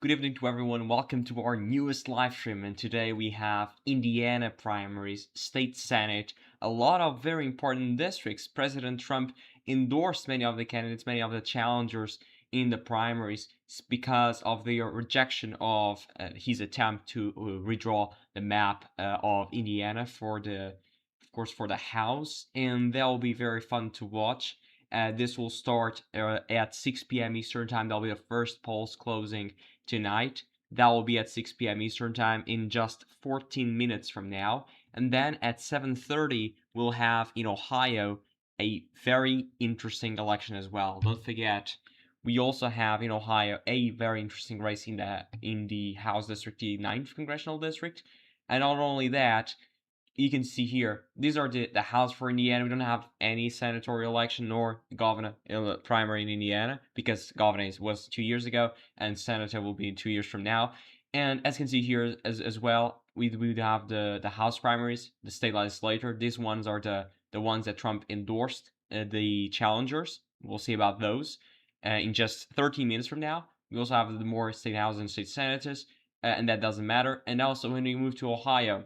Good evening to everyone. Welcome to our newest live stream. And today we have Indiana primaries, state senate, a lot of very important districts. President Trump endorsed many of the candidates, many of the challengers in the primaries because of their rejection of his attempt to redraw the map of Indiana for the House, and that will be very fun to watch. This will start at 6 p.m. Eastern Time. That'll be the first polls closing tonight. That will be at 6 p.m. Eastern Time in just 14 minutes from now. And then at 7:30, we'll have in Ohio a very interesting election as well. Don't forget, we also have in Ohio a very interesting race in the House District, the 9th Congressional District. And not only that, you can see here, these are the House for Indiana. We don't have any senatorial election nor governor primary in Indiana because governor was 2 years ago and senator will be 2 years from now. And as you can see here as well, we have the House primaries, the state legislature. These ones are the ones that Trump endorsed, the challengers. We'll see about those in just 13 minutes from now. We also have the more state houses and state senators, and that doesn't matter. And also when we move to Ohio,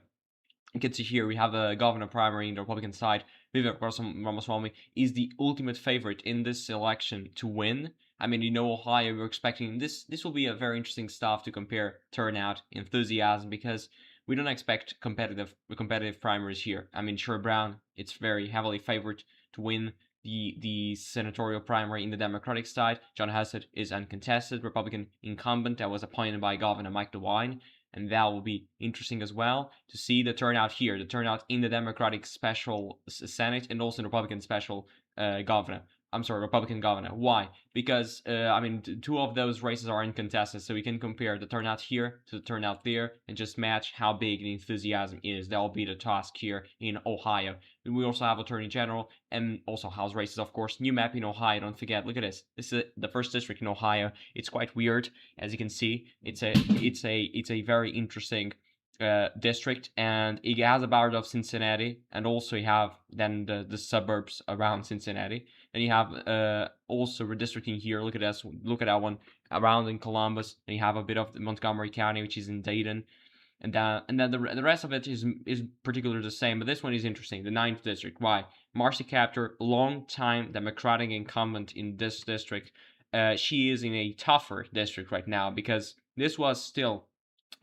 you can see here we have a governor primary in the Republican side. Vivek Ramaswamy is the ultimate favorite in this election to win. I mean, Ohio, we're expecting this will be a very interesting stuff to compare turnout, enthusiasm, because we don't expect competitive primaries here. I mean, sure, Brown, it's very heavily favored to win the senatorial primary in the Democratic side. John Husted is uncontested Republican incumbent that was appointed by Governor Mike DeWine, and that will be interesting as well to see the turnout here, the turnout in the Democratic special Senate and also the Republican special governor. I'm sorry, Republican governor. Why? Because, I mean, two of those races are uncontested, so we can compare the turnout here to the turnout there and just match how big the enthusiasm is. That will be the task here in Ohio. We also have Attorney General and also House races, of course. New map in Ohio, don't forget. Look at this. This is the first district in Ohio. It's quite weird, as you can see. It's a very interesting district, and it has a boundary of Cincinnati, and also you have then the suburbs around Cincinnati, and you have also redistricting here. Look at this, look at that one around in Columbus, and you have a bit of Montgomery County, which is in Dayton, and then the rest of it is particularly the same. But this one is interesting, the 9th district. Why? Marcy Kaptur, long-time Democratic incumbent in this district. She is in a tougher district right now because this was still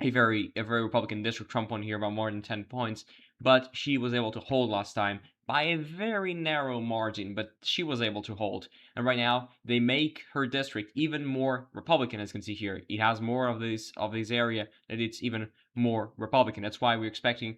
a very Republican district. Trump won here by more than 10 points, but she was able to hold last time by a very narrow margin, but she was able to hold. And right now, they make her district even more Republican, as you can see here. It has more of this area, and it's even more Republican. That's why we're expecting,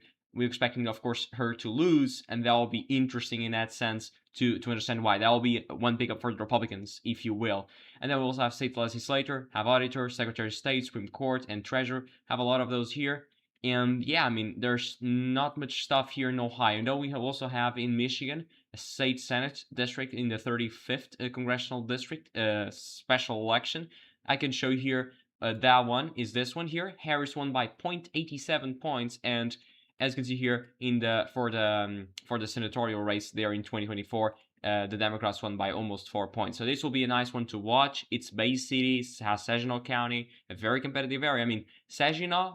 of course, her to lose, and that will be interesting in that sense to understand why. That will be one pickup for the Republicans, if you will. And then we also have state legislature, have auditor, secretary of state, Supreme Court, and treasurer. Have a lot of those here. And yeah, I mean, there's not much stuff here in Ohio. No, we also have in Michigan a state senate district in the 35th congressional district special election. I can show here that one is this one here. Harris won by 0.87 points, and as you can see here in for the senatorial race there in 2024, the Democrats won by almost 4 points. So this will be a nice one to watch. It's Bay City, has Saginaw County, a very competitive area. I mean, Saginaw,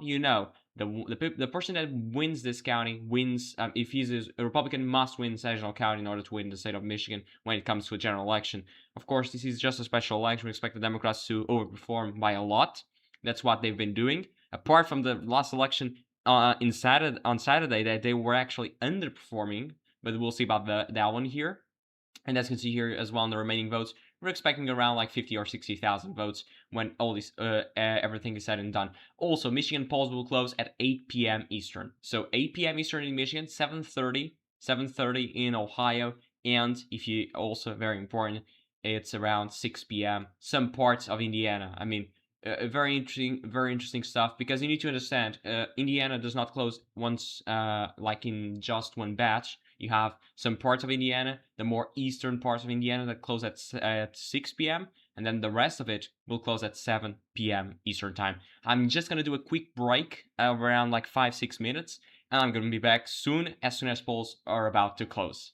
the person that wins this county wins. If he's a Republican, must win Saginaw County in order to win the state of Michigan when it comes to a general election. Of course, this is just a special election. We expect the Democrats to overperform by a lot. That's what they've been doing. Apart from the last election on Saturday, that they were actually underperforming, but we'll see about that one here. And as you can see here as well in the remaining votes, we're expecting around like 50 or 60,000 votes when all this everything is said and done. Also, Michigan polls will close at 8 p.m. Eastern. So 8 p.m. Eastern in Michigan, 7:30 in Ohio, and if you also very important, it's around 6 p.m. some parts of Indiana. I mean, very interesting stuff, because you need to understand, Indiana does not close once like in just one batch. You have some parts of Indiana, the more eastern parts of Indiana, that close at 6 p.m. And then the rest of it will close at 7 p.m. Eastern time. I'm just going to do a quick break around like 5-6 minutes. And I'm going to be back as soon as polls are about to close.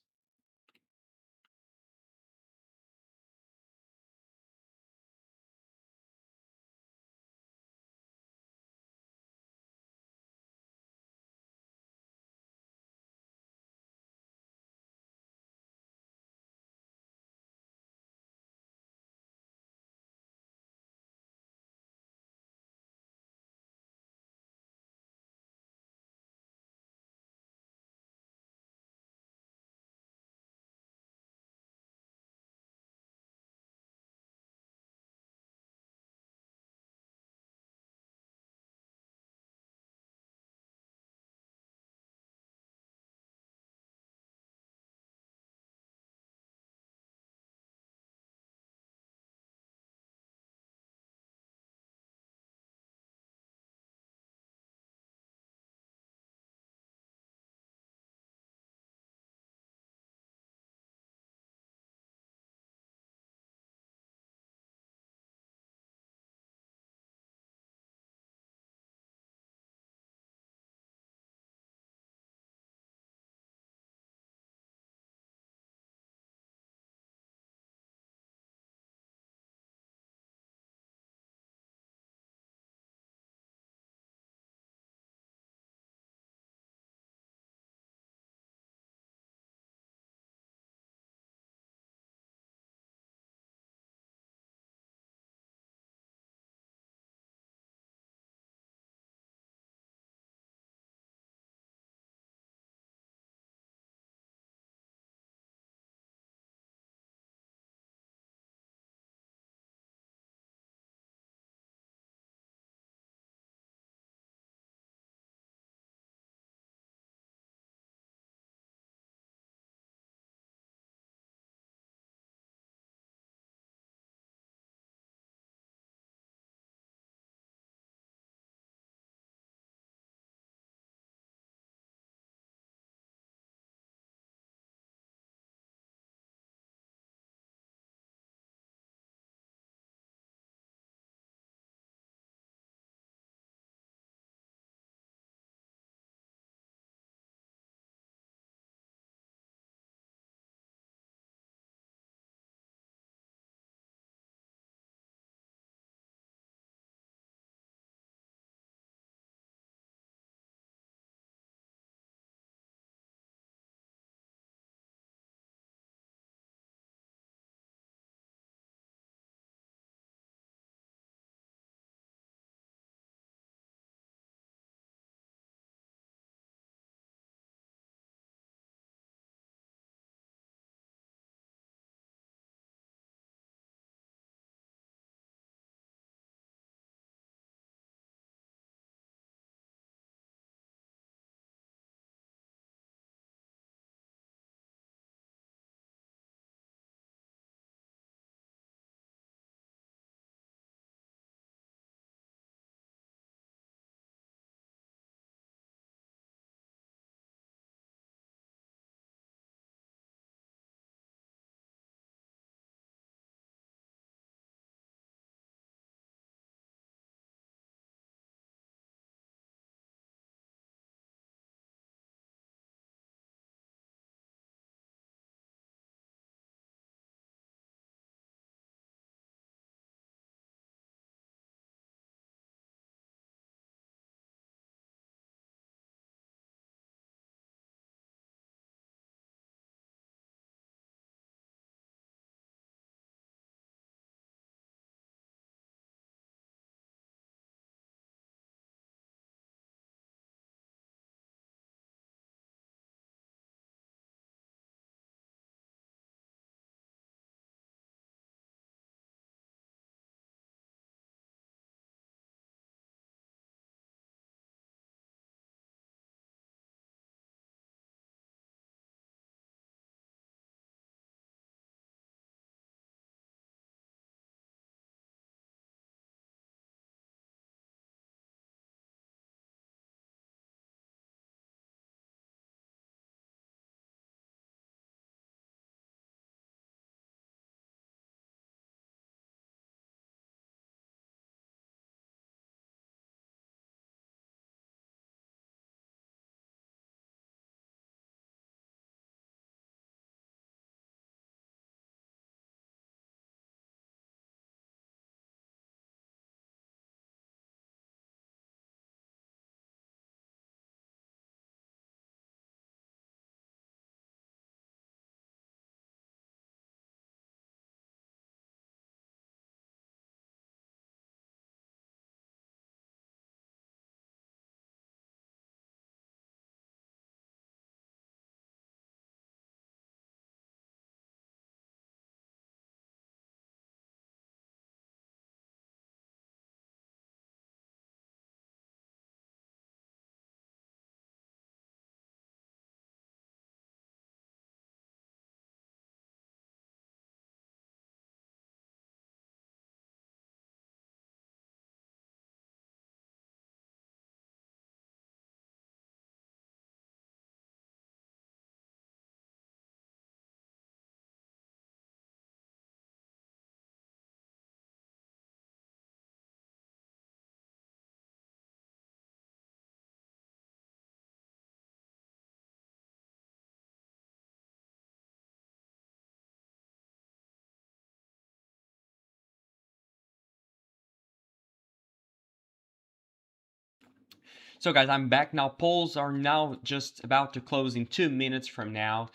So guys, I'm back now. Polls are now just about to close in 2 minutes from now.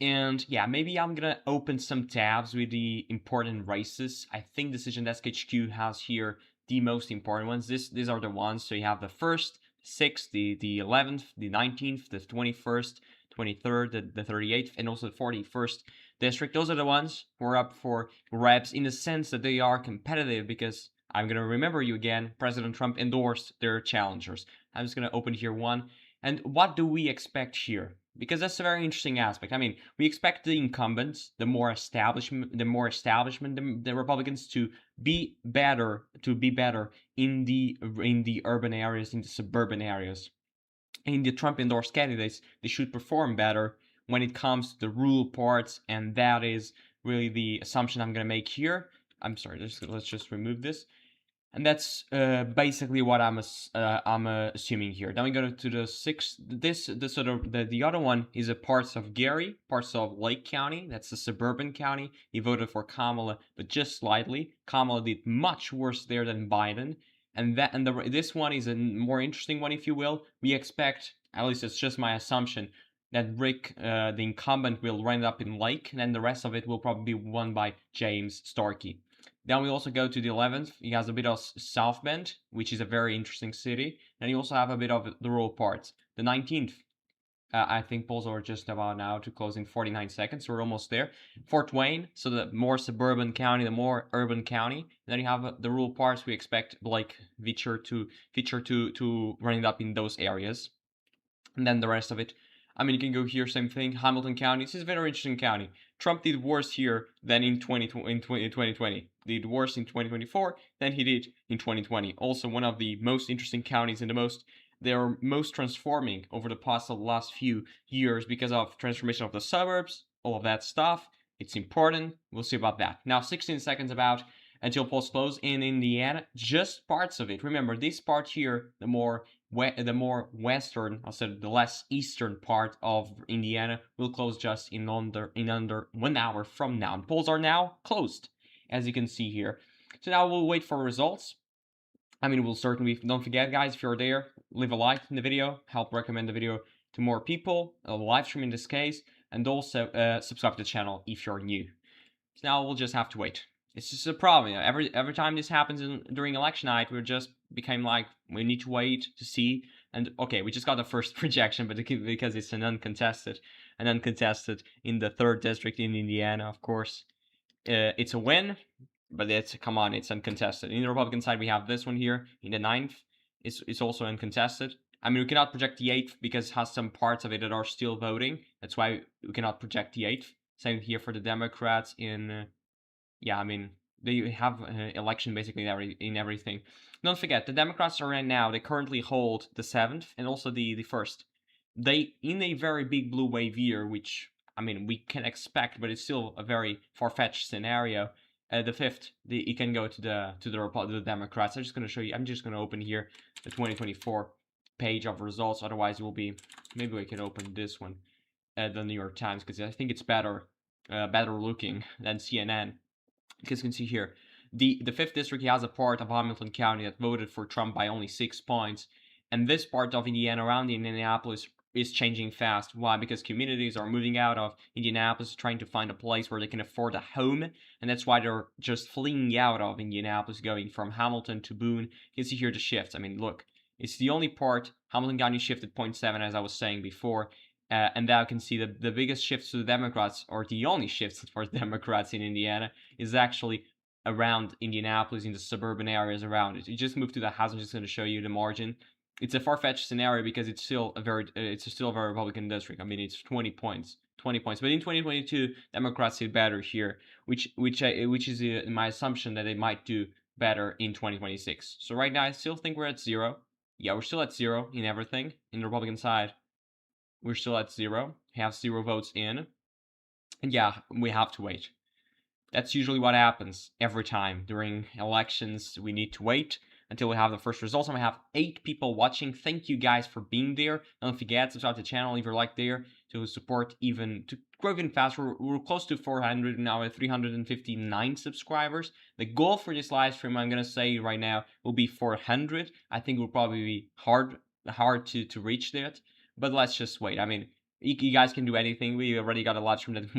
And yeah, maybe I'm gonna open some tabs with the important races. I think Decision Desk HQ has here the most important ones. These are the ones. So you have the 1st, 6th, the 11th, the 19th, the 21st, 23rd, the 38th, and also the 41st district. Those are the ones who are up for grabs in the sense that they are competitive, because I'm gonna remember you again, President Trump endorsed their challengers. I'm just going to open here one. And what do we expect here? Because that's a very interesting aspect. I mean, we expect the incumbents, the more establishment, the Republicans to be better, in the urban areas, in the suburban areas. In the Trump endorsed candidates, they should perform better when it comes to the rural parts, and that is really the assumption I'm going to make here. I'm sorry, let's just remove this. And that's basically what I'm assuming here. Then we go to the sixth. The other one is a parts of Gary, parts of Lake County. That's the suburban county. He voted for Kamala, but just slightly. Kamala did much worse there than Biden. And this one is a more interesting one, if you will. We expect, at least it's just my assumption, that Rick, the incumbent, will end up in Lake, and then the rest of it will probably be won by James Starkey. Then we also go to the 11th. He has a bit of South Bend, which is a very interesting city. And you also have a bit of the rural parts. The 19th, I think polls are just about now to close in 49 seconds. So we're almost there. Fort Wayne, so the more suburban county, the more urban county. And then you have the rural parts. We expect Blake feature to run it up in those areas. And then the rest of it, I mean, you can go here, same thing. Hamilton County. This is a very interesting county. Trump did worse here than in 2020. Did worse in 2024 than he did in 2020. Also, one of the most interesting counties and they are most transforming over the last few years because of transformation of the suburbs, all of that stuff. It's important. We'll see about that. Now, 16 seconds about until polls close in Indiana. Just parts of it. Remember, this part here, the more western, also the less eastern part of Indiana, will close just in under 1 hour from now. And polls are now closed, as you can see here. So now we'll wait for results. I mean, we'll certainly, don't forget, guys, if you're there, leave a like in the video, help recommend the video to more people, a live stream in this case, and also subscribe to the channel if you're new. So now we'll just have to wait. It's just a problem. You know, every time this happens during election night, we just became like, we need to wait to see. And okay, we just got the first projection, but because it's an uncontested in the 3rd district in Indiana, of course, it's a win. But come on, it's uncontested. In the Republican side, we have this one here in the 9th. It's also uncontested. I mean, we cannot project the 8th because it has some parts of it that are still voting. That's why we cannot project the 8th. Same here for the Democrats in. Yeah, I mean, they have election basically in everything. Don't forget, the Democrats are right now, they currently hold the 7th and also the 1st. They, in a very big blue wave year, which, I mean, we can expect, but it's still a very far-fetched scenario. The 5th, it can go to the Democrats. I'm just going to show you, I'm just going to open here the 2024 page of results. Otherwise, it will be, maybe we can open this one, the New York Times, because I think it's better looking than CNN. Because you can see here, the 5th district, he has a part of Hamilton County that voted for Trump by only 6 points. And this part of Indiana around Indianapolis is changing fast. Why? Because communities are moving out of Indianapolis, trying to find a place where they can afford a home. And that's why they're just fleeing out of Indianapolis, going from Hamilton to Boone. You can see here the shifts. I mean, look, it's the only part. Hamilton County shifted 0.7, as I was saying before. And now you can see the biggest shifts to the Democrats, or the only shifts for the Democrats in Indiana, is actually around Indianapolis, in the suburban areas around it. You just move to the house. I'm just going to show you the margin. It's a far-fetched scenario because it's still a very Republican district. I mean, it's 20 points. But in 2022, Democrats did better here, which is my assumption that they might do better in 2026. So right now, I still think we're at 0. Yeah, we're still at 0 in everything in the Republican side. We're still at 0. Have 0 votes in. And yeah, we have to wait. That's usually what happens every time during elections. We need to wait until we have the first results. And we have 8 people watching. Thank you guys for being there. Don't forget to subscribe to the channel if you're like there to support to grow even faster. We're close to 400 now at 359 subscribers. The goal for this live stream, I'm gonna say right now, will be 400. I think it will probably be hard hard to reach that. But let's just wait. I mean, you guys can do anything. We already got a live stream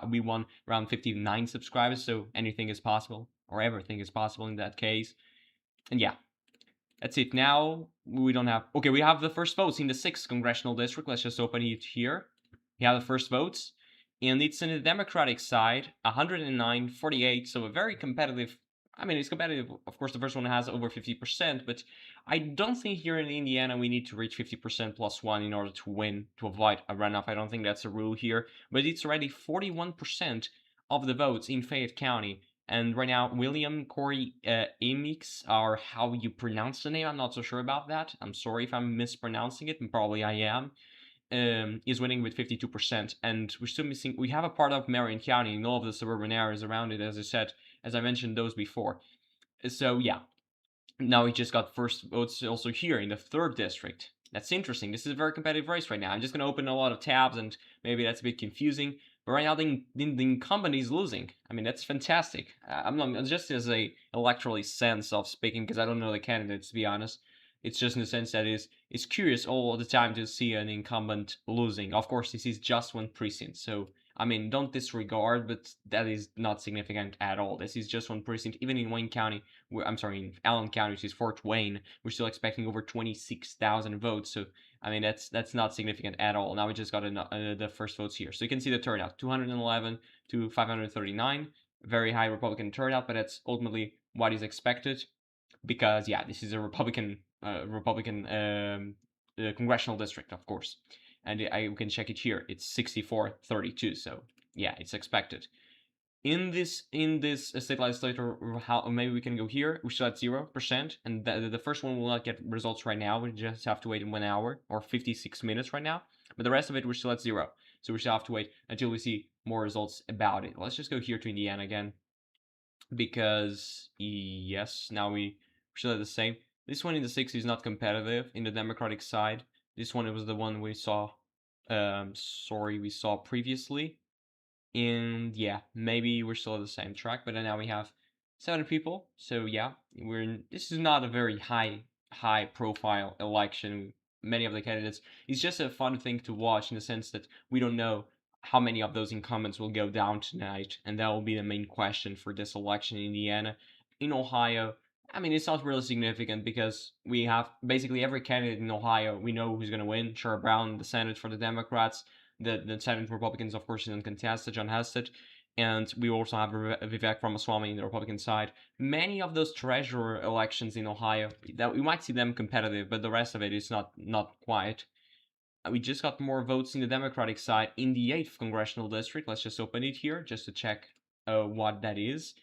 we won around 59 subscribers, so anything is possible, or everything is possible in that case. And yeah, that's it. Now we don't have. Okay, we have the first votes in the 6th congressional district. Let's just open it here. We have the first votes, and it's in the Democratic side, 109-48. So a very competitive. I mean, it's competitive. Of course, the first one has over 50%, but I don't think here in Indiana we need to reach 50% plus one in order to win, to avoid a runoff. I don't think that's a rule here, but it's already 41% of the votes in Fayette County. And right now, William Corey Amix, or how you pronounce the name, I'm not so sure about that. I'm sorry if I'm mispronouncing it, and probably I am. Is winning with 52%, and we're still missing. We have a part of Marion County and all of the suburban areas around it, as I mentioned those before. So yeah, now we just got first votes also here in the 3rd district. That's interesting. This is a very competitive race right now. I'm just going to open a lot of tabs, and maybe that's a bit confusing. But right now, the incumbent is losing. I mean, that's fantastic. I'm not just as a electorally sense of speaking, because I don't know the candidates, to be honest. It's just in the sense that it's curious all the time to see an incumbent losing. Of course, this is just one precinct, so I mean, don't disregard, but that is not significant at all. This is just one precinct. Even in Wayne County, I'm sorry, in Allen County, which is Fort Wayne, we're still expecting over 26,000 votes. So I mean, that's not significant at all. Now we just got the first votes here, so you can see the turnout: 211 to 539. Very high Republican turnout, but that's ultimately what is expected, because yeah, this is a Republican congressional district, of course, and I can check it here. It's 64-32, so yeah, it's expected. In this state legislature, how maybe we can go here. We still at 0%, and the first one will not get results right now. We just have to wait in 1 hour or 56 minutes right now. But the rest of it, we're still at 0, so we still have to wait until we see more results about it. Let's just go here to Indiana again, because yes, now we're still at the same. This one in the 6 is not competitive in the Democratic side. This one, it was the one we saw. We saw previously. And yeah, maybe we're still at the same track, but now we have 7 people. So yeah, this is not a very high profile election. Many of the candidates, it's just a fun thing to watch in the sense that we don't know how many of those incumbents will go down tonight, and that will be the main question for this election in Indiana. In Ohio, I mean, it's not really significant because we have basically every candidate in Ohio. We know who's going to win. Sherrod Brown, the Senate for the Democrats. The Senate Republicans, of course, is uncontested, John Hested. And we also have Vivek Ramaswamy in the Republican side. Many of those treasurer elections in Ohio, that we might see them competitive, but the rest of it is not quite. We just got more votes in the Democratic side in the 8th congressional district. Let's just open it here just to check what that is.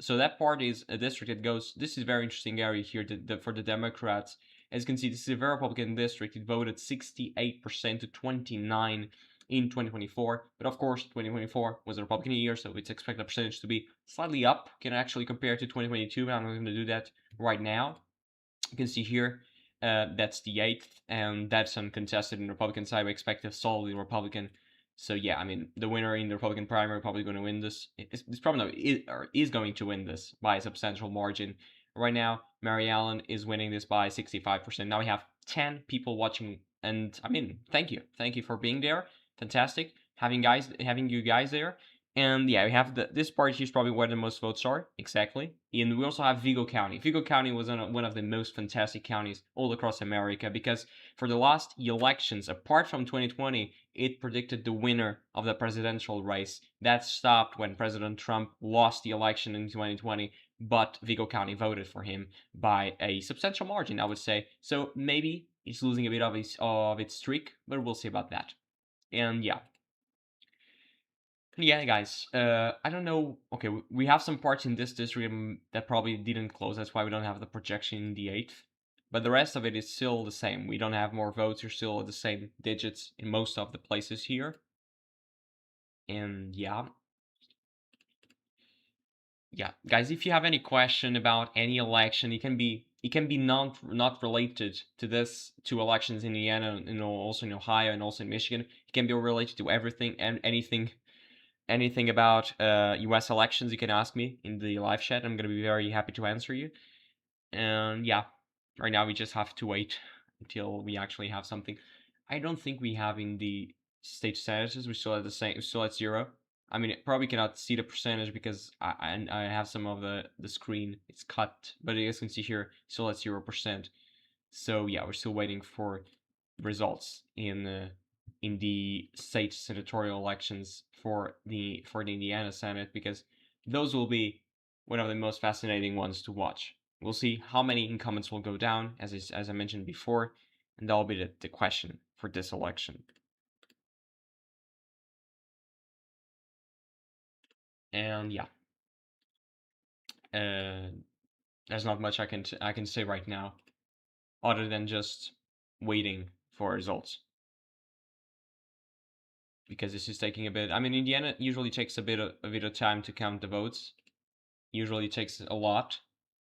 So that part is a district that goes. This is a very interesting area here for the Democrats. As you can see, this is a very Republican district. It voted 68% to 29 in 2024. But of course, 2024 was a Republican year, so it's expected the percentage to be slightly up. Can actually compare to 2022, but I'm not going to do that right now. You can see here, that's the 8th, and that's uncontested in the Republican side. We expect a solidly Republican. So yeah, I mean, the winner in the Republican primary probably going to win this. It's probably not, is going to win this by a substantial margin. Right now, Mary Allen is winning this by 65%. Now we have 10 people watching, and I mean, thank you for being there. Fantastic having you guys there. And yeah, we have this part here is probably where the most votes are, exactly. And we also have Vigo County. Vigo County was one of the most fantastic counties all across America, because for the last elections, apart from 2020, it predicted the winner of the presidential race. That stopped when President Trump lost the election in 2020, but Vigo County voted for him by a substantial margin, I would say. So maybe it's losing a bit of its streak, but we'll see about that. And yeah, guys, I don't know. Okay, we have some parts in this district that probably didn't close. That's why we don't have the projection in the 8th. But the rest of it is still the same. We don't have more votes. You're still at the same digits in most of the places here. And yeah, guys, if you have any question about any election, it can be not related to elections in Indiana, and also in Ohio and also in Michigan. It can be related to everything and anything about US elections. You can ask me in the live chat. I'm going to be very happy to answer you. And yeah, right now we just have to wait until we actually have something. I don't think we have in the state senators. We still at the same. We still at zero. I mean, it probably cannot see the percentage because I have some of the screen. It's cut, but as you can see here, still at 0%. So yeah, we're still waiting for results in the state senatorial elections for the Indiana Senate, because those will be one of the most fascinating ones to watch. We'll see how many incumbents will go down, as I mentioned before, and that'll be the question for this election. And yeah, uh, there's not much I can say right now, other than just waiting for results, because this is taking a bit. I mean, Indiana usually takes a bit of time to count the votes. Usually takes a lot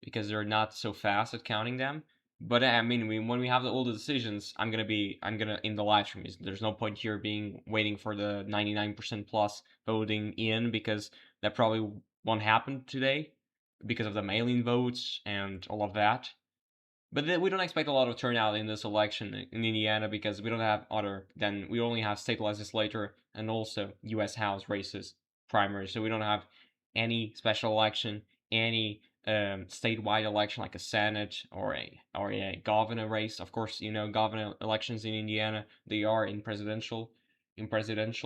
because they're not so fast at counting them. But I mean, when we have all the decisions, I'm gonna in the live stream. There's no point here being waiting for the 99% plus voting in, because that probably won't happen today because of the mail-in votes and all of that. But we don't expect a lot of turnout in this election in Indiana, because we don't have we only have state legislature and also U.S. House races primaries. So we don't have any special election, any statewide election like a Senate or a governor race. Of course, you know, governor elections in Indiana, they are in presidential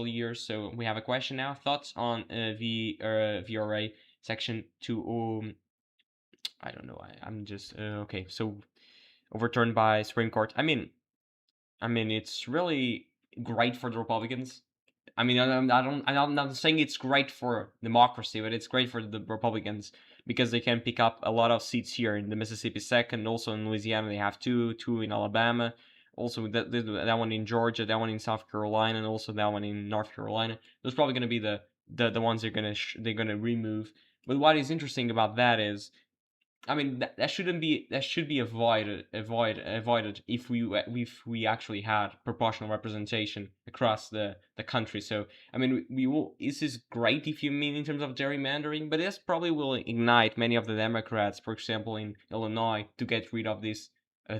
years. So we have a question now. Thoughts on the VRA section 2? I don't know. I'm just okay. So overturned by Supreme Court. I mean, it's really great for the Republicans. I mean, I'm not saying it's great for democracy, but it's great for the Republicans because they can pick up a lot of seats here in the Mississippi second, also in Louisiana they have two in Alabama, also that one in Georgia, that one in South Carolina, and also that one in North Carolina. Those probably going to be the ones they're gonna remove. But what is interesting about that is, I mean, that should be avoided if we actually had proportional representation across the country. So I mean, we will. This is great if you mean in terms of gerrymandering, but this probably will ignite many of the Democrats, for example, in Illinois, to get rid of these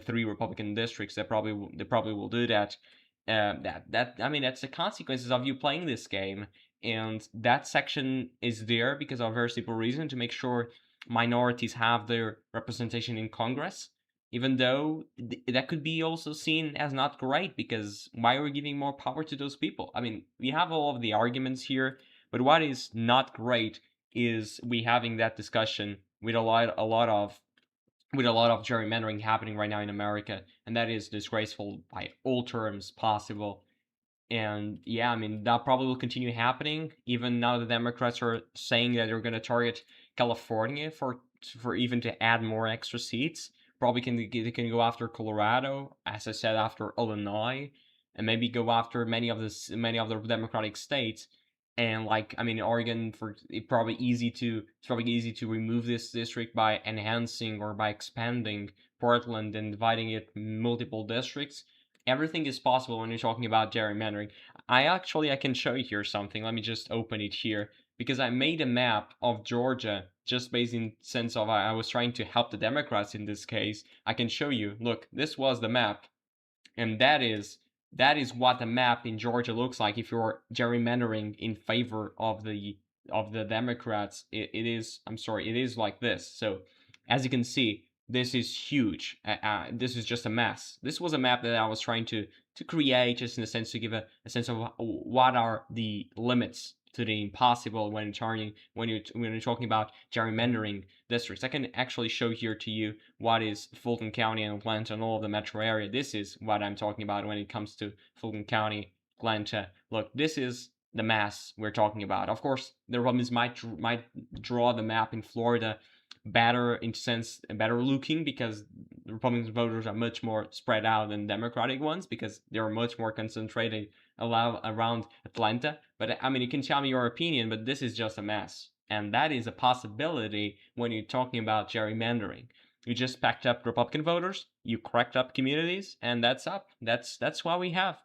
three Republican districts. They probably will do that. That I mean, that's the consequences of you playing this game, and that section is there because of a very simple reason, to make sure minorities have their representation in Congress, even though that could be also seen as not great, because why are we giving more power to those people? I mean, we have all of the arguments here, but what is not great is we having that discussion with a lot of gerrymandering happening right now in America, and that is disgraceful by all terms possible. And yeah, I mean, that probably will continue happening. Even now the Democrats are saying that they're going to target California for even to add more extra seats. Probably they can go after Colorado, as I said, after Illinois, and maybe go after many of the Democratic states. And like, I mean, Oregon, for it's probably easy to remove this district by enhancing or by expanding Portland and dividing it multiple districts. Everything is possible when you're talking about gerrymandering. I can show you here something. Let me just open it here, because I made a map of Georgia just based in sense of I was trying to help the Democrats in this case. I can show you. Look, this was the map, and that is what the map in Georgia looks like if you're gerrymandering in favor of the Democrats. It is, I'm sorry, it is like this. So as you can see, this is huge. This is just a mess. This was a map that I was trying to create, just in a sense to give a sense of what are the limits to the impossible when you're talking about gerrymandering districts. I can actually show here to you what is Fulton County and Atlanta and all of the metro area. This is what I'm talking about when it comes to Fulton County, Atlanta. Look, this is the mass we're talking about. Of course, the Republicans might draw the map in Florida better in sense better looking, because the Republican voters are much more spread out than Democratic ones, because they're much more concentrated around Atlanta. But I mean, you can tell me your opinion, but this is just a mess, and that is a possibility when you're talking about gerrymandering. You just packed up Republican voters, you cracked up communities, and that's up. That's what we have.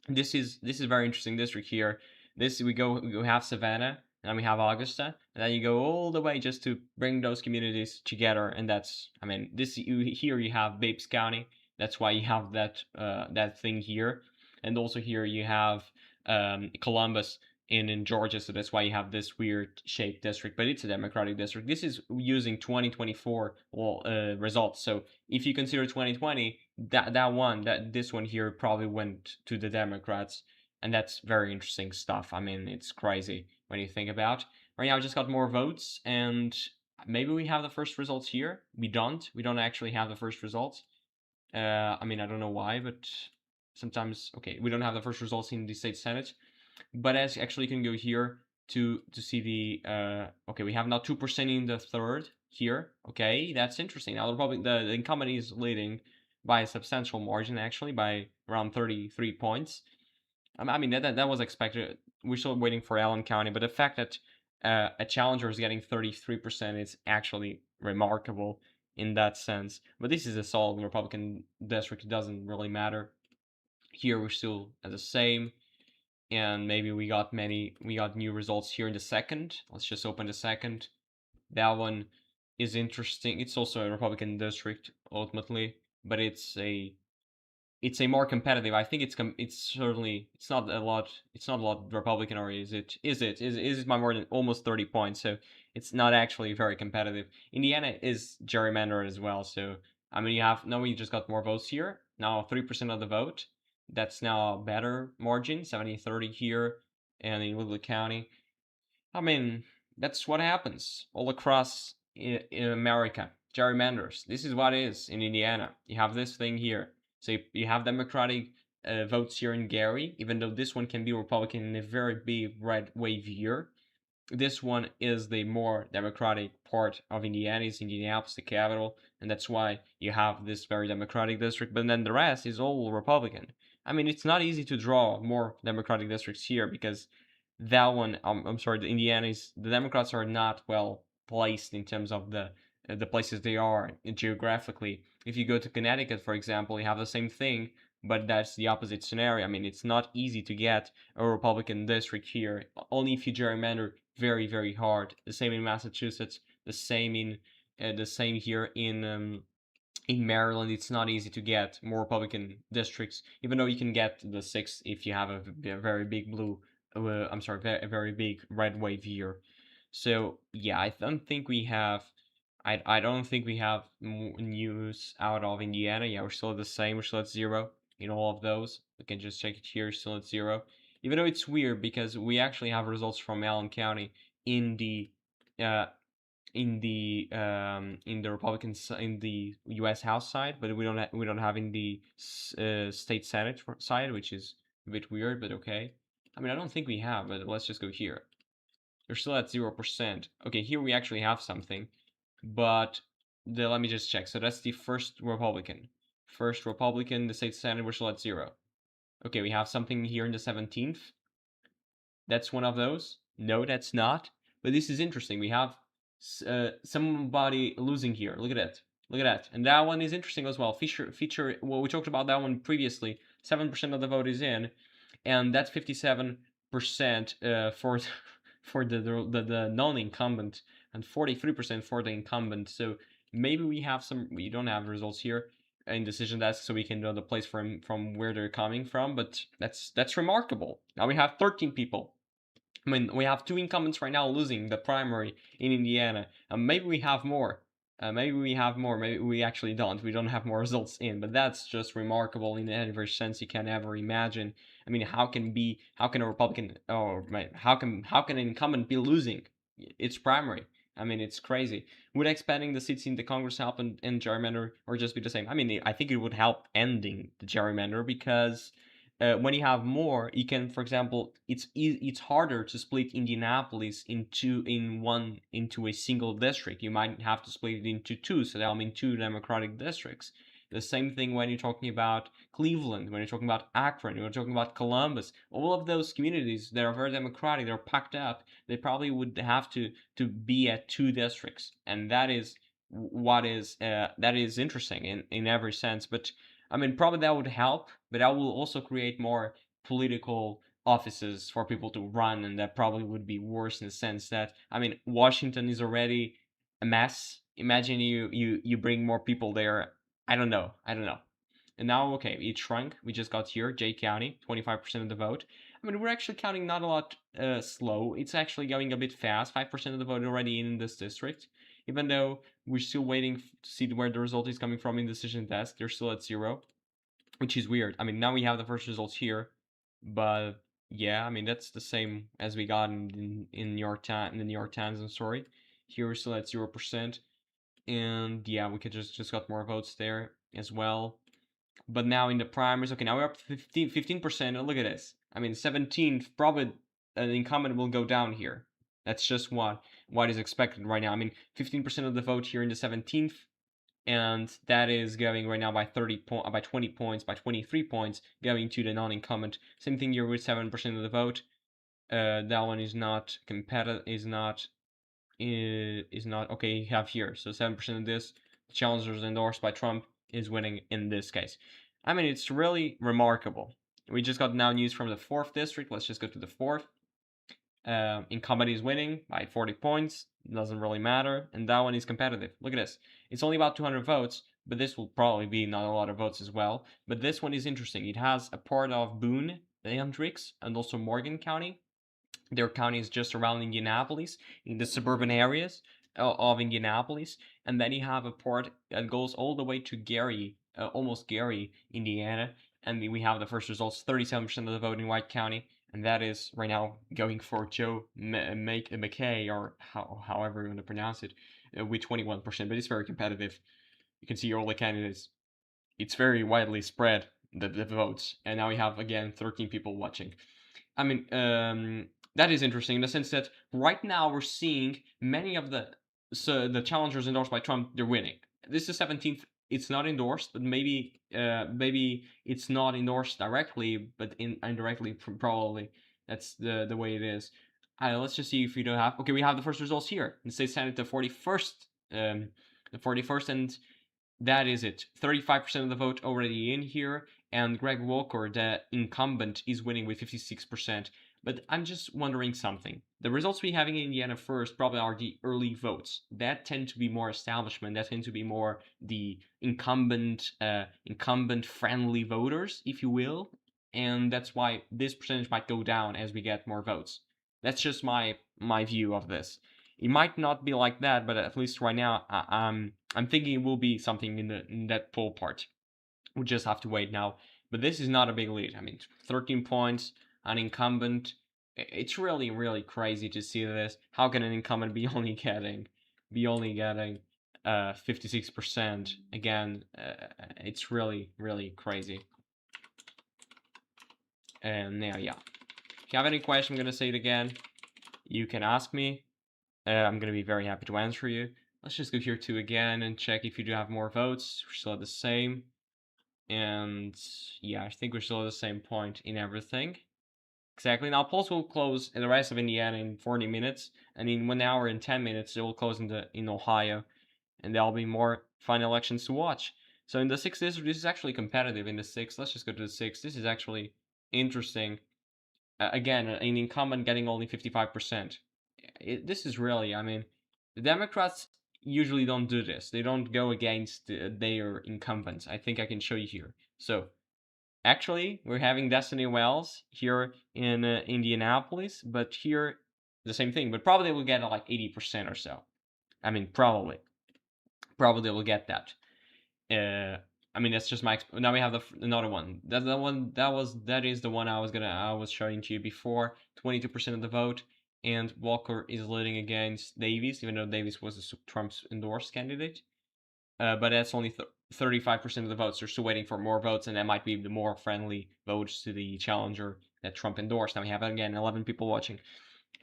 This is very interesting district here. This we have Savannah, and then we have Augusta, and then you go all the way just to bring those communities together. And that's, I mean, this here you have Babes County, That's why you have that thing here, and also here you have Columbus in Georgia, so that's why you have this weird shaped district, but it's a Democratic district. This is using 2024 results. So if you consider 2020, this one here probably went to the Democrats, and that's very interesting stuff. I mean, it's crazy when you think about. Right now, I just got more votes, and maybe we have the first results here. We don't. We don't actually have the first results. I mean, I don't know why, but sometimes okay, we don't have the first results in the state senate, but as actually you can go here to see the okay, we have now 2% in the third here. Okay, that's interesting. Now the incumbent is leading by a substantial margin, actually by around 33 points. I mean that was expected. We're still waiting for Allen County, but the fact that a challenger is getting 33% is actually remarkable in that sense. But this is a solid Republican district. It doesn't really matter. Here we're still at the same, and maybe we got new results here in the second. Let's just open the second. That one is interesting. It's also a Republican district ultimately, but it's a more competitive. I think it's certainly it's not a lot Republican, or is it? Is it by more than almost 30 points? So it's not actually very competitive. Indiana is gerrymandered as well. So I mean, we just got more votes here. Now 3% of the vote. That's now a better margin, 70-30 here, and in Woodley County. I mean, that's what happens all across in America. Gerrymanders. This is what it is in Indiana. You have this thing here. So you have Democratic votes here in Gary, even though this one can be Republican in a very big red wave year. This one is the more democratic part of Indiana, is Indianapolis, the capital, and that's why you have this very democratic district. But then the rest is all Republican. I mean, it's not easy to draw more democratic districts here because that one, I'm sorry, the Democrats are not well placed in terms of the places they are geographically. If you go to Connecticut, for example, you have the same thing, but that's the opposite scenario. I mean, it's not easy to get a Republican district here. Only if you gerrymander very, very hard. The same in Massachusetts. The same here in Maryland. It's not easy to get more Republican districts, even though you can get the six if you have a very big blue. I'm sorry, a very big red wave year. So yeah, I don't think we have. I don't think we have news out of Indiana. Yeah, we're still at the same. We're still at 0 in all of those. We can just check it here. Still at 0. Even though it's weird because we actually have results from Allen County in the uh, in the in the U.S. House side, but we don't have in the state Senate side, which is a bit weird, but okay. I mean, I don't think we have, but let's just go here. They're still at 0%. Okay, here we actually have something, but let me just check. So that's the first Republican. First Republican, the state Senate, we're still at 0. Okay, we have something here in the 17th. That's one of those. No, that's not. But this is interesting. We have somebody losing here. Look at that. Look at that. And that one is interesting as well. Feature. Well, we talked about that one previously. 7% of the vote is in, and that's 57% for for the non-incumbent, and 43% for the incumbent. So maybe we have some. We don't have results here in decision desk, so we can know the place from where they're coming from. But that's remarkable. Now we have 13 people. I mean, we have two incumbents right now losing the primary in Indiana. Maybe we have more. Maybe we have more. Maybe we actually don't. We don't have more results in, but that's just remarkable in every sense you can ever imagine. I mean, how can a Republican or how can an incumbent be losing its primary? I mean, it's crazy. Would expanding the seats in the Congress help in gerrymander or just be the same? I mean, I think it would help ending the gerrymander because when you have more, you can, for example, it's harder to split Indianapolis into a single district. You might have to split it into two, so that'll mean two Democratic districts. The same thing when you're talking about Cleveland, when you're talking about Akron, when you're talking about Columbus. All of those communities that are very democratic, they're packed up. They probably would have to be at two districts, and that is interesting in every sense. But I mean, probably that would help, but that will also create more political offices for people to run, and that probably would be worse in the sense that, I mean, Washington is already a mess. Imagine you bring more people there. I don't know. And now, okay, it shrunk. We just got here, J County, 25% of the vote. I mean, we're actually counting not a lot slow. It's actually going a bit fast. 5% of the vote already in this district. Even though we're still waiting to see where the result is coming from in decision desk, they're still at 0, which is weird. I mean, now we have the first results here, but yeah, I mean that's the same as we got in New York Times, in the New York Times. I'm sorry, here we're still at 0%, and yeah, we could just got more votes there as well. But now in the primaries, okay, now we're up to 15%. And look at this. I mean, 17th, probably an incumbent will go down here. That's just what is expected right now. I mean, 15% of the vote here in the 17th, and that is going right now by 20 points, by 23 points, going to the non-incumbent. Same thing here with 7% of the vote. That one is not competitive. Is not okay. You have here, so 7% of this. Challengers endorsed by Trump is winning in this case. I mean, it's really remarkable. We just got now news from the 4th district. Let's just go to the 4th. Incumbent is winning by 40 points. Doesn't really matter. And that one is competitive. Look at this. It's only about 200 votes, but this will probably be not a lot of votes as well. But this one is interesting. It has a part of Boone, Leandrix, and also Morgan County. Their county is just around Indianapolis, in the suburban areas of Indianapolis. And then you have a part that goes all the way to Gary, almost Gary, Indiana. And we have the first results, 37% of the vote in White County. And that is right now going for Joe McKay, or however you want to pronounce it, with 21%. But it's very competitive. You can see all the candidates. It's very widely spread, the votes. And now we have, again, 13 people watching. I mean, that is interesting in the sense that right now we're seeing many of the challengers endorsed by Trump, they're winning. This is 17th. It's not endorsed, but maybe it's not endorsed directly, but indirectly probably. That's the way it is. Let's just see if we don't have. Okay, we have the first results here in the state senate, the 41st, and that is it. 35% of the vote already in here, and Greg Walker, the incumbent, is winning with 56%. But I'm just wondering something. The results we have in Indiana first probably are the early votes. That tend to be more establishment. That tend to be more the incumbent friendly voters, if you will. And that's why this percentage might go down as we get more votes. That's just my view of this. It might not be like that, but at least right now, I'm thinking it will be something in that poll part. We'll just have to wait now. But this is not a big lead. I mean, 13 points, an incumbent. It's really, really crazy to see this. How can an incumbent be only getting 56%? Again, it's really, really crazy. And now, yeah. If you have any question, I'm gonna say it again. You can ask me. I'm going to be very happy to answer you. Let's just go here to again and check if you do have more votes. We're still at the same. And yeah, I think we're still at the same point in everything. Exactly. Now polls will close in the rest of Indiana in 40 minutes. And in 1 hour and 10 minutes, they will close in Ohio. And there'll be more final elections to watch. So in the 6th district, this is actually competitive in the 6th. Let's just go to the 6th. This is actually interesting. Again, an incumbent getting only 55%. This is really, I mean, the Democrats usually don't do this. They don't go against their incumbents. I think I can show you here. So, actually, we're having Destiny Wells here in Indianapolis, but here, the same thing. But probably we'll get like 80% or so. I mean, probably we'll get that. I mean, that's just my. Now we have another one. That is the one I was showing to you before. 22% of the vote, and Walker is leading against Davis, even though Davis was Trump's endorsed candidate. But that's only 35% of the votes. They're still waiting for more votes, and that might be the more friendly votes to the challenger that Trump endorsed. Now we have again 11 people watching.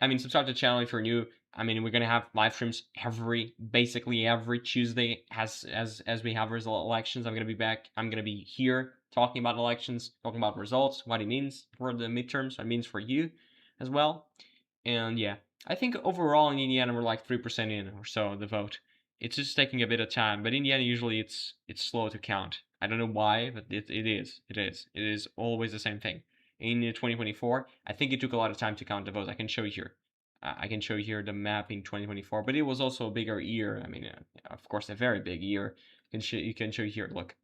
I mean, subscribe to the channel if you're new. I mean, we're gonna have live streams basically every Tuesday as we have elections. I'm gonna be back. I'm gonna be here talking about elections, talking about results, what it means for the midterms, what it means for you as well. And yeah, I think overall in Indiana we're like 3% in or so the vote. It's just taking a bit of time, but Indiana usually it's slow to count. I don't know why, but it is always the same thing. In 2024, I think it took a lot of time to count the votes. I can show you here. I can show you here the map in 2024, but it was also a bigger year. I mean, of course, a very big year. You can show you here. Look,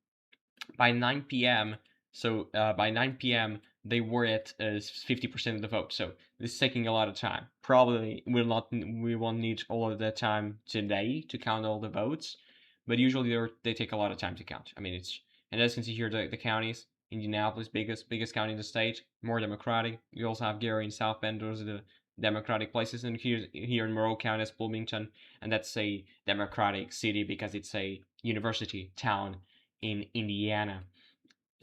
by 9 p.m. So by 9 p.m. they were at 50% of the vote. So this is taking a lot of time. Probably we won't need all of the time today to count all the votes, but usually they take a lot of time to count. I mean, it's, and as you can see here, the counties. Indianapolis, biggest county in the state, more Democratic. You also have Gary and South Bend. Those are the Democratic places. And here in Monroe County is Bloomington, and that's a Democratic city because it's a university town in Indiana.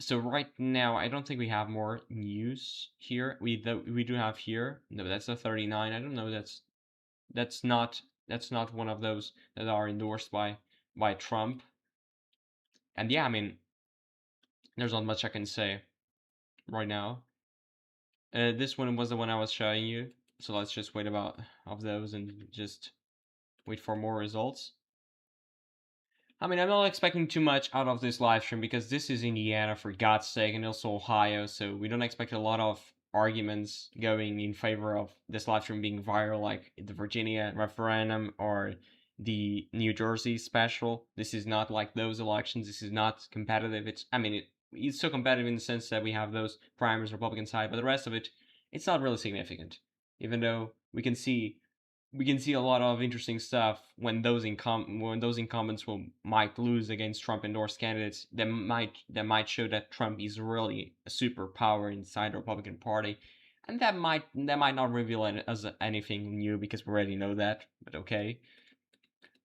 So right now, I don't think we have more news here. We do have here. No, that's a 39. I don't know. That's not one of those that are endorsed by Trump. And yeah, I mean, there's not much I can say right now. This one was the one I was showing you. So let's just wait about of those and just wait for more results. I mean, I'm not expecting too much out of this live stream because this is Indiana, for God's sake, and also Ohio, so we don't expect a lot of arguments going in favor of this live stream being viral, like the Virginia referendum or the New Jersey special. This is not like those elections. This is not competitive. It's so competitive in the sense that we have those primaries Republican side, but the rest of it, it's not really significant. Even though we can see a lot of interesting stuff when those incumbents might lose against Trump endorsed candidates that might show that Trump is really a superpower inside the Republican Party, and that might not reveal as anything new because we already know that. But okay.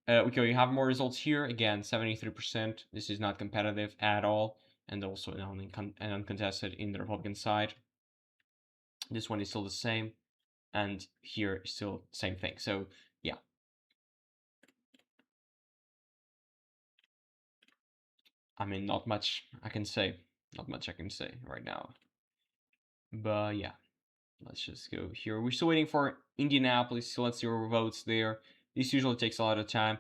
Okay, we have more results here. Again, 73%. This is not competitive at all, and also uncontested in the Republican side. This one is still the same, and here still same thing. So yeah. I mean, not much I can say. Not much I can say right now. But yeah, let's just go here. We're still waiting for Indianapolis, so let's see our votes there. This usually takes a lot of time.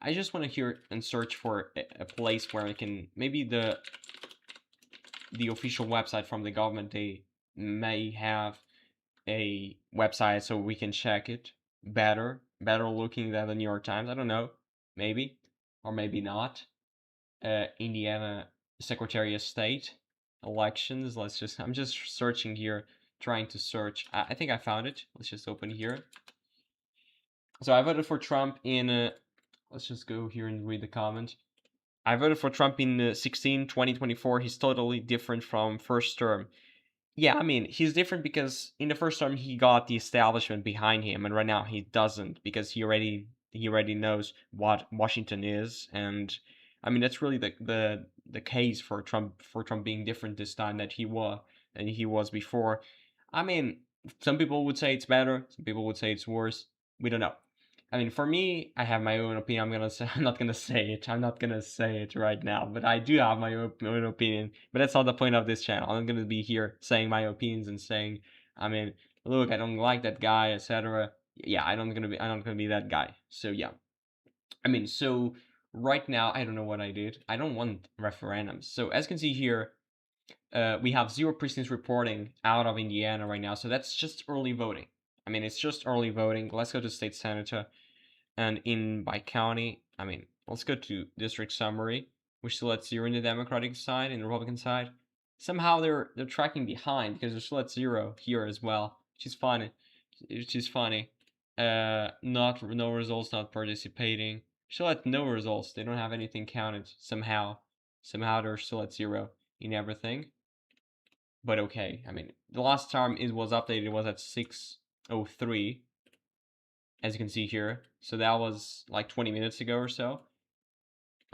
I just want to hear and search for a place where I can, maybe the official website from the government, they may have a website so we can check it better looking than the New York Times. I don't know, maybe, or maybe not. Indiana Secretary of State elections. I'm just searching here, trying to search. I think I found it. Let's just open here. So I voted for Trump in, let's just go here and read the comment. I voted for Trump in 2024. He's totally different from first term. Yeah, I mean, he's different because in the first term he got the establishment behind him, and right now he doesn't because he already knows what Washington is, and I mean that's really the case for Trump being different this time than he was before. I mean, some people would say it's better, some people would say it's worse. We don't know. I mean, for me, I have my own opinion. I'm not gonna say it. I'm not gonna say it right now, but I do have my own opinion. But that's not the point of this channel. I'm gonna be here saying my opinions and saying, I mean, look, I don't like that guy, etc. Yeah, I'm not gonna be that guy. So yeah, I mean, so right now, I don't know what I did. I don't want referendums. So as you can see here, we have 0 precincts reporting out of Indiana right now. So that's just early voting. I mean, it's just early voting. Let's go to state senator. And in by county, I mean, let's go to district summary. We're still at 0 in the Democratic side, in the Republican side. Somehow they're tracking behind because they're still at 0 here as well, which is funny. Which is funny. Not no results, not participating. Still at no results. They don't have anything counted somehow. Somehow they're still at 0 in everything. But okay, I mean, the last time it was updated was at 6:03, as you can see here. So that was like 20 minutes ago or so.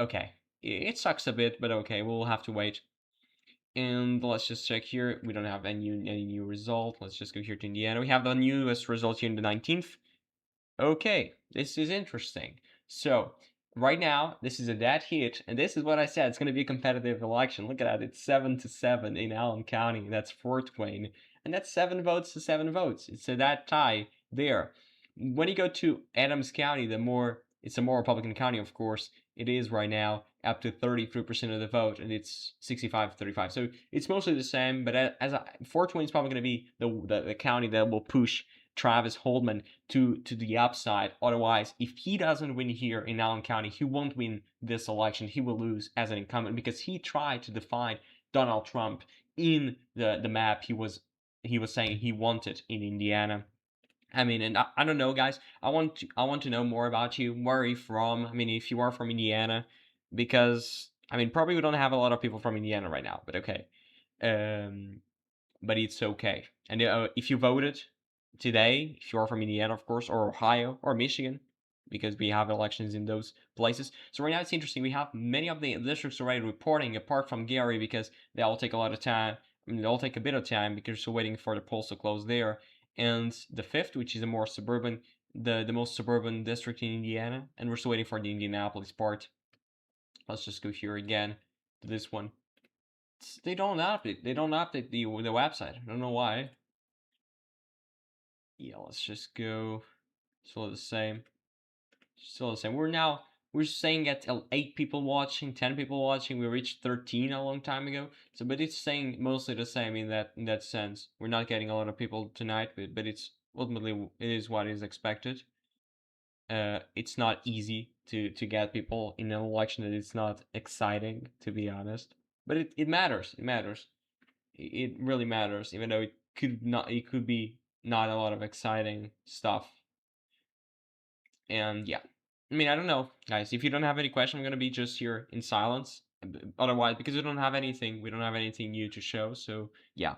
Okay, it sucks a bit, but okay, we'll have to wait. And let's just check here. We don't have any new result. Let's just go here to Indiana. We have the newest result here in the 19th. Okay, this is interesting. So right now, this is a dead heat, and this is what I said. It's going to be a competitive election. Look at that. It's 7-7 in Allen County. That's Fort Wayne, and that's 7 votes to 7 votes. It's a that tie there. When you go to Adams County, it's a more Republican county, of course. It is right now up to 33% of the vote, and it's 65-35. So it's mostly the same. But Fort Wayne is probably going to be the county that will push Travis Holdman to the upside. Otherwise, if he doesn't win here in Allen County, he won't win this election. He will lose as an incumbent because he tried to define Donald Trump in the map he was saying he wanted in Indiana. I mean, and I don't know, guys. I want to know more about you. Where are you from? I mean, if you are from Indiana, because I mean, probably we don't have a lot of people from Indiana right now, but okay. Um, but it's okay. And if you voted today, if you are from Indiana, of course, or Ohio or Michigan, because we have elections in those places. So right now it's interesting. We have many of the districts already reporting, apart from Gary, because they all take a lot of time. I mean, they all take a bit of time because you're still waiting for the polls to close there. And the fifth, which is a more suburban, the most suburban district in Indiana, and we're still waiting for the Indianapolis part. Let's just go here again to this one. They don't update. They don't update the website. I don't know why. Yeah, let's just go. Still the same. Still the same. We're saying at 8 people watching, 10 people watching. We reached 13 a long time ago. So, but it's saying mostly the same in that sense. We're not getting a lot of people tonight, but it's ultimately it is what is expected. It's not easy to get people in an election that it's not exciting, to be honest. But it matters. It matters. It really matters, even though it could be not a lot of exciting stuff. And yeah, I mean, I don't know, guys. If you don't have any question, I'm gonna be just here in silence. Otherwise, because we don't have anything new to show. So yeah.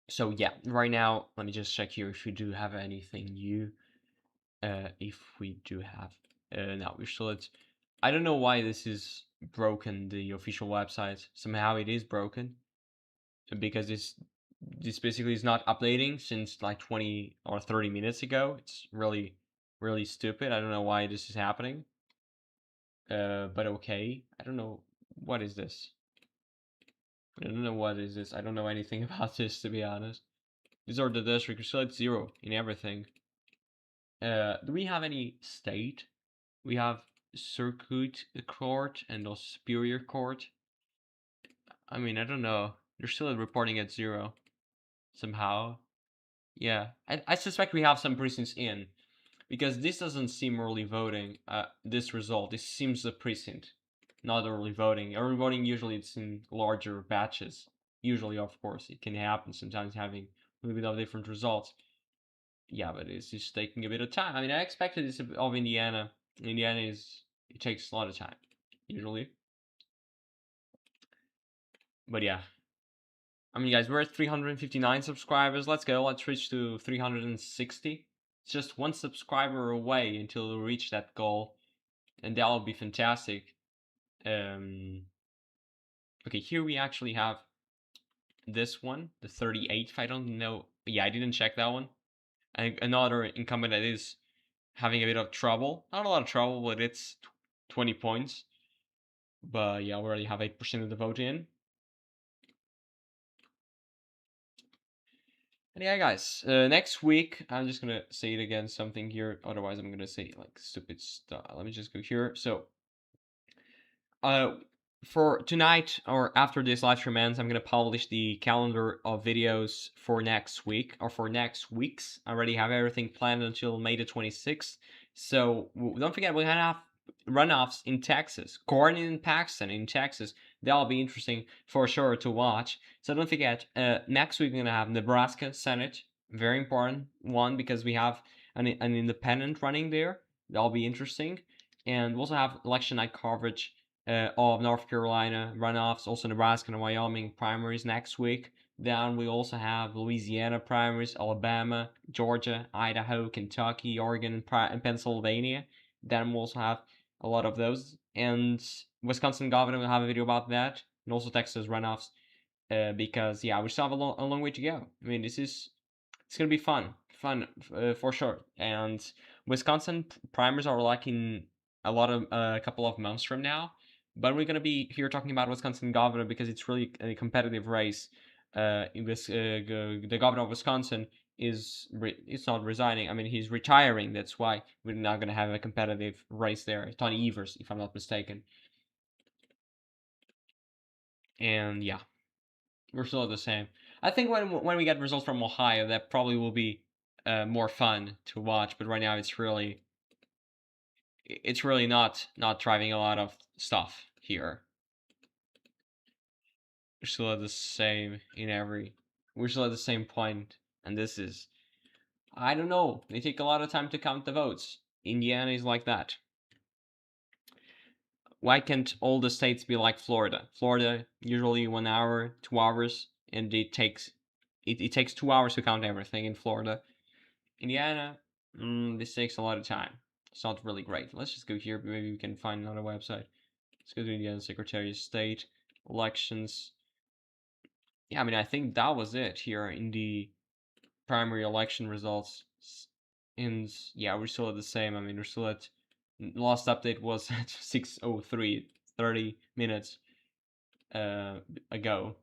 So yeah, right now, let me just check here if we do have anything new. If we do have, no, we're still at. I don't know why this is broken. The official website somehow it is broken because this basically is not updating since like 20 or 30 minutes ago. It's really stupid. I don't know why this is happening. But okay. I don't know what is this. I don't know what is this. I don't know anything about this, to be honest. These are the districts. We're still at 0 in everything. Do we have any state? We have circuit court and also superior court. I mean, I don't know. They're still reporting at 0 somehow. Yeah, I suspect we have some precincts in, because this doesn't seem early voting. This result, this seems a precinct, not early voting. Early voting usually it's in larger batches. Usually, of course, it can happen sometimes having a little bit of different results. Yeah, but it's just taking a bit of time. I mean, I expected this of Indiana. Indiana it takes a lot of time, usually. But yeah, I mean, guys, we're at 359 subscribers. Let's go. Let's reach to 360. It's just one subscriber away until we reach that goal, and that will be fantastic. Okay, here we actually have this one, the 38th. I don't know. Yeah, I didn't check that one. And another incumbent that is having a bit of trouble. Not a lot of trouble, but it's 20 points. But yeah, we already have 8% of the vote in. And yeah, guys, next week, I'm just gonna say it again, something here. Otherwise, I'm gonna say like stupid stuff. Let me just go here. So, for tonight or after this live stream ends, I'm gonna publish the calendar of videos for next week or for next weeks. I already have everything planned until May the 26th. So don't forget, we're gonna have runoffs in Texas, Gordon and Paxton in Texas. That'll be interesting for sure to watch. So don't forget, next week we're gonna have Nebraska Senate, very important one because we have an independent running there. That'll be interesting, and we'll also have election night coverage of North Carolina runoffs, also Nebraska and Wyoming primaries next week. Then we also have Louisiana primaries, Alabama, Georgia, Idaho, Kentucky, Oregon, and Pennsylvania. Then we'll also have a lot of those. And Wisconsin governor will have a video about that, and also Texas runoffs. Because yeah, we still have a long way to go. I mean, it's gonna be fun for sure. And Wisconsin primaries are like in a couple of months from now, but we're gonna be here talking about Wisconsin governor because it's really a competitive race. the governor of Wisconsin it's not resigning. I mean, he's retiring. That's why we're not going to have a competitive race there. Tony Evers, if I'm not mistaken. And yeah, we're still the same. I think when we get results from Ohio, that probably will be more fun to watch. But right now, it's really not driving a lot of stuff here. We're still at the same in every. We're still at the same point, and this is I don't know. They take a lot of time to count the votes. Indiana is like that. Why can't all the states be like Florida? Florida usually 1 hour, 2 hours, and it takes 2 hours to count everything in Florida. Indiana, this takes a lot of time. It's not really great. Let's just go here. Maybe we can find another website. Let's go to Indiana Secretary of State elections. Yeah, I mean I think that was it here in the primary election results. And yeah, we're still at the same. I mean, we're still at the last update was at 6:03, 30 minutes ago.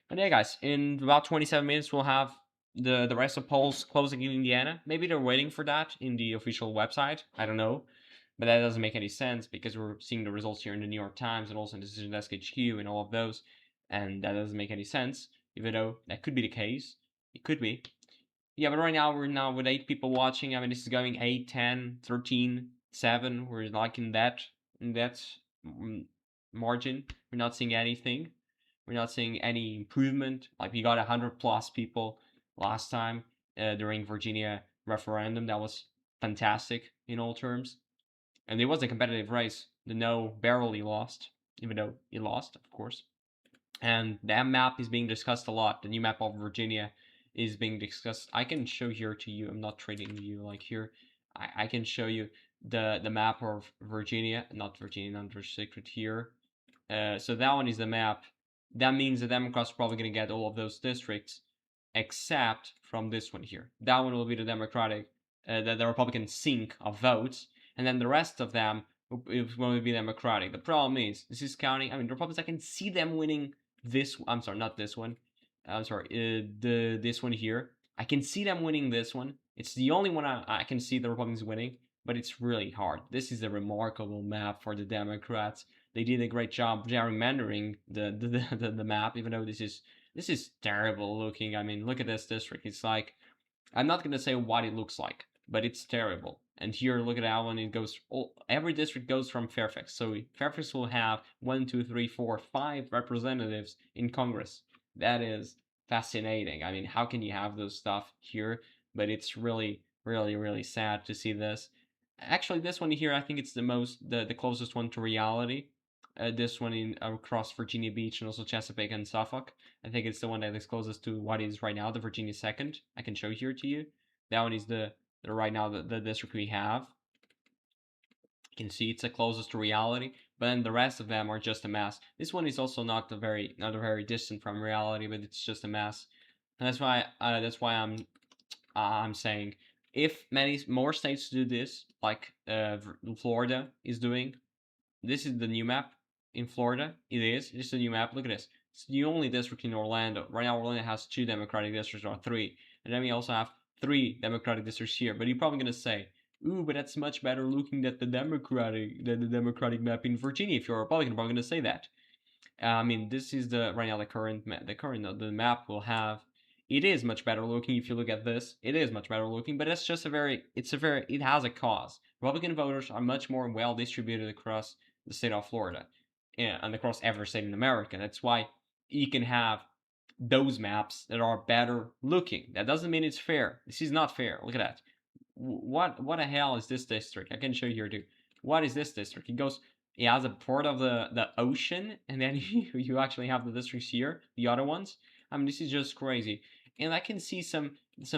But yeah, guys, in about 27 minutes we'll have the rest of polls closing in Indiana. Maybe they're waiting for that in the official website. I don't know. But that doesn't make any sense because we're seeing the results here in the New York Times and also in Decision Desk HQ and all of those. And that doesn't make any sense, even though that could be the case. It could be. Yeah, but right now we're now with 8 people watching. I mean, this is going 8, 10, 13, 7. We're like in that margin. We're not seeing anything. We're not seeing any improvement. Like we got 100+ people last time during Virginia referendum. That was fantastic in all terms. And it was a competitive race. The no barely lost, even though it lost, of course. And that map is being discussed a lot. The new map of Virginia is being discussed. I can show here to you. I'm not trading you like here. I can show you the map of Virginia, not Virginia, under secret here. So that one is the map. That means the Democrats are probably going to get all of those districts, except from this one here. That one will be the Democratic, the Republican sink of votes, and then the rest of them will be Democratic. The problem is this is counting. I mean, the Republicans. I can see them winning this. I'm sorry, not this one. I'm sorry, this one here. I can see them winning this one. It's the only one I can see the Republicans winning, but it's really hard. This is a remarkable map for the Democrats. They did a great job gerrymandering the map, even though this is terrible looking. I mean, look at this district. It's like I'm not gonna say what it looks like, but it's terrible. And here, look at how one it goes. Every district goes from Fairfax. So Fairfax will have 1, 2, 3, 4, 5 representatives in Congress. That is fascinating. I mean, how can you have those stuff here? But it's really, really, really sad to see this. Actually, this one here, I think it's the closest one to reality. This one in across Virginia Beach and also Chesapeake and Suffolk. I think it's the one that is closest to what is right now the Virginia 2nd. I can show here to you. That one is the right now the district we have. You can see it's the closest to reality, but then the rest of them are just a mess. This one is also not very distant from reality, but it's just a mess. And that's why I'm saying if many more states do this, like Florida is doing, this is the new map in Florida. It is. This is the new map. Look at this. It's the only district in Orlando. Right now, Orlando has 2 Democratic districts or 3. And then we also have 3 Democratic districts here. But you're probably going to say, ooh, but that's much better looking than the Democratic map in Virginia. If you're a Republican, you're probably going to say that. I mean, this is right now the current the map will have. It is much better looking if you look at this. It is much better looking, but it's just it has a cause. Republican voters are much more well distributed across the state of Florida and across every state in America. That's why you can have those maps that are better looking. That doesn't mean it's fair. This is not fair. Look at that. What the hell is this district? I can show you here too. What is this district? It has a port of the ocean, and then you actually have the districts here, the other ones. I mean, this is just crazy. And I can see some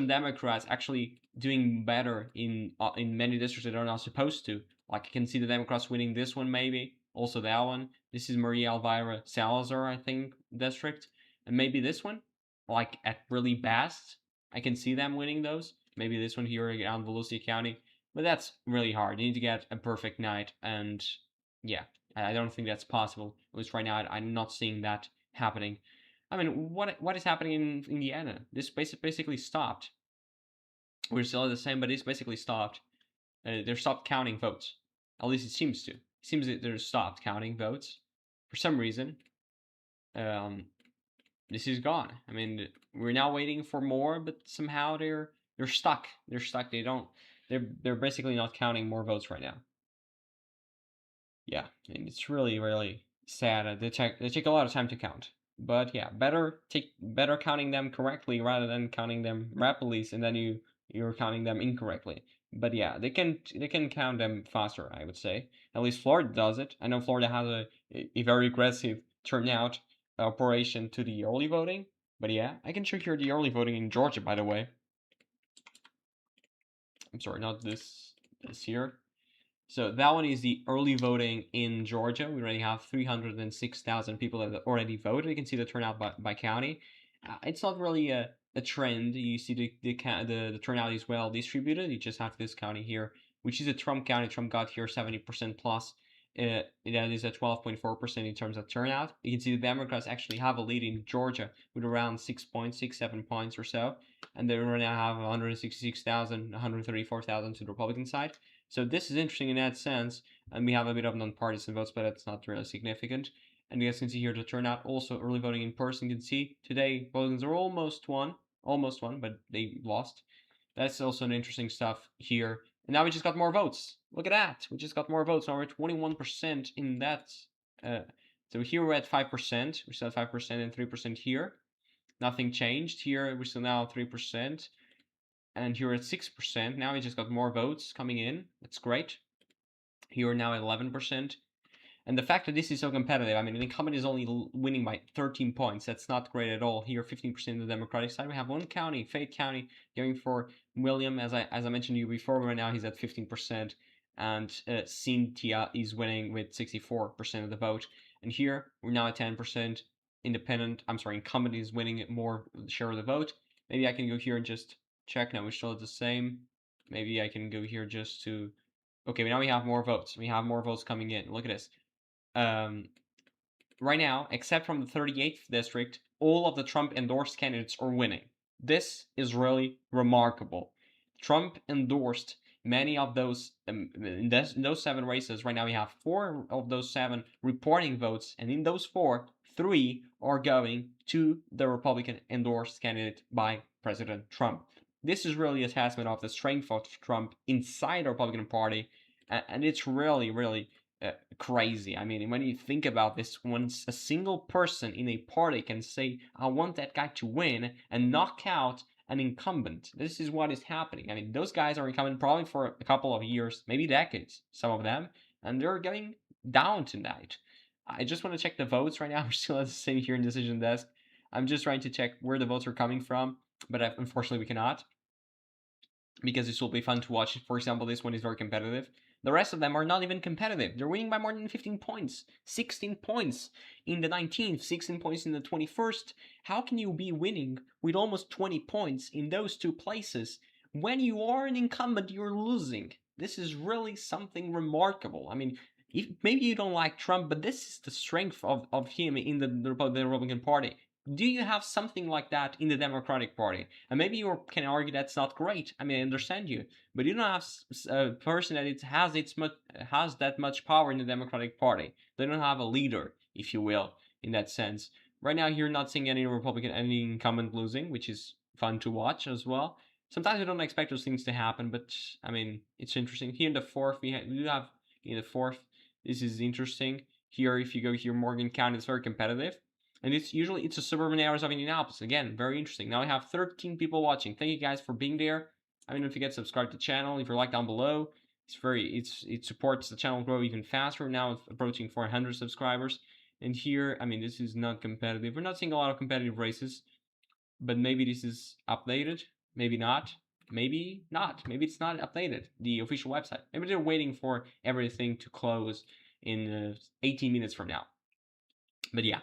Democrats actually doing better in many districts that are not supposed to. Like I can see the Democrats winning this one maybe, also that one. This is Maria Elvira Salazar, I think, district, and maybe this one. Like at really best, I can see them winning those. Maybe this one here around Volusia County, but that's really hard. You need to get a perfect night, and yeah, I don't think that's possible. At least right now, I'm not seeing that happening. I mean, what is happening in Indiana? This basically stopped. We're still the same, but it's basically stopped. They're stopped counting votes. At least it seems to. It seems that they're stopped counting votes for some reason. This is gone. I mean, we're now waiting for more, but somehow they're stuck. They're stuck. They're basically not counting more votes right now. Yeah, and it's really sad. They take a lot of time to count. But yeah, better counting them correctly rather than counting them rapidly, and then you're counting them incorrectly. But yeah, they can count them faster, I would say. At least Florida does it. I know Florida has a very aggressive turnout operation to the early voting. But yeah, I can check here the early voting in Georgia, by the way. I'm sorry, not this here. So that one is the early voting in Georgia. We already have 306,000 people that already voted. You can see the turnout by county. It's not really a trend. You see the turnout is well distributed. You just have this county here, which is a Trump county. Trump got here 70% plus. That is at 12.4% in terms of turnout. You can see the Democrats actually have a lead in Georgia with around 6 points, 7 points or so. And they right now have 166,000, 134,000 to the Republican side. So this is interesting in that sense, and we have a bit of non-partisan votes, but it's not really significant. And you guys can see here the turnout. Also, early voting in person. You can see today Republicans are almost won, but they lost. That's also an interesting stuff here. And now we just got more votes. Look at that. We just got more votes. Now we're at 21% in that. So here we're at 5%. We're still at 5% and 3% here. Nothing changed. Here we're still now 3%. And here at 6%. Now we just got more votes coming in. That's great. Here we're now at 11%. And the fact that this is so competitive, I mean, the incumbent is only winning by 13 points. That's not great at all. Here, 15% on the Democratic side. We have one county, Fayette County, going for William. As I mentioned to you before, right now he's at 15%. And Cynthia is winning with 64% of the vote. And here, we're now at 10%. Incumbent is winning more share of the vote. Maybe I can go here and just check. Now we still the same. Maybe I can go here just to... Okay, now we have more votes. We have more votes coming in. Look at this. Right now, except from the 38th district, all of the Trump endorsed candidates are winning. This is really remarkable. Trump endorsed many of those in those 7 races. Right now, we have 4 of those 7 reporting votes, and in those 4, 3 are going to the Republican endorsed candidate by President Trump. This is really a testament of the strength of Trump inside the Republican Party, and it's really crazy. I mean, when you think about this, once a single person in a party can say, I want that guy to win and knock out an incumbent, this is what is happening. I mean, those guys are incumbent probably for a couple of years, maybe decades, some of them, and they're going down tonight. I just want to check the votes right now. We're still at the same here in Decision Desk. I'm just trying to check where the votes are coming from, but unfortunately we cannot, because this will be fun to watch. For example, this one is very competitive. The rest of them are not even competitive. They're winning by more than 15 points. 16 points in the 19th, 16 points in the 21st. How can you be winning with almost 20 points in those 2 places? When you are an incumbent, you're losing. This is really something remarkable. I mean, maybe you don't like Trump, but this is the strength of him in the Republican Party. Do you have something like that in the Democratic Party? And maybe you can argue that's not great. I mean, I understand you, but you don't have a person that has that much power in the Democratic Party. They don't have a leader, if you will, in that sense. Right now, you're not seeing any incumbent losing, which is fun to watch as well. Sometimes we don't expect those things to happen, but I mean, it's interesting. Here in the 4th, we do have in the 4th. This is interesting. Here, if you go here, Morgan County, it's very competitive. And it's a suburban areas of Indianapolis. Again, very interesting. Now I have 13 people watching. Thank you guys for being there. I mean, don't forget to subscribe to the channel. If you're like down below, it supports the channel grow even faster. Now it's approaching 400 subscribers. And here, I mean, this is not competitive. We're not seeing a lot of competitive races, but maybe this is updated. Maybe not. Maybe not. Maybe it's not updated, the official website. Maybe they're waiting for everything to close in 18 minutes from now. But yeah.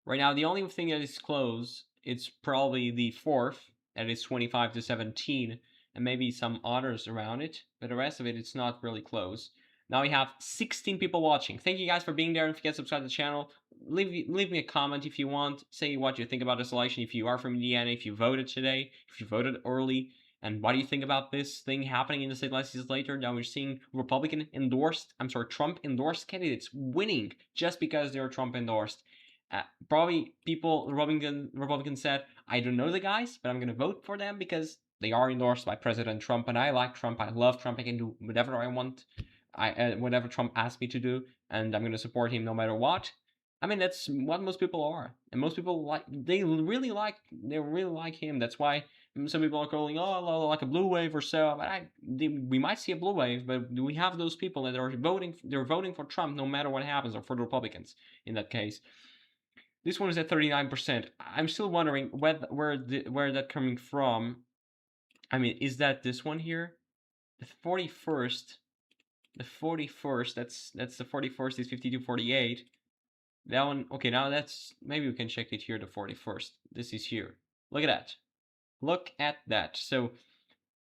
Right now, the only thing that is close, it's probably the 4th, that is 25 to 17, and maybe some others around it, but the rest of it, it's not really close. Now we have 16 people watching. Thank you guys for being there. If you get subscribed to the channel, leave me a comment if you want. Say what you think about this election. If you are from Indiana, if you voted today, if you voted early, and what do you think about this thing happening in the state legislature? Now we're seeing Trump endorsed candidates winning just because they're Trump endorsed. Probably Republicans said, I don't know the guys, but I'm gonna vote for them because they are endorsed by President Trump, and I like Trump. I love Trump. I can do whatever I want. Whatever Trump asks me to do, and I'm gonna support him no matter what. I mean, that's what most people are, and most people they really like him. That's why some people are calling, oh, like a blue wave or so. But we might see a blue wave, but we have those people that are voting. They're voting for Trump no matter what happens, or for the Republicans in that case. This one is at 39%. I'm still wondering where that coming from. I mean, is that this one here? The 41st. The 41st, that's the 41st is 5248. That one, okay, now that's, maybe we can check it here, the 41st. This is here. Look at that. Look at that. So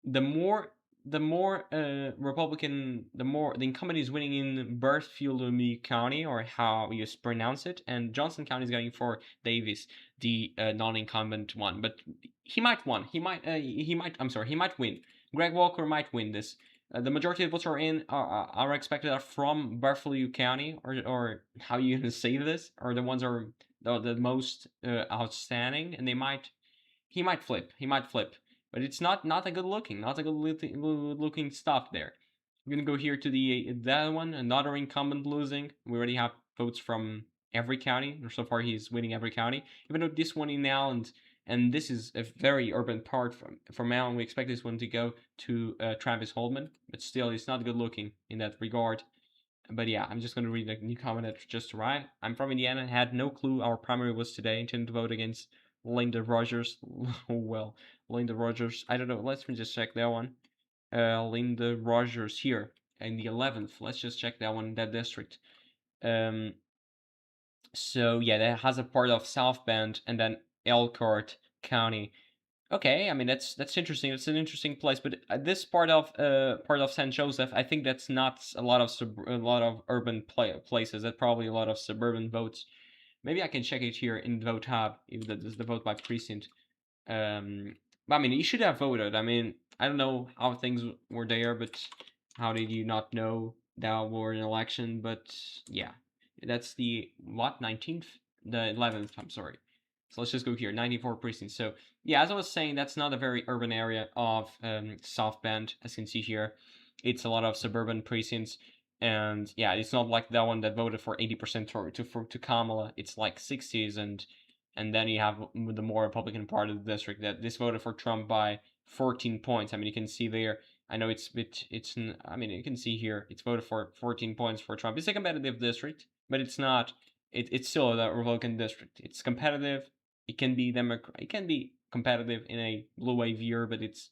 the more Republican, the more the incumbent is winning in Bartholomew County, or how you pronounce it, and Johnson County is going for Davis, the non-incumbent one. But he might win. He might win. Greg Walker might win this. The majority of votes are expected from Bartholomew County, or how you gonna say this, or the ones are the most outstanding, and he might flip. But it's not a good looking stuff there. We're gonna go here to that one, another incumbent losing. We already have votes from every county, or so far he's winning every county. Even though this one in Allen, and this is a very urban part from Allen, we expect this one to go to Travis Holman, but still, it's not good looking in that regard. But yeah, I'm just gonna read the new comment that just arrived. I'm from Indiana, had no clue our primary was today, intended to vote against Linda Rogers. Well, Linda Rogers, I don't know, let's just check that one. Linda Rogers here in the 11th. Let's just check that one, that district. So yeah, that has a part of South Bend and then Elkhart County. Okay, I mean that's interesting. It's an interesting place, but this part of San Joseph, I think that's not a lot of urban places. That's probably a lot of suburban votes. Maybe I can check it here in Vote Hub if that is the vote by precinct. But I mean, you should have voted. I mean, I don't know how things were there, but how did you not know that were an election? But yeah, that's the what 19th, the 11th. I'm sorry. So let's just go here, 94 precincts. So yeah, as I was saying, that's not a very urban area of South Bend, as you can see here. It's a lot of suburban precincts, and yeah, it's not like that one that voted for 80% to Kamala. It's like 60s, and then you have the more Republican part of the district that this voted for Trump by 14 points. I mean, you can see there. I know I mean, you can see here, it's voted for 14 points for Trump. It's a competitive district, but it's not. It's still a Republican district. It's competitive. It can be It can be competitive in a blue wave year, but it's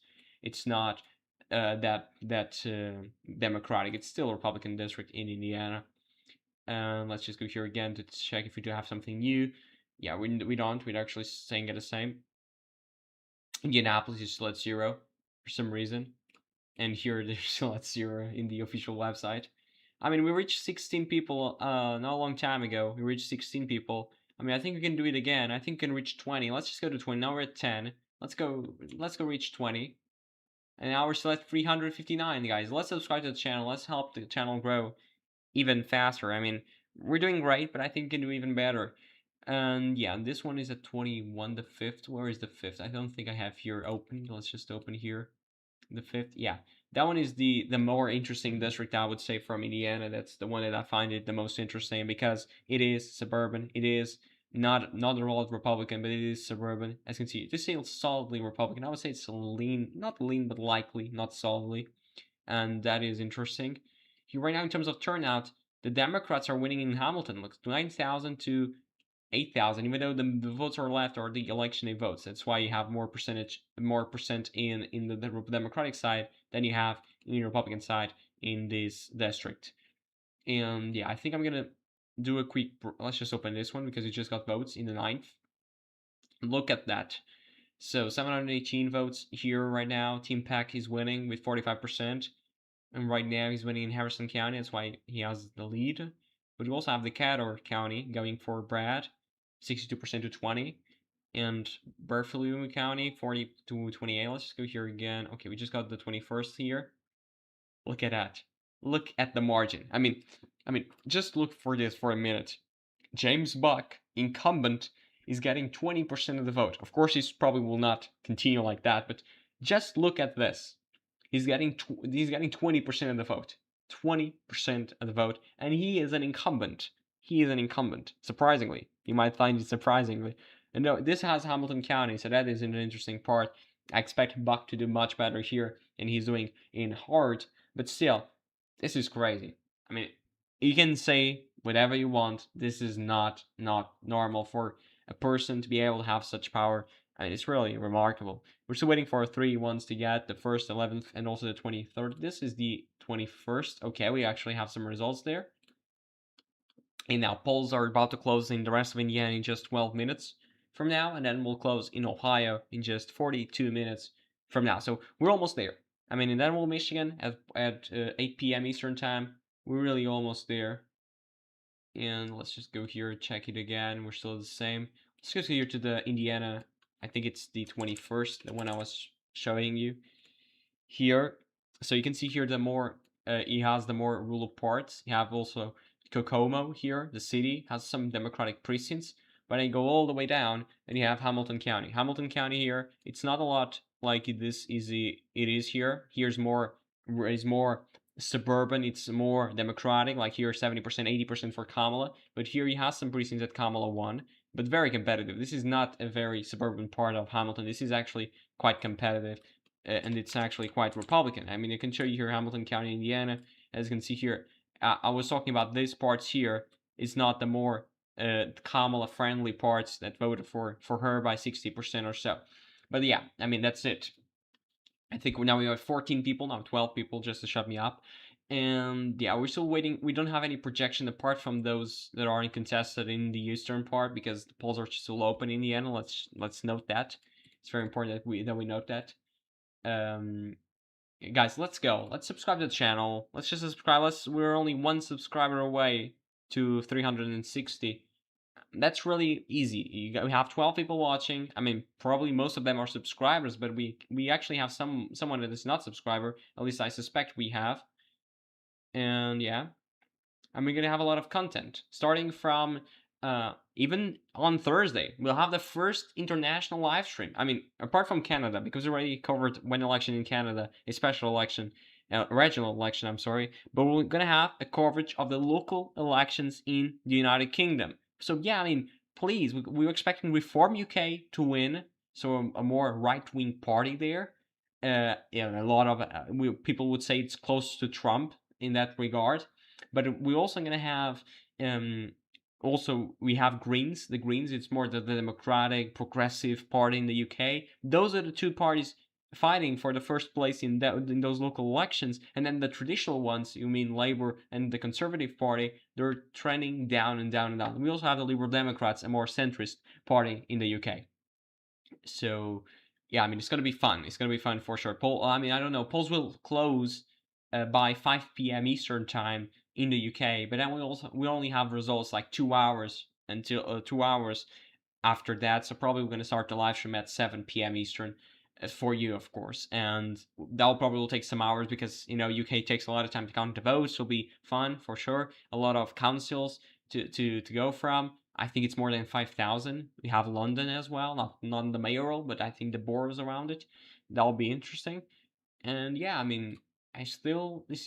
not democratic. It's still a Republican district in Indiana. Let's just go here again to check if we do have something new. Yeah, we don't. We're actually staying at the same. Indianapolis is still at 0 for some reason, and here they're still at 0 in the official website. I mean, we reached 16 people not a long time ago. We reached 16 people. I mean, I think we can do it again. I think we can reach 20. Let's just go to 20. Now we're at 10. Let's go reach 20. And now we're still at 359, guys. Let's subscribe to the channel. Let's help the channel grow even faster. I mean, we're doing great, but I think we can do even better. And yeah, this one is at 21, the 5th. Where is the 5th? I don't think I have here open. Let's just open here. The 5th, yeah. That one is the more interesting district, I would say, from Indiana. That's the one that I find it the most interesting because it is suburban. It is not a lot Republican, but it is suburban. As you can see, this is solidly Republican. I would say it's not lean, but likely, not solidly. And that is interesting. Here right now, in terms of turnout, the Democrats are winning in Hamilton. Looks 9,000 to 8,000, even though the votes are left or the election day votes. That's why you have more percent in the Democratic side than you have in the Republican side in this district. And yeah, I think I'm gonna do a quick. Let's just open this one because it just got votes in the 9th. Look at that. So 718 votes here right now. Team Pack is winning with 45%. and right now he's winning in Harrison County. That's why he has the lead. But we also have the Cador County going for Brad, 62% to 20, and Bartholomew County, 40 to 28. Let's just go here again. Okay, we just got the 21st here. Look at that. Look at the margin. I mean, just look for this for a minute. James Buck, incumbent, is getting 20% of the vote. Of course, he probably will not continue like that, but just look at this. He's getting 20% of the vote. 20% of the vote, and he is an incumbent. He is an incumbent. Surprisingly, you might find it surprisingly. And no, this has Hamilton County, so that is an interesting part. I expect Buck to do much better here, and he's doing in Hart, but still, this is crazy. I mean, you can say whatever you want. This is not normal for a person to be able to have such power. I mean, it's really remarkable. We're still waiting for 3 ones to get the 1st, 11th, and also the 23rd. This is the 21st. Okay, we actually have some results there. And now polls are about to close in the rest of Indiana in just 12 minutes from now, and then we'll close in Ohio in just 42 minutes from now. So we're almost there. I mean, in Denver, Michigan at 8 p.m. Eastern time, we're really almost there. And let's just go here, check it again. We're still the same. Let's go here to the Indiana. I think it's the 21st, the one I was showing you here. So you can see here the more he has the more rural parts. You have also Kokomo here. The city has some Democratic precincts, but I go all the way down, and you have Hamilton County. Hamilton County here, it's not a lot like this easy it is here. Here's more is more suburban. It's more democratic. Like here, 70%, 80% for Kamala. But here you have some precincts that Kamala won, but very competitive. This is not a very suburban part of Hamilton. This is actually quite competitive. And it's actually quite Republican. I mean, I can show you here Hamilton County, Indiana. As you can see here, I was talking about these parts here. It's not the more Kamala-friendly parts that voted for her by 60% or so. But yeah, I mean, that's it. I think now we have 14 people, now 12 people just to shut me up. And yeah, we're still waiting. We don't have any projection apart from those that are contested in the eastern part because the polls are still open in the end. Let's note that. It's very important that we note that. Um, guys, let's go. Let's subscribe to the channel. Let's just subscribe. We're only 1 subscriber away to 360. That's really easy. We have 12 people watching. I mean, probably most of them are subscribers, but we actually have someone that is not subscriber. At least I suspect we have. And yeah, and we're gonna have a lot of content starting from even on Thursday. We'll have the first international live stream. I mean, apart from Canada, because we already covered one election in Canada, a special election, regional election. I'm sorry, but we're gonna have a coverage of the local elections in the United Kingdom. So yeah, I mean, please, we're expecting Reform UK to win, so a more right-wing party there. Yeah, a lot of people would say it's close to Trump in that regard, but we're also going to have also we have Greens. The Greens, it's more the Democratic Progressive Party in the UK. Those are the two parties fighting for the first place in those local elections, and then the traditional ones, you mean Labour and the Conservative Party, they're trending down and down and down. We also have the Liberal Democrats, a more centrist party in the UK. So yeah, I mean, it's gonna be fun. It's gonna be fun for sure. I mean, I don't know. Polls will close by 5 p.m. Eastern time in the UK, but then we only have results like 2 hours until 2 hours after that. So probably we're gonna start the live stream at 7 p.m. Eastern for you, of course, and that'll probably take some hours because UK takes a lot of time to count the votes. It'll be fun for sure. A lot of councils to go from. I think it's more than 5,000. We have London as well, not the mayoral, but I think the boroughs around it. That'll be interesting. And yeah, I mean, this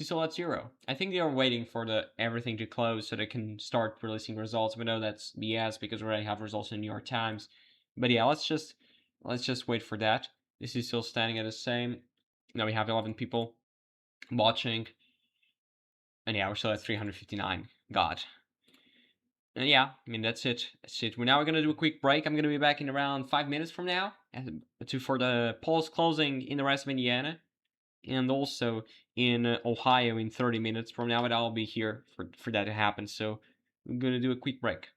is still at 0. I think they are waiting for the everything to close so they can start releasing results. But no, that's BS because we already have results in New York Times. But yeah, let's just wait for that. This is still standing at the same. Now we have 11 people watching. And yeah, we're still at 359. God. And yeah, I mean that's it. That's it. We're gonna do a quick break. I'm gonna be back in around 5 minutes from now, for the polls closing in the rest of Indiana, and also in Ohio in 30 minutes from now. But I'll be here for that to happen. So we're gonna do a quick break.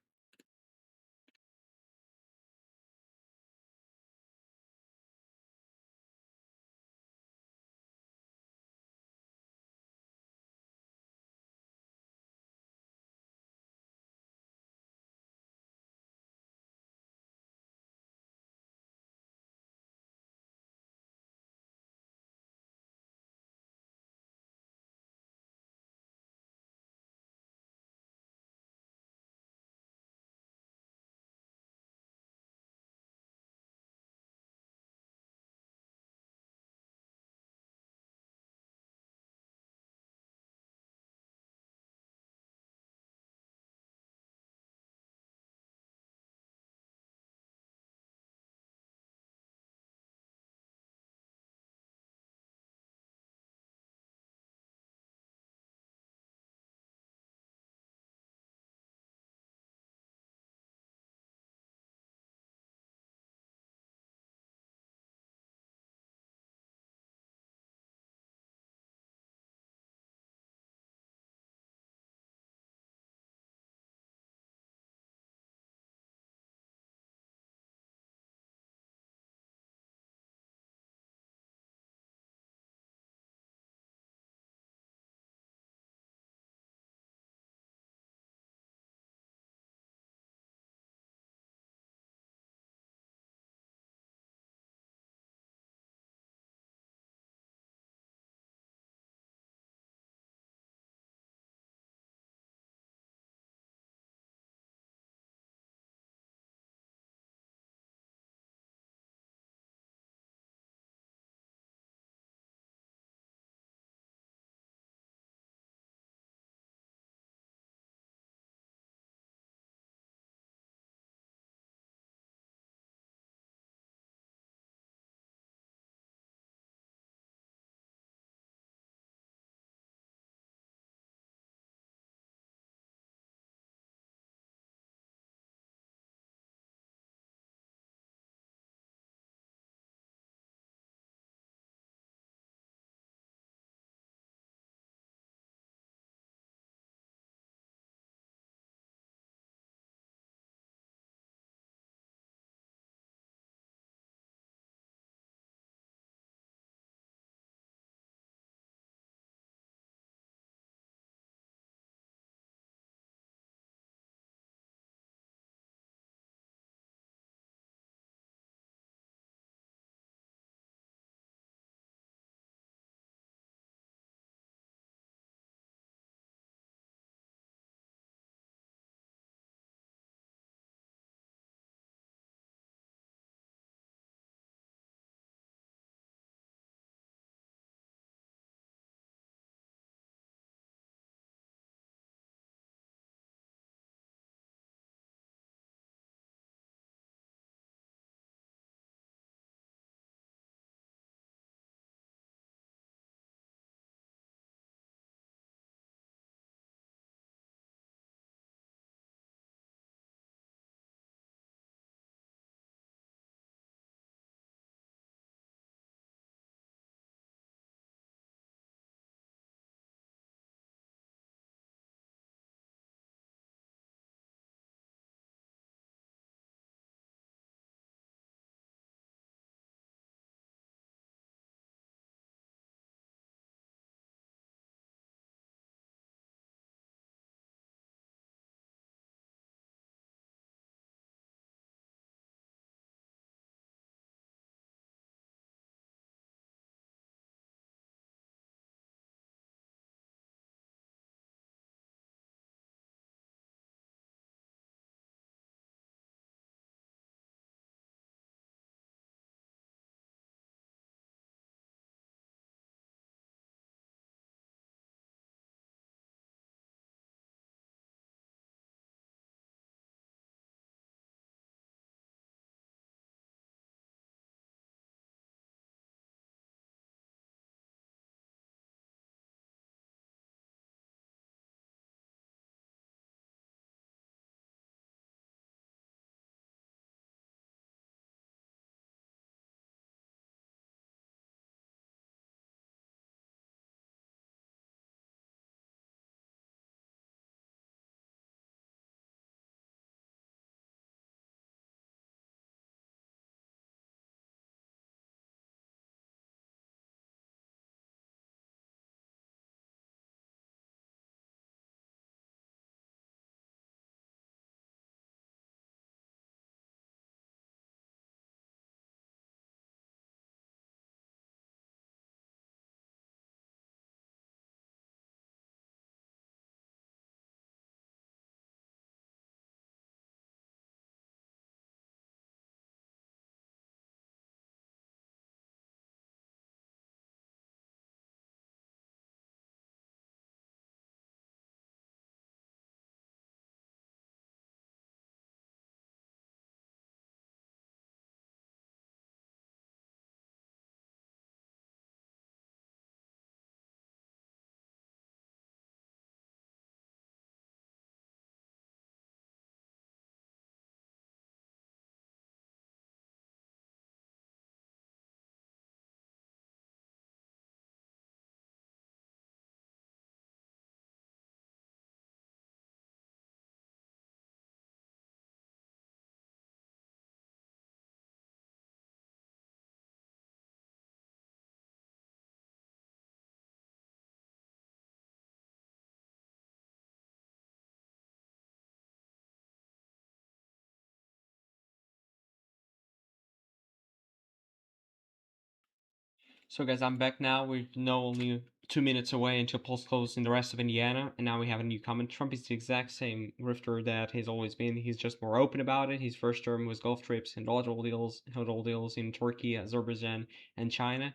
So guys, I'm back now. We know only 2 minutes away until polls close in the rest of Indiana, and now we have a new comment. Trump is the exact same grifter that he's always been. He's just more open about it. His first term was Gulf trips and oil deals in Turkey, Azerbaijan, and China.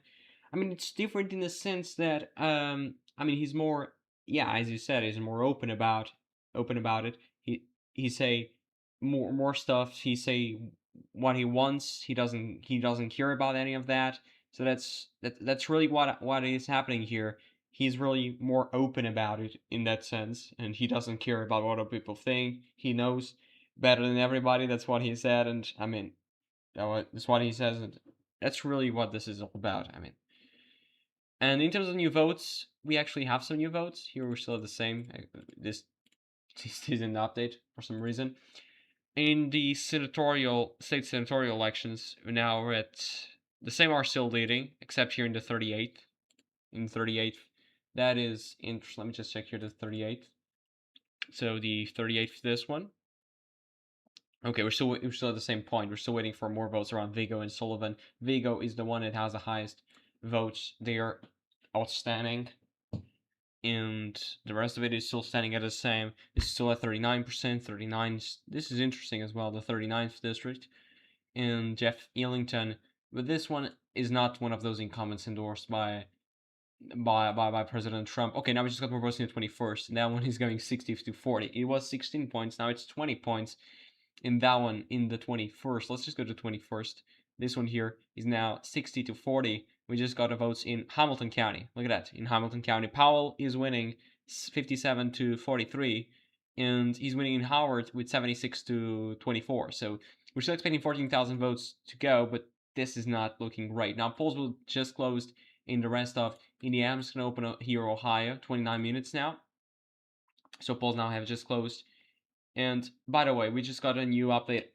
I mean, it's different in the sense that I mean, he's more, yeah, as you said, he's more open about it. He say more stuff. He say what he wants. He doesn't care about any of that. So that's really what is happening here. He's really more open about it in that sense, and he doesn't care about what other people think. He knows better than everybody. That's what he said, and I mean, that's what he says, and that's really what this is all about. I mean, and in terms of new votes, we actually have some new votes. Here we're still at the same. This is an update for some reason. In the state senatorial elections, now we're at the same are still leading, except here in the 38th. In 38th, that is interesting. Let me just check here the 38th. So the 38th, this one. Okay, we're still at the same point. We're still waiting for more votes around Vigo and Sullivan. Vigo is the one that has the highest votes. They are outstanding, and the rest of it is still standing at the same. It's still at 39%. 39. This is interesting as well. The 39th district, and Jeff Ellington. But this one is not one of those incumbents endorsed by President Trump. Okay, now we just got more votes in the 21st. And that one is going 60 to 40. It was 16 points. Now it's 20 points in that one in the 21st. Let's just go to 21st. This one here is now 60 to 40. We just got the votes in Hamilton County. Look at that. In Hamilton County, Powell is winning 57 to 43, and he's winning in Howard with 76 to 24. So we're still expecting 14,000 votes to go, but this is not looking great. Now polls will just closed in the rest of Indiana. I'm just gonna open up here Ohio. 29 minutes now. So polls now have just closed. And by the way, we just got a new update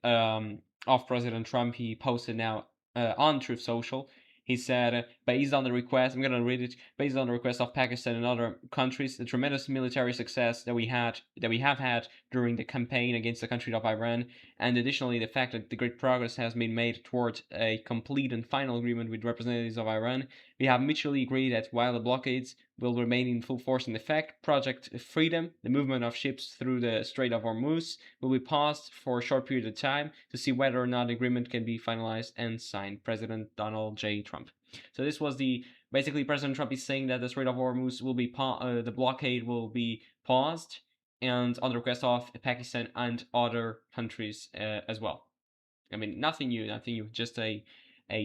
of President Trump. He posted now on Truth Social. He said, based on the request, I'm going to read it, based on the request of Pakistan and other countries, the tremendous military success that we have had during the campaign against the country of Iran, and additionally the fact that the great progress has been made towards a complete and final agreement with representatives of Iran, we have mutually agreed that while the blockades will remain in full force in effect, Project Freedom, the movement of ships through the Strait of Hormuz, will be paused for a short period of time to see whether or not the agreement can be finalized and signed. President Donald J. Trump. So this was basically President Trump is saying that the Strait of Hormuz will be the blockade will be paused, and on the request of Pakistan and other countries as well. I mean, nothing new, just a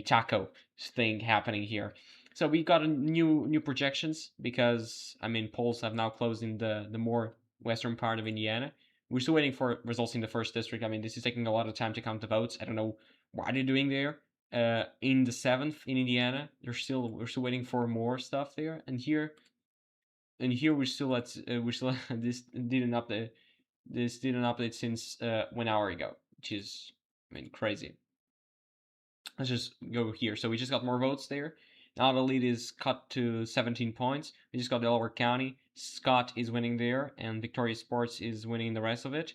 taco thing happening here. So we got a new projections because I mean polls have now closed in the more western part of Indiana. We're still waiting for results in the first district. I mean, this is taking a lot of time to count the votes. I don't know what they're doing there. In the 7th in Indiana, we're still waiting for more stuff there. And here we're still this didn't update since 1 hour ago, which is I mean crazy. Let's just go here. So we just got more votes there. Now the lead is cut to 17 points. We just got Delaware County. Scott is winning there, and Victoria Sports is winning the rest of it.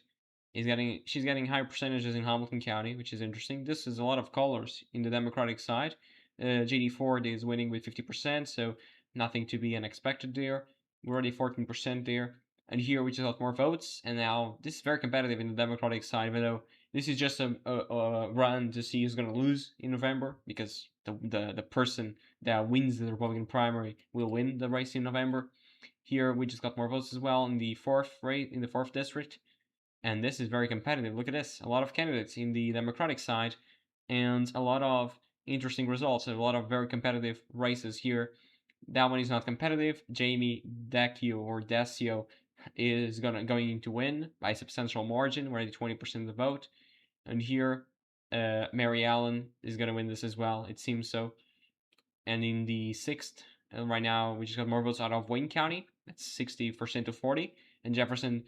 She's getting higher percentages in Hamilton County, which is interesting. This is a lot of colors in the Democratic side. JD Ford is winning with 50%, so nothing to be unexpected there. We're already 14% there. And here we just got more votes, and now this is very competitive in the Democratic side, even though this is just a run to see who's going to lose in November, because the person that wins the Republican primary will win the race in November. Here we just got more votes as well in the fourth district, and this is very competitive. Look at this, a lot of candidates in the Democratic side, and a lot of interesting results, and a lot of very competitive races here. That one is not competitive. Jamie Decio is going to win by a substantial margin, already 20% of the vote. And here, Mary Allen is going to win this as well. It seems so. And in the 6th, right now, we just got more votes out of Wayne County. That's 60% to 40. And Jefferson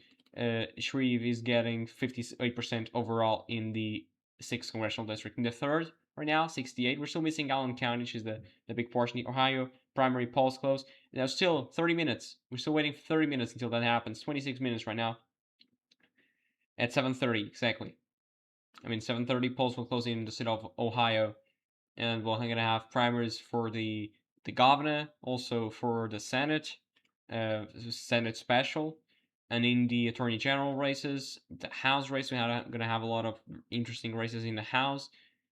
Shreve is getting 58% overall in the 6th congressional district. In the 3rd, right now, 68. We're still missing Allen County, which is the big portion. The Ohio primary polls close. Now, still 30 minutes. We're still waiting for 30 minutes until that happens. 26 minutes right now. At 7:30, exactly. I mean, 7:30 polls will close in the state of Ohio, and we're going to have primaries for the the governor, also for the Senate, Senate special, and in the Attorney General races, the House race, we're gonna have a lot of interesting races in the House.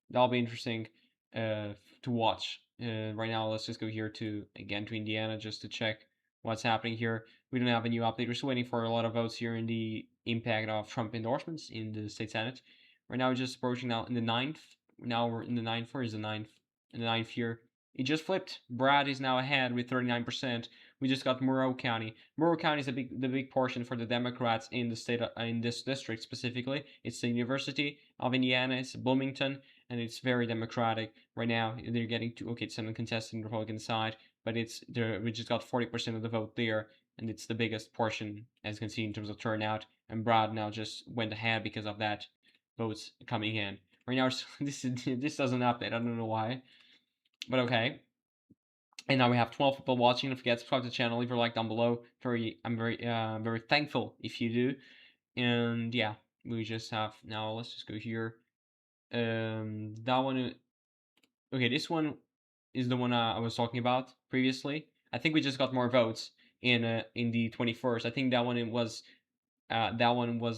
That'll be interesting to watch. Right now, let's just go here to Indiana just to check what's happening here. We don't have a new update. We're still waiting for a lot of votes here in the impact of Trump endorsements in the state Senate. Right now, we're just approaching now in the ninth. Now we're in the ninth. Where is the ninth? In the ninth here. It just flipped. Brad is now ahead with 39%. We just got Monroe County. Monroe County is the big portion for the Democrats in the state in this district specifically. It's the University of Indiana. It's Bloomington, and it's very Democratic right now. They're getting to okay, it's an uncontested Republican side, but it's there. We just got 40% of the vote there, and it's the biggest portion as you can see in terms of turnout. And Brad now just went ahead because of that votes coming in. Right now, this doesn't update. I don't know why. But okay. And now we have 12 people watching. Don't forget to subscribe to the channel, leave a like down below. I'm very thankful if you do. And yeah, we just have now. Let's just go here. That one. Okay, this one is the one I was talking about previously. I think we just got more votes in the 21st. I think that one was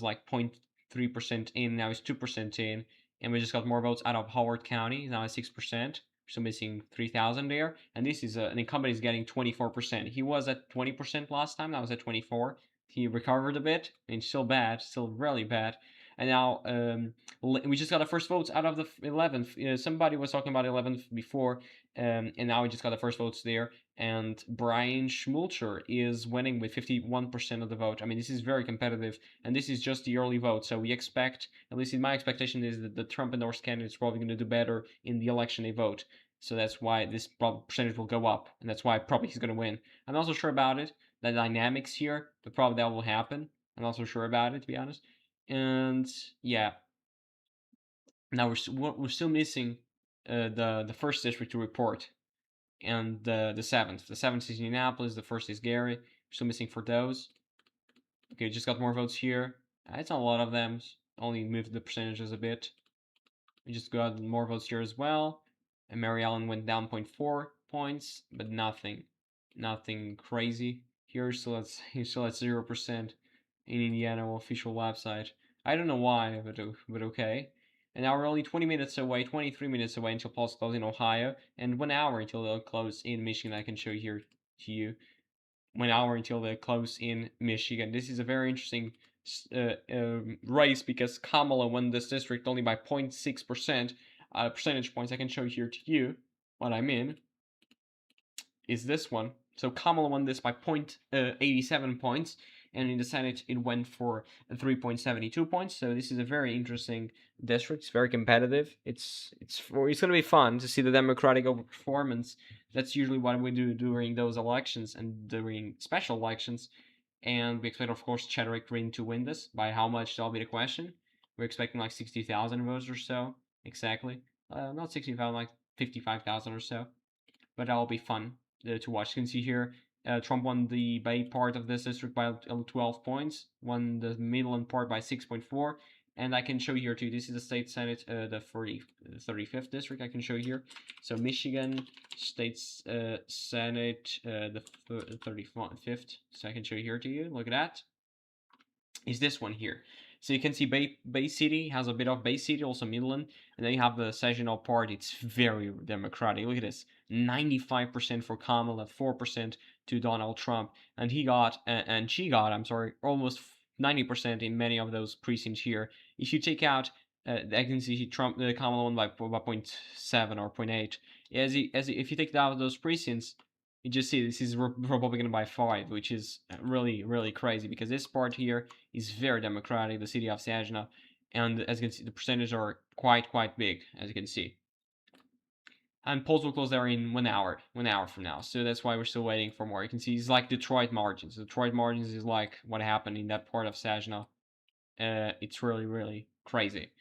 like 0.3% in. Now it's 2% in, and we just got more votes out of Howard County. Now it's 6%. So missing 3,000 there. And this is an incumbent is getting 24%. He was at 20% last time. That was at 24. He recovered a bit. And still bad, still really bad. And now we just got the first votes out of the 11th. Somebody was talking about 11th before, and now we just got the first votes there. And Brian Schmulcher is winning with 51% of the vote. I mean, this is very competitive, and this is just the early vote. So we expect, at least in my expectation, is that the Trump endorsed candidate is probably going to do better in the election they vote. So that's why this percentage will go up, and that's why probably he's going to win. I'm not so sure about it, the dynamics here, but probably that will happen. I'm not so sure about it, to be honest. And yeah, now we're still missing the first district to report, and the seventh. The seventh is Indianapolis. The first is Gary. We're still missing for those. Okay, just got more votes here. It's not a lot of them. Only moved the percentages a bit. We just got more votes here as well. And Mary Ellen went down 0.4 points, but nothing crazy. Here still at 0% in Indiana official website. I don't know why, but okay. And now we're only 20 minutes away, 23 minutes away until polls close in Ohio, and 1 hour until they'll close in Michigan. I can show here to you. 1 hour until they close in Michigan. This is a very interesting race because Kamala won this district only by 0.6% percentage points. I can show here to you what I mean is this one. So Kamala won this by 0.87 points, and in the Senate it went for 3.72 points. So this is a very interesting district. It's very competitive. It's going to be fun to see the Democratic overperformance. That's usually what we do during those elections and during special elections. And we expect, of course, Chadwick Green to win this. By how much, that'll be the question. We're expecting like 60,000 votes or so. Exactly. Not 60,000, like 55,000 or so. But that'll be fun to watch. You can see here, Trump won the Bay part of this district by 12 points, won the Midland part by 6.4, and I can show you here too. This is the state Senate, the 35th district. I can show you here. So Michigan State Senate, the 35th. So I can show you here to you. Look at that. Is this one here. So you can see Bay City has a bit of Bay City, also Midland, and then you have the Saginaw part. It's very Democratic. Look at this, 95% for Kamala, 4% to Donald Trump, and she got, I'm sorry, almost 90% in many of those precincts here. If you take out, I can see Kamala won by 0.7 or 0.8. If you take out those precincts, you just see this is Republican by 5, which is really crazy because this part here is very Democratic, the city of Saginaw, and as you can see, the percentages are quite big, as you can see. And polls will close there in 1 hour, 1 hour from now. So that's why we're still waiting for more. You can see it's like Detroit margins. Detroit margins is like what happened in that part of Saginaw. It's really crazy.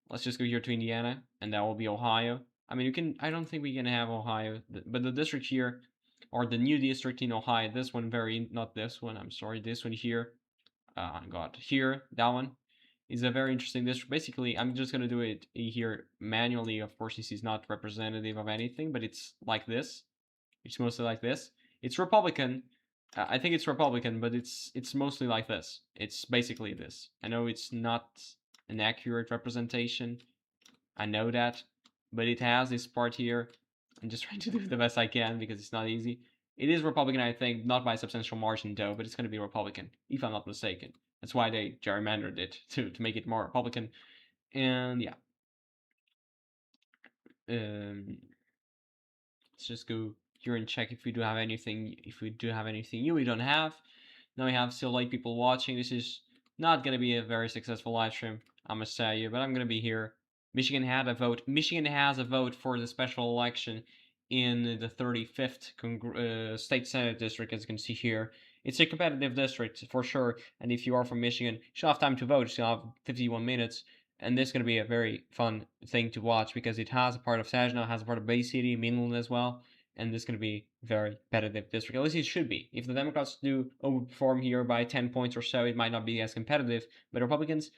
Let's just go here to Indiana, and that will be Ohio. I mean, I don't think we can have Ohio, but the district here, or the new district in Ohio, this one not this one, I'm sorry, this one here, here, that one, is a very interesting district. Basically, I'm just going to do it here manually. Of course, this is not representative of anything, but it's like this. It's mostly like this. It's Republican. I think it's Republican, but it's mostly like this. It's basically this. I know it's not an accurate representation. I know that, but it has this part here. I'm just trying to do the best I can because it's not easy. It is Republican, I think, not by a substantial margin though, but it's going to be Republican, if I'm not mistaken. That's why they gerrymandered it to make it more Republican. And yeah, um, let's just go here and check if we do have anything. If we do have anything new, we don't have. Now we have still 8 people watching. This is not gonna be a very successful live stream, I must tell you, but I'm gonna be here. Michigan had a vote. Michigan has a vote for the special election in the 35th state senate district, as you can see here. It's a competitive district for sure, and if you are from Michigan, you should have time to vote. You have 51 minutes, and this is going to be a very fun thing to watch because it has a part of Saginaw, has a part of Bay City, Midland as well, and this is going to be very competitive district. At least it should be. If the Democrats do overperform here by 10 points or so, it might not be as competitive. But Republicans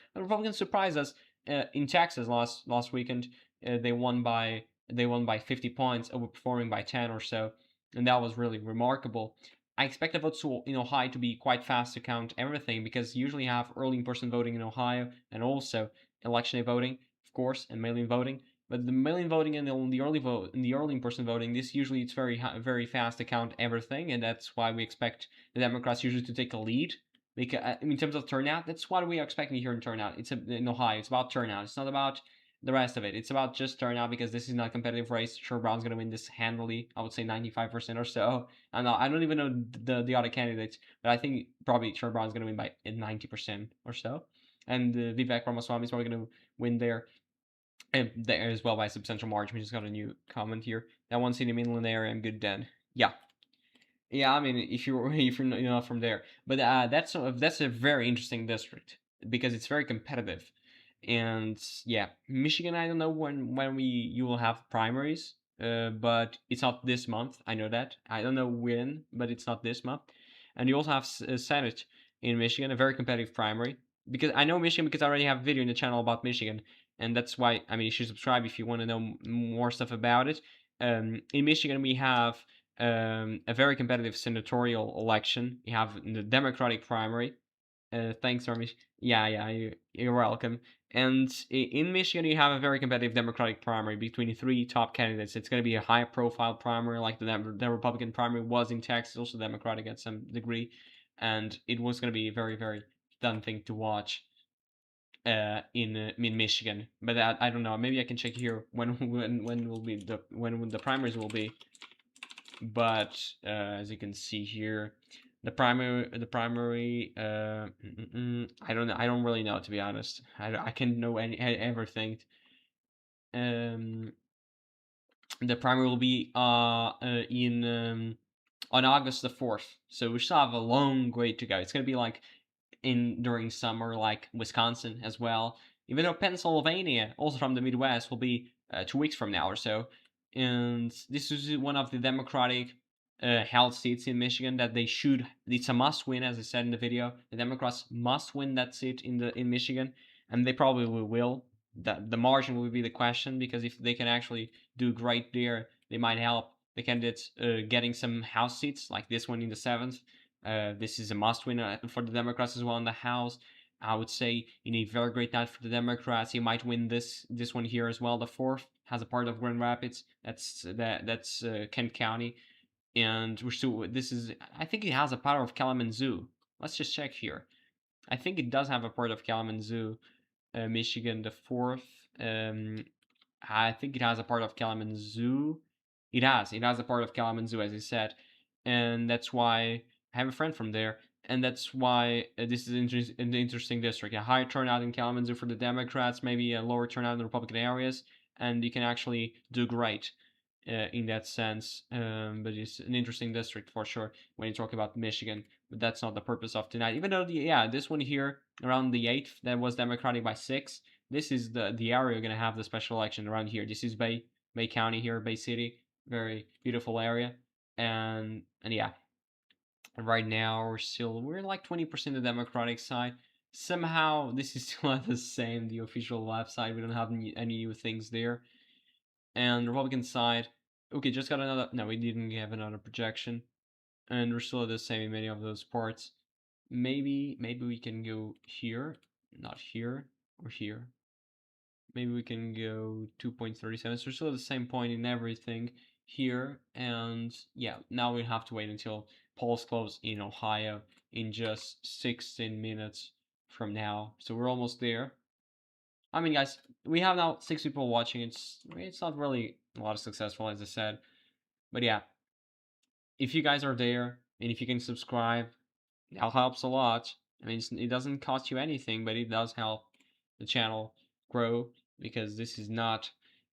surprised us in Texas last weekend. They won by 50 points, overperforming by 10 or so, and that was really remarkable. I expect the votes in Ohio to be quite fast to count everything because you usually have early in-person voting in Ohio and also election day voting, of course, and mail-in voting. But the mail-in voting and the early in-person voting, this usually it's very fast to count everything, and that's why we expect the Democrats usually to take a lead. Because in terms of turnout, that's what we are expecting here in turnout. It's in Ohio. It's about turnout. It's not about the rest of it. It's about just turnout because this is not a competitive race. Sure, Brown's gonna win this handily. I would say 95% or so. I don't even know the other candidates, but I think probably Sure Brown's gonna win by 90% or so. And Vivek Ramaswamy is probably gonna win there. And there as well by a substantial margin. We just got a new comment here. That one seat in the Midland area, I'm good then. Yeah, yeah, I mean, if you're if you're not from there, but that's a very interesting district because it's very competitive, and yeah, Michigan. I don't know when you will have primaries, but it's not this month. I know that. I don't know when, but it's not this month. And you also have Senate in Michigan, a very competitive primary. Because I know Michigan because I already have a video in the channel about Michigan, and that's why I mean you should subscribe if you want to know more stuff about it. In Michigan, we have a very competitive senatorial election. You have the Democratic primary. Thanks, Army. Yeah, you're welcome. And in Michigan, you have a very competitive Democratic primary between 3 top candidates. It's going to be a high-profile primary, like the Republican primary was in Texas, also Democratic at some degree, and it was going to be a very, very fun thing to watch in Michigan. But I don't know. Maybe I can check here when will be when the primaries will be. But as you can see here, the primary I don't really know, to be honest. I can't know everything. Um, the primary will be in on August the 4th, so we still have a long way to go. It's gonna be like in during summer, like Wisconsin as well. Even though Pennsylvania, also from the Midwest, will be 2 weeks from now or so. And this is one of the Democratic held seats in Michigan that they should. It's a must win, as I said in the video. The Democrats must win that seat in Michigan, and they probably will. The margin will be the question because if they can actually do great there, they might help the candidates getting some House seats like this one in the 7th. This is a must win for the Democrats as well in the House. I would say in a very great night for the Democrats, he might win this one here as well. The 4th has a part of Grand Rapids. That's Kent County, and we're still. This is. I think it has a part of Kalamazoo. Let's just check here. I think it does have a part of Kalamazoo, Michigan. The 4th. I think it has a part of Kalamazoo. It has. It has a part of Kalamazoo, as I said, and that's why I have a friend from there, and that's why this is an interesting district. A higher turnout in Kalamazoo for the Democrats, maybe a lower turnout in the Republican areas, and you can actually do great in that sense. But it's an interesting district for sure when you talk about Michigan. But that's not the purpose of tonight. Even though this one here around the 8th that was Democratic by 6. This is the area we're gonna have the special election around here. This is Bay County here, Bay City, very beautiful area, and yeah, right now we're like 20% the Democratic side. Somehow this is still not the same. The official left side, we don't have any new things there, and the Republican side. Okay, just got another. No, we didn't have another projection, and we're still at the same in many of those parts. Maybe we can go here, not here or here. Maybe we can go 2.37. So we're still at the same point in everything here, and yeah, now we have to wait until polls close in Ohio in just 16 minutes from now. So we're almost there. I mean, guys, we have now 6 people watching. It's not really a lot of successful, as I said, but yeah, if you guys are there and if you can subscribe, that helps a lot. I mean, it doesn't cost you anything, but it does help the channel grow because this is not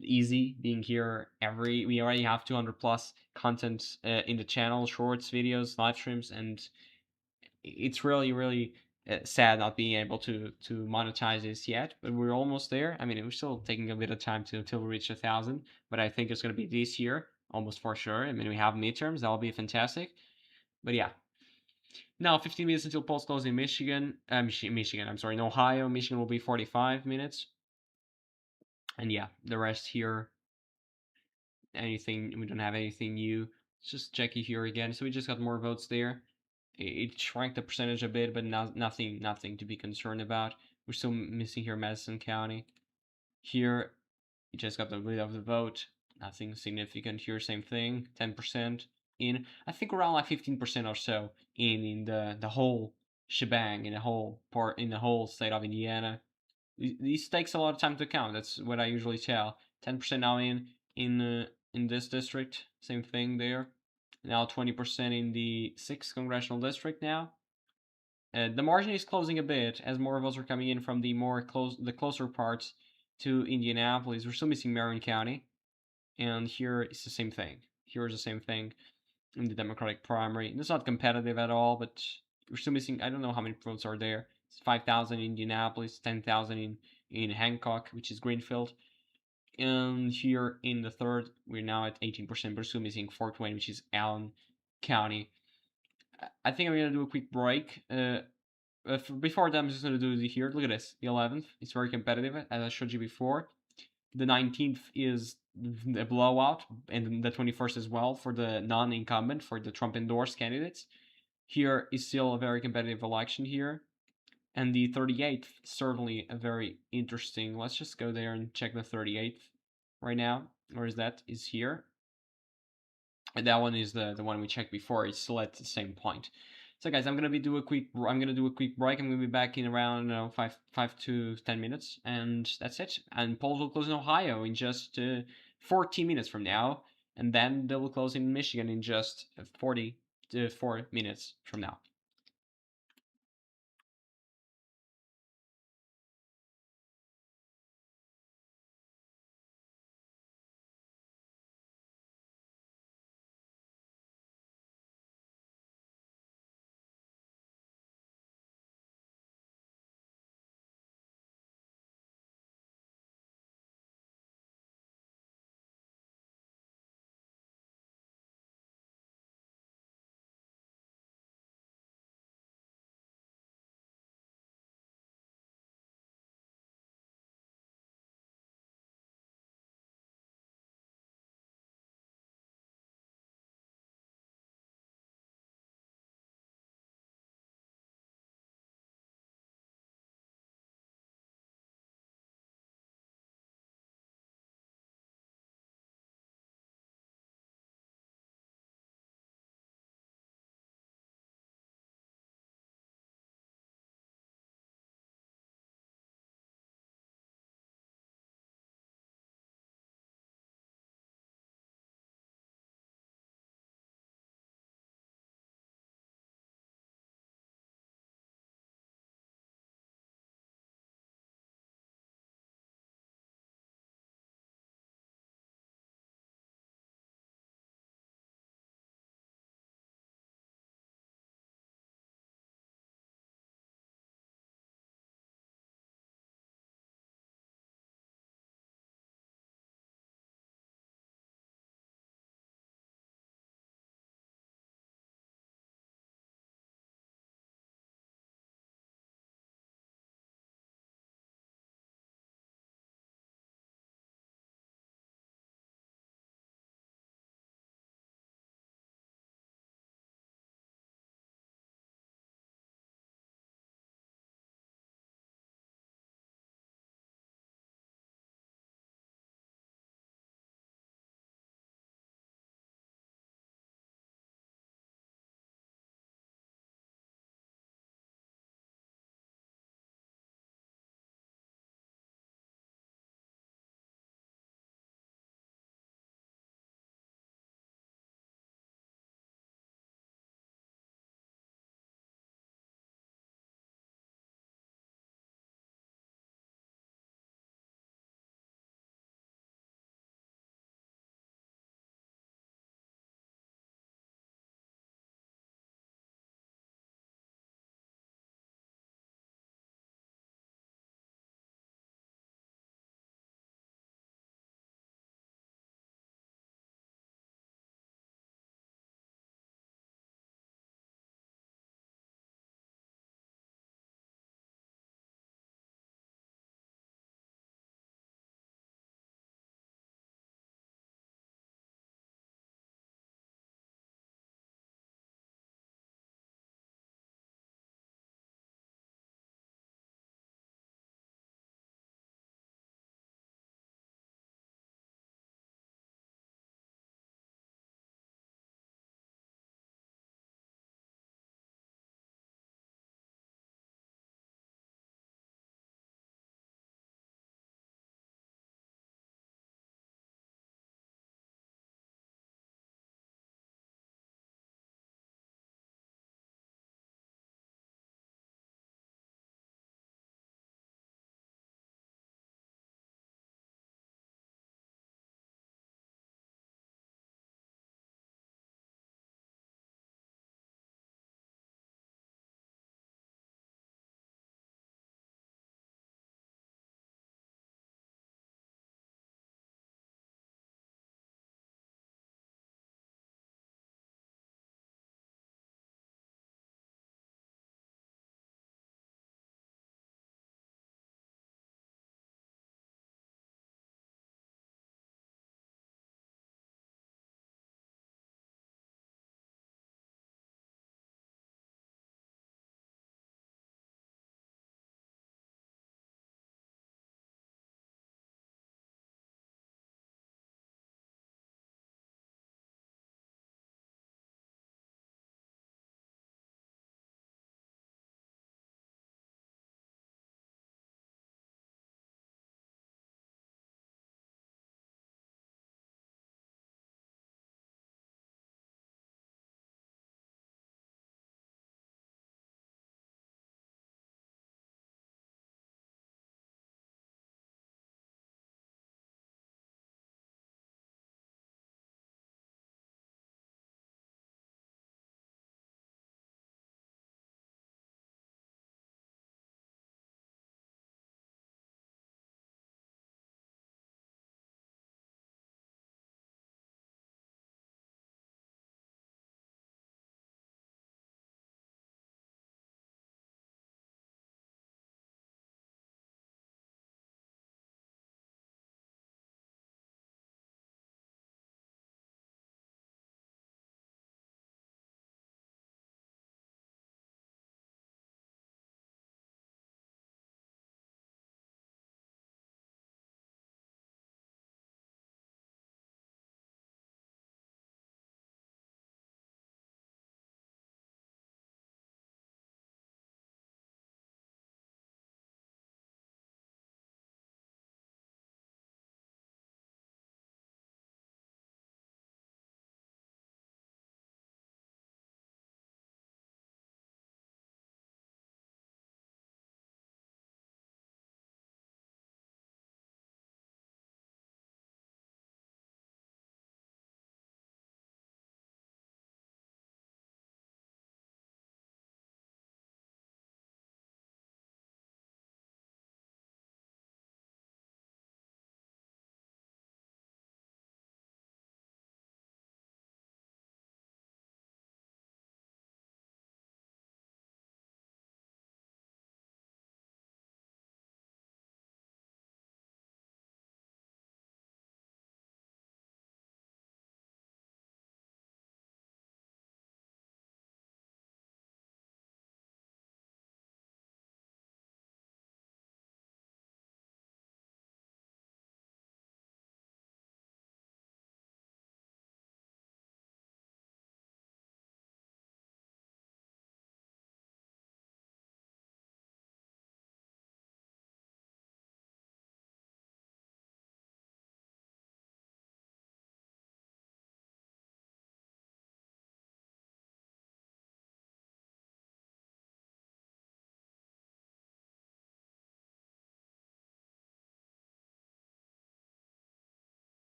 easy being here we already have 200 plus content in the channel, shorts, videos, live streams, and it's really sad not being able to monetize this yet, but we're almost there. I mean, we're still taking a bit of time until we reach 1,000, but I think it's going to be this year almost for sure. I mean, we have midterms, that'll be fantastic. But yeah, now 15 minutes until polls close in Michigan. Michigan, I'm sorry, in Ohio. Michigan will be 45 minutes, and yeah, the rest here. Anything, we don't have anything new. It's just Jackie here again. So we just got more votes there. It shrank the percentage a bit, but nothing to be concerned about. We're still missing here Madison County. Here, you just got the lead of the vote. Nothing significant here. Same thing. 10% in. I think around like 15% or so in the whole shebang, in the whole state of Indiana. These takes a lot of time to count. That's what I usually tell. 10% now in this district. Same thing there. Now 20% in the 6th congressional district now. The margin is closing a bit as more votes are coming in from the closer parts to Indianapolis. We're still missing Marion County, and here it's the same thing. Here is the same thing in the Democratic primary. It's not competitive at all, but we're still missing. I don't know how many votes are there. It's 5,000 in Indianapolis, 10,000 in Hancock, which is Greenfield. And here in the 3rd, we're now at 18%, but still missing 420, which is Allen County. I think I'm gonna do a quick break. Before that, I'm just gonna do the here. Look at this. The 11th. It's very competitive, as I showed you before. The 19th is a blowout, and the 21st as well for the non-incumbent, for the Trump endorsed candidates. Here is still a very competitive election here. And the 38th, certainly a very interesting. Let's just go there and check the 38th right now. Where is that? Is here. And that one is the one we checked before. It's still at the same point. So guys, I'm gonna do a quick break. I'm gonna be back in around 5 to 10 minutes, and that's it. And polls will close in Ohio in just 14 minutes from now, and then they will close in Michigan in just 44 minutes from now.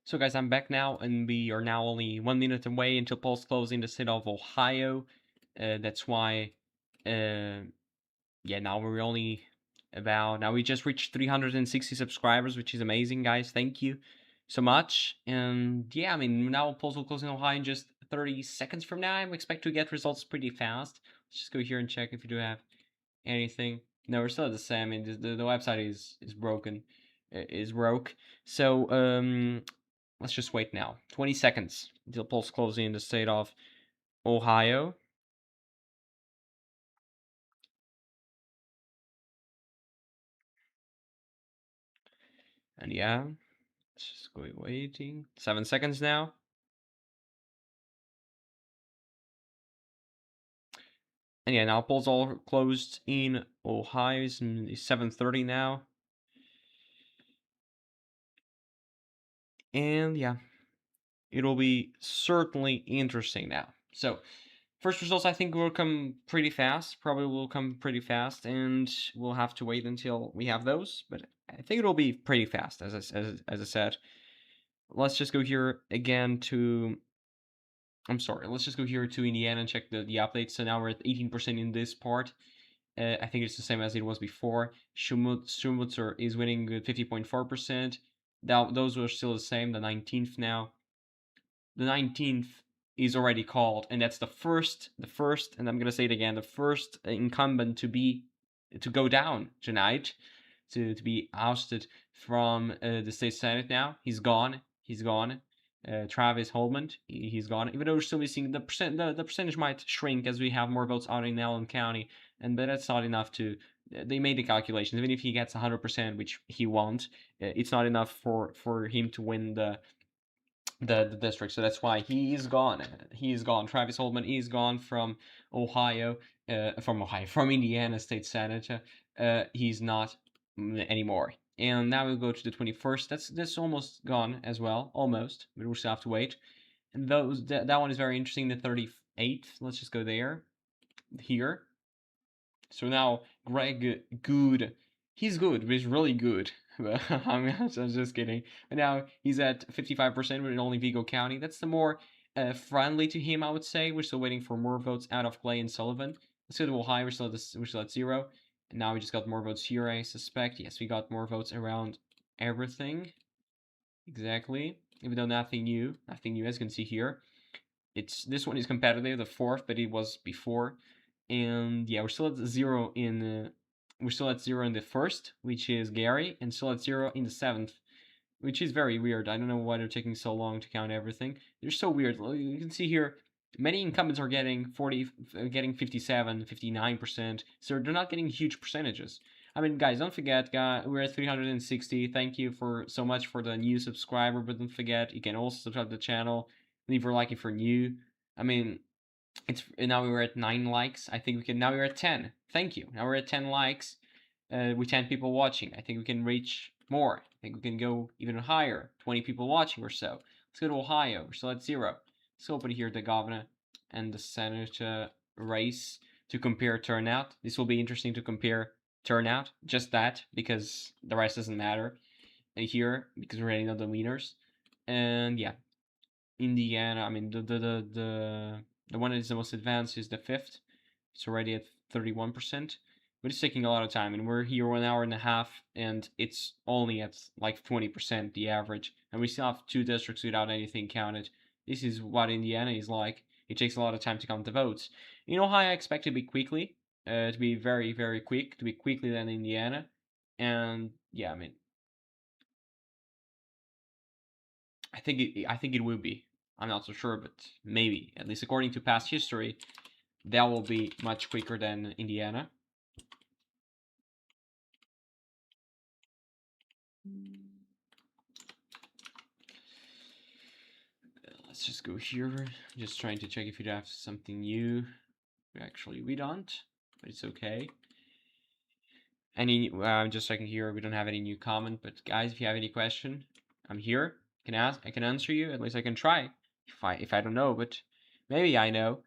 So guys, I'm back now, and we are now only 1 minute away until polls close in the state of Ohio. That's why, yeah, now we're only now we just reached 360 subscribers, which is amazing, guys. Thank you so much. And yeah, I mean, now polls will close in Ohio in just 30 seconds from now. I expect to get results pretty fast. Let's just go here and check if we do have anything. No, we're still at the same. I mean, the website is broken, is broke. So let's just wait now. 20 seconds until polls close in the state of Ohio. And yeah, let's just go waiting. 7 seconds now. And yeah, now polls all closed in Ohio. It's 7:30 now. And yeah, it'll be certainly interesting now. So first results, I think, will come pretty fast. Probably will come pretty fast, and we'll have to wait until we have those. But I think it'll be pretty fast, as I said. Let's just go here again to. I'm sorry. Let's just go here to Indiana and check the updates. So now we're at 18% in this part. I think it's the same as it was before. Schumutzer is winning 50.4%. Those were still the same. The 19th now. The 19th is already called, and that's the first, and I'm gonna say it again, the first incumbent to go down tonight, to be ousted from the state senate. Now he's gone. Travis Holman, he's gone. Even though we're still missing the percentage might shrink as we have more votes out in Allen County, but that's not enough to. They made the calculations. Even if he gets 100%, which he won't, it's not enough for him to win the district. So that's why he's gone. He's gone. Travis Holman is gone from Ohio, from Indiana State Senate. He's not anymore. And now we'll go to the 21st. That's almost gone as well, almost. But we still have to wait. And that one is very interesting. The 38th. Let's just go there. Here. So now Greg Good, he's good, but he's really good. I'm just kidding. But now he's at 55% with only Vigo County. That's the more friendly to him, I would say. We're still waiting for more votes out of Clay and Sullivan. Let's go to Ohio. We're still at 0. And now we just got more votes here, I suspect. Yes, we got more votes around everything. Exactly. Even though nothing new, as you can see here. This one is competitive, the 4th, but it was before. And yeah, we're still at 0 in the 1st, which is Gary, and still at 0 in the 7th, which is very weird. I don't know why they're taking so long to count everything. They're so weird. You can see here, many incumbents are getting 57, 59%, so they're not getting huge percentages. I mean, guys, don't forget, we're at 360. Thank you for so much for the new subscriber, but don't forget, you can also subscribe to the channel, leave a like if you're new. I mean, now we're at 9 likes. I think we can. Now we're at 10. Thank you. Now we're at 10 likes, with 10 people watching. I think we can reach more. I think we can go even higher. 20 people watching or so. Let's go to Ohio. We're still at 0. Let's open here the governor and the Senate race to compare turnout. This will be interesting to compare turnout. Just that, because the rest doesn't matter here, because we already know the winners. And yeah, Indiana. I mean, the one that is the most advanced is the 5th. It's already at 31%, but it's taking a lot of time, and we're here 1 hour and a half, and it's only at like 20% the average, and we still have 2 districts without anything counted. This is what Indiana is like. It takes a lot of time to count the votes. In Ohio, I expect to be quickly, to be very, very quick, to be quickly than Indiana, and yeah, I mean, I think it will be. I'm not so sure, but maybe, at least according to past history, that will be much quicker than Indiana. Let's just go here. Just trying to check if you have something new. Actually, we don't, but it's okay. I'm just checking here. We don't have any new comment, but guys, if you have any question, I'm here. I can answer you. At least I can try. If I don't know, but maybe I know.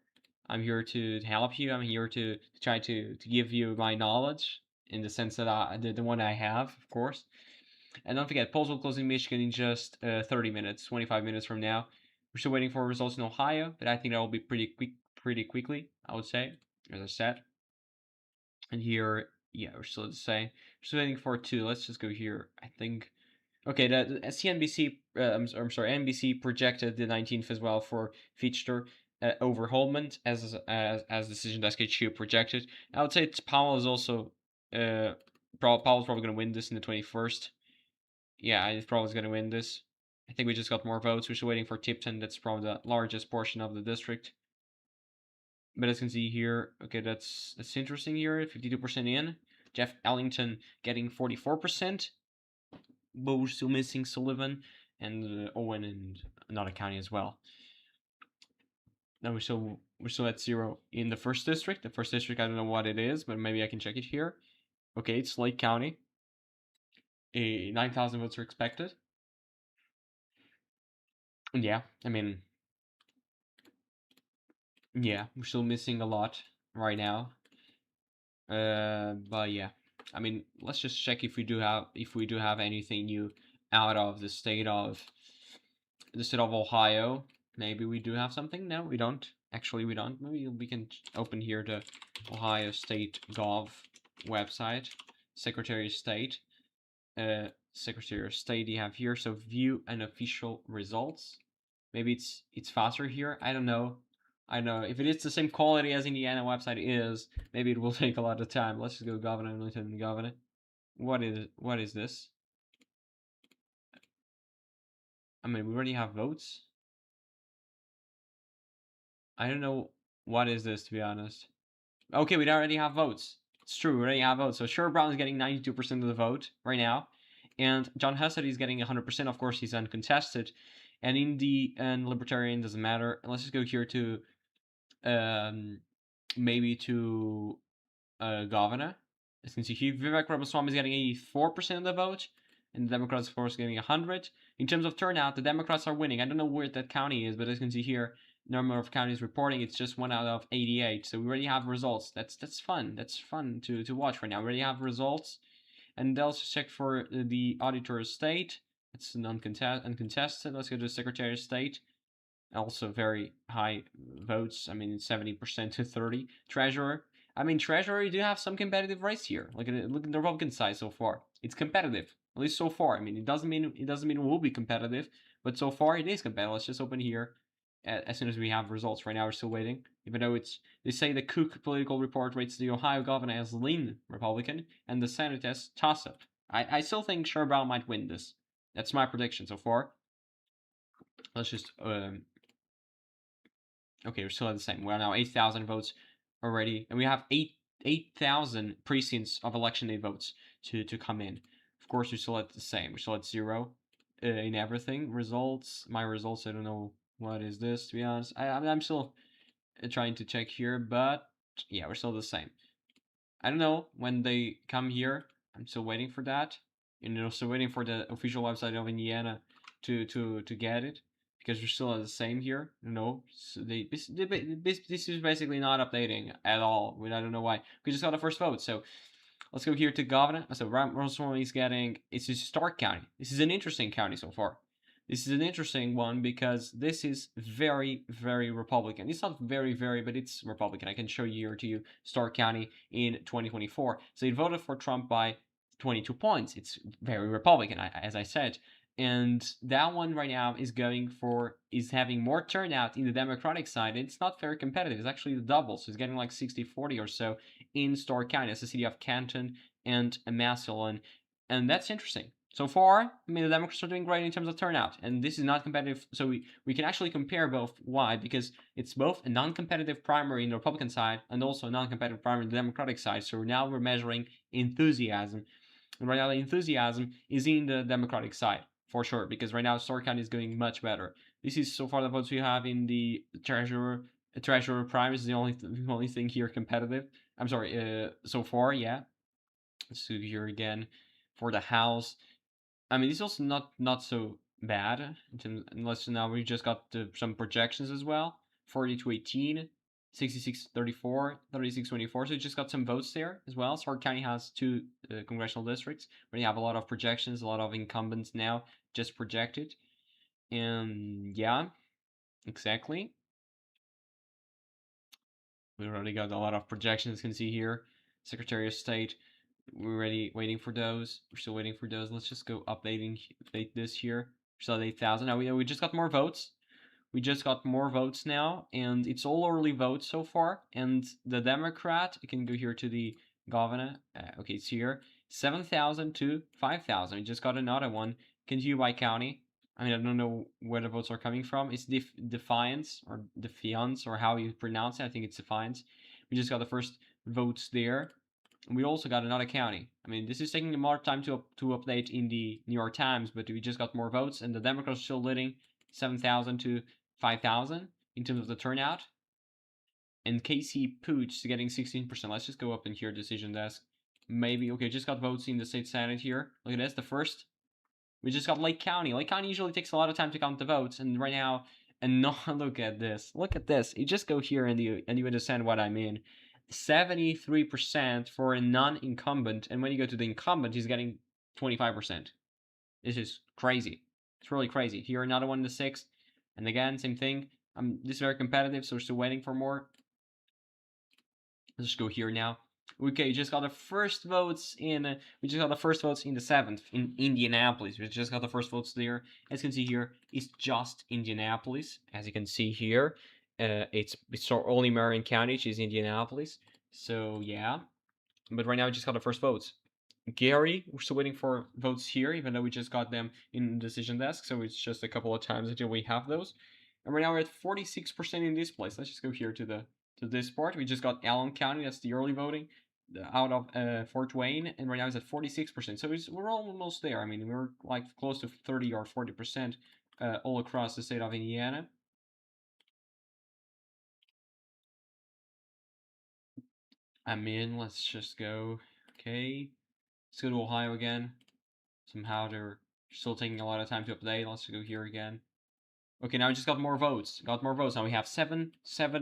I'm here to help you. I'm here to try to give you my knowledge in the sense that the one I have, of course. And don't forget, polls will close in Michigan in just 30 minutes, 25 minutes from now. We're still waiting for results in Ohio, but I think that will be pretty quickly, I would say, as I said. And here, yeah, we're still the same. We're still waiting for 2. Let's just go here. I think. Okay, the CNBC, I'm sorry, NBC projected the 19th as well for Fichter over Holman as Decision Desk HQ projected. I would say Powell is also Powell's probably going to win this in the 21st. Yeah, he's probably going to win this. I think we just got more votes. We're still waiting for Tipton. That's probably the largest portion of the district. But as you can see here, okay, that's interesting here. 52% in. Jeff Ellington getting 44%. But we're still missing Sullivan and Owen and another county as well. Now we're still at 0 in the first district. The first district, I don't know what it is, but maybe I can check it here. Okay, it's Lake County. 9,000 votes are expected. Yeah, I mean, yeah, we're still missing a lot right now. But yeah, I mean, let's just check if we do have anything new out of the state of Ohio. Maybe we do have something. No, we don't. Actually, we don't. Maybe we can open here the Ohio State Gov website, Secretary of State. Secretary of State you have here. So view unofficial results. Maybe it's faster here. I don't know. I know if it is the same quality as Indiana website is, maybe it will take a lot of time. Let's just go governor and lieutenant governor. What is this? I mean, we already have votes. I don't know what is this, to be honest. Okay, we already have votes. It's true, we already have votes. So Sherrod Brown is getting 92% of the vote right now, and John Hussey is getting 100%. Of course, he's uncontested. And Indy and Libertarian doesn't matter. And let's just go here to maybe to governor. As you can see here, Vivek Ramaswamy is getting 84% of the vote, and the Democrats, of course, getting 100. In terms of turnout, the Democrats are winning. I don't know where that county is, but as you can see here, number of counties reporting, it's just 1 out of 88. So we already have results. That's fun. That's fun to watch right now. We already have results. And they'll also check for the Auditor of State. It's uncontested. Let's go to Secretary of State. Also very high votes. I mean, 70% to 30. Treasurer. I mean, Treasurer, you do have some competitive race here. Look at the Republican side so far. It's competitive, at least so far. I mean, it doesn't mean it will be competitive, but so far it is competitive. Let's just open here as soon as we have results. Right now, we're still waiting. Even though they say the Cook political report rates the Ohio governor as lean Republican and the Senate as toss-up. I still think Sherrod Brown might win this. That's my prediction so far. Let's just okay, we're still at the same. We're now 8,000 votes already, and we have 8,000 precincts of election day votes to come in. Of course, we're still at the same. We're still at 0 in everything. Results, my results. I don't know what is this, to be honest. I'm still trying to check here, but yeah, we're still the same. I don't know when they come here. I'm still waiting for that. Still waiting for the official website of Indiana to get it, because we're still at the same here. So this is basically not updating at all. I don't know why. We just got the first vote, so let's go here to governor. So Ramaswamy is getting. It's a Stark County. This is an interesting county so far. This is an interesting one because this is very, very Republican. It's not very, but it's Republican. I can show you here to you Stark County in 2024. So it voted for Trump by 22 points. It's very Republican, as I said. And that one right now is having more turnout in the Democratic side. It's not very competitive. It's actually the double. So it's getting like 60-40 or so in Stark County. That's the city of Canton and Massillon. And that's interesting. So far, I mean, the Democrats are doing great in terms of turnout, and this is not competitive. So we can actually compare both. Why? Because it's both a non-competitive primary in the Republican side and also a non-competitive primary in the Democratic side. So now we're measuring enthusiasm. And right now, the enthusiasm is in the Democratic side, for sure, because right now, Stark County is doing much better. This is so far the votes we have in the treasurer primaries. Is the only thing here competitive. I'm sorry, so far, yeah. Let's do here again for the House. I mean, it's also not so bad unless now we just got some projections as well. 40 to 18, 66-34, 36-24. So it just got some votes there as well. Stark County has 2 congressional districts where you have a lot of projections, a lot of incumbents now just projected. And yeah, exactly. We already got a lot of projections, you can see here. Secretary of State, we're already waiting for those. We're still waiting for those. Let's just go update this here. We're still at 8,000. Now we just got more votes. We just got more votes now, and it's all early votes so far. And the Democrat, you can go here to the governor. Okay, it's here. 7,000 to 5,000. We just got another one. Continue by county. I mean, I don't know where the votes are coming from. It's Defiance or Defiance or how you pronounce it. I think it's Defiance. We just got the first votes there. We also got another county. I mean, this is taking more time to update in the New York Times, but we just got more votes, and the Democrats are still leading 7,000 to 5,000 in terms of the turnout. And Casey Pooch is getting 16%. Let's just go up in here, decision desk. Maybe, okay, just got votes in the state senate here. Look at this, the first. We just got Lake County. Lake County usually takes a lot of time to count the votes, and right now, and no, look at this. Look at this. You just go here and you understand what I mean. 73% for a non-incumbent, and when you go to the incumbent, he's getting 25%. This is crazy. It's really crazy. Here, another one in the 6th, and again, same thing. This is very competitive, so we're still waiting for more. Let's just go here now. Okay, just got the first votes in. We just got the first votes in the 7th in Indianapolis. We just got the first votes there. As you can see here, it's just Indianapolis. As you can see here, it's only Marion County, which is Indianapolis. So yeah, but right now we just got the first votes. Gary, we're still waiting for votes here, even though we just got them in the decision desk. So it's just a couple of times until we have those. And right now we're at 46% in this place. Let's just go here to this part. We just got Allen County. That's the early voting out of Fort Wayne, and right now it's at 46%. So we're almost there. I mean, we're like close to 30 or 40% all across the state of Indiana. I'm in. Let's just go. Okay, let's go to Ohio again. Somehow they're still taking a lot of time to update. Let's go here again. Okay, now we just got more votes. Now we have seven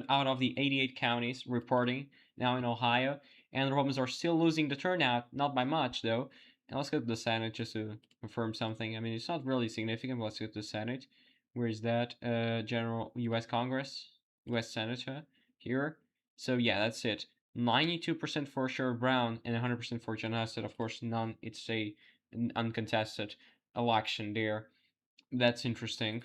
out of the 88 counties reporting now in Ohio. And the Republicans are still losing the turnout, not by much though. And let's go to the Senate just to confirm something. I mean, it's not really significant, but let's go to the Senate. Where is that? General U.S. Congress, U.S. Senator here. So yeah, that's it. 92% for Sherrod Brown and 100% for John Husted. Of course, none. It's an uncontested election there. That's interesting.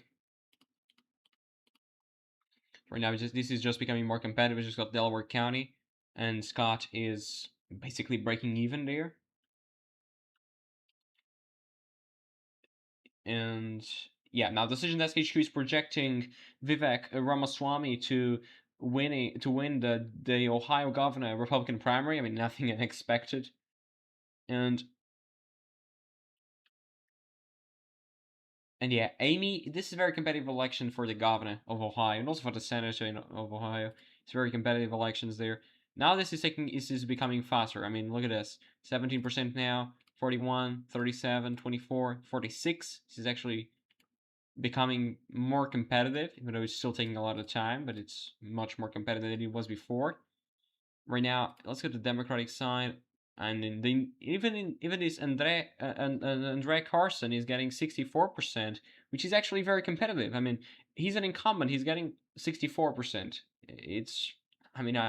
Right now, this is just becoming more competitive. We just got Delaware County, and Scott is basically breaking even there. And yeah, now Decision Desk HQ is projecting Vivek Ramaswamy to win the Ohio governor Republican primary. I mean, nothing unexpected. And yeah, Amy, this is a very competitive election for the governor of Ohio and also for the senator of Ohio. It's very competitive elections there. Now this is becoming faster. I mean, look at this. 17% now, 41, 37, 24, 46. This is actually becoming more competitive, even though it's still taking a lot of time, but it's much more competitive than it was before. Right now, let's go to the Democratic side. And even this Andre Carson is getting 64%, which is actually very competitive. I mean, he's an incumbent. He's getting 64%. It's, I mean,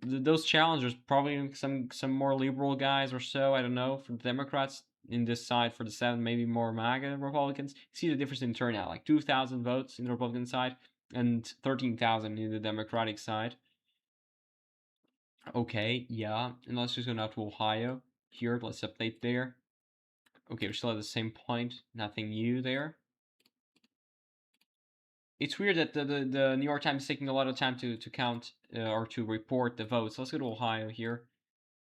those challengers probably some more liberal guys or so. I don't know, for the Democrats in this side for the 7, maybe more MAGA Republicans. See the difference in turnout, like 2,000 votes in the Republican side and 13,000 in the Democratic side. Okay, yeah, and let's just go now to Ohio. Here, let's update there. Okay, we're still at the same point. Nothing new there. It's weird that the New York Times is taking a lot of time to count or to report the votes. Let's go to Ohio here.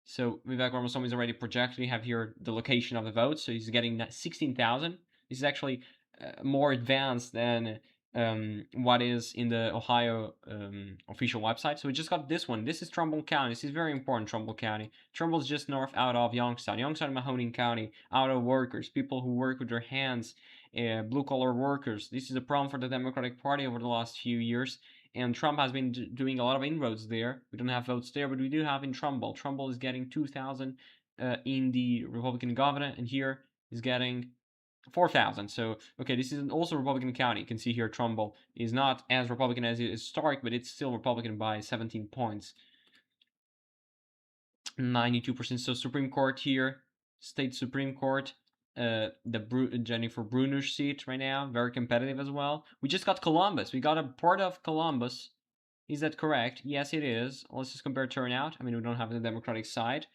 So Vivek Ramaswamy is already projected. We have here the location of the votes. So he's getting 16,000. This is actually more advanced than what is in the Ohio official website. So we just got this one. This is Trumbull County. This is very important, Trumbull County. Trumbull's just north out of Youngstown. Youngstown, Mahoning County, auto workers, people who work with their hands, blue-collar workers. This is a problem for the Democratic Party over the last few years. and Trump has been doing a lot of inroads there. We don't have votes there, but we do have in Trumbull. Trumbull is getting 2,000 in the Republican governor, and here is getting 4,000. So, okay, this is also Republican county. You can see here Trumbull is not as Republican as it is Stark, but it's still Republican by 17 points. 92%. So Supreme Court here, state Supreme Court, Jennifer Bruner's seat right now, very competitive as well. We just got Columbus. We got a part of Columbus. Is that correct? Yes, it is. Let's just compare turnout. I mean, we don't have the Democratic side,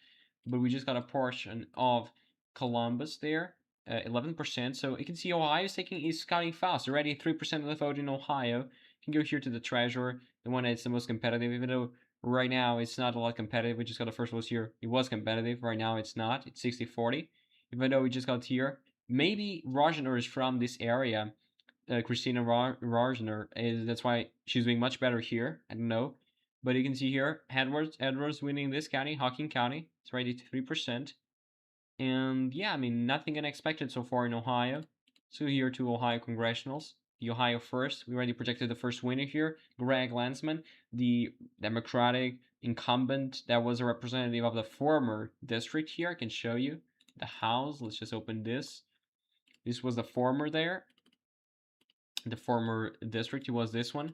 but we just got a portion of Columbus there, 11%. So you can see Ohio is counting fast. Already 3% of the vote in Ohio. You can go here to the treasurer, the one that's the most competitive, even though right now it's not a lot competitive. We just got the first votes here. It was competitive. Right now it's not. It's 60-40. Even though we just got here. Maybe Rogner is from this area. Christina Rogner that's why she's doing much better here. I don't know. But you can see here, Edwards winning this county, Hocking County. It's right at 3%. And yeah, I mean, nothing unexpected so far in Ohio. So here to Ohio congressionals. The Ohio first. We already projected the first winner here. Greg Landsman, the Democratic incumbent that was a representative of the former district here. I can show you the house. Let's just open this. This was the former there. The former district, it was this one.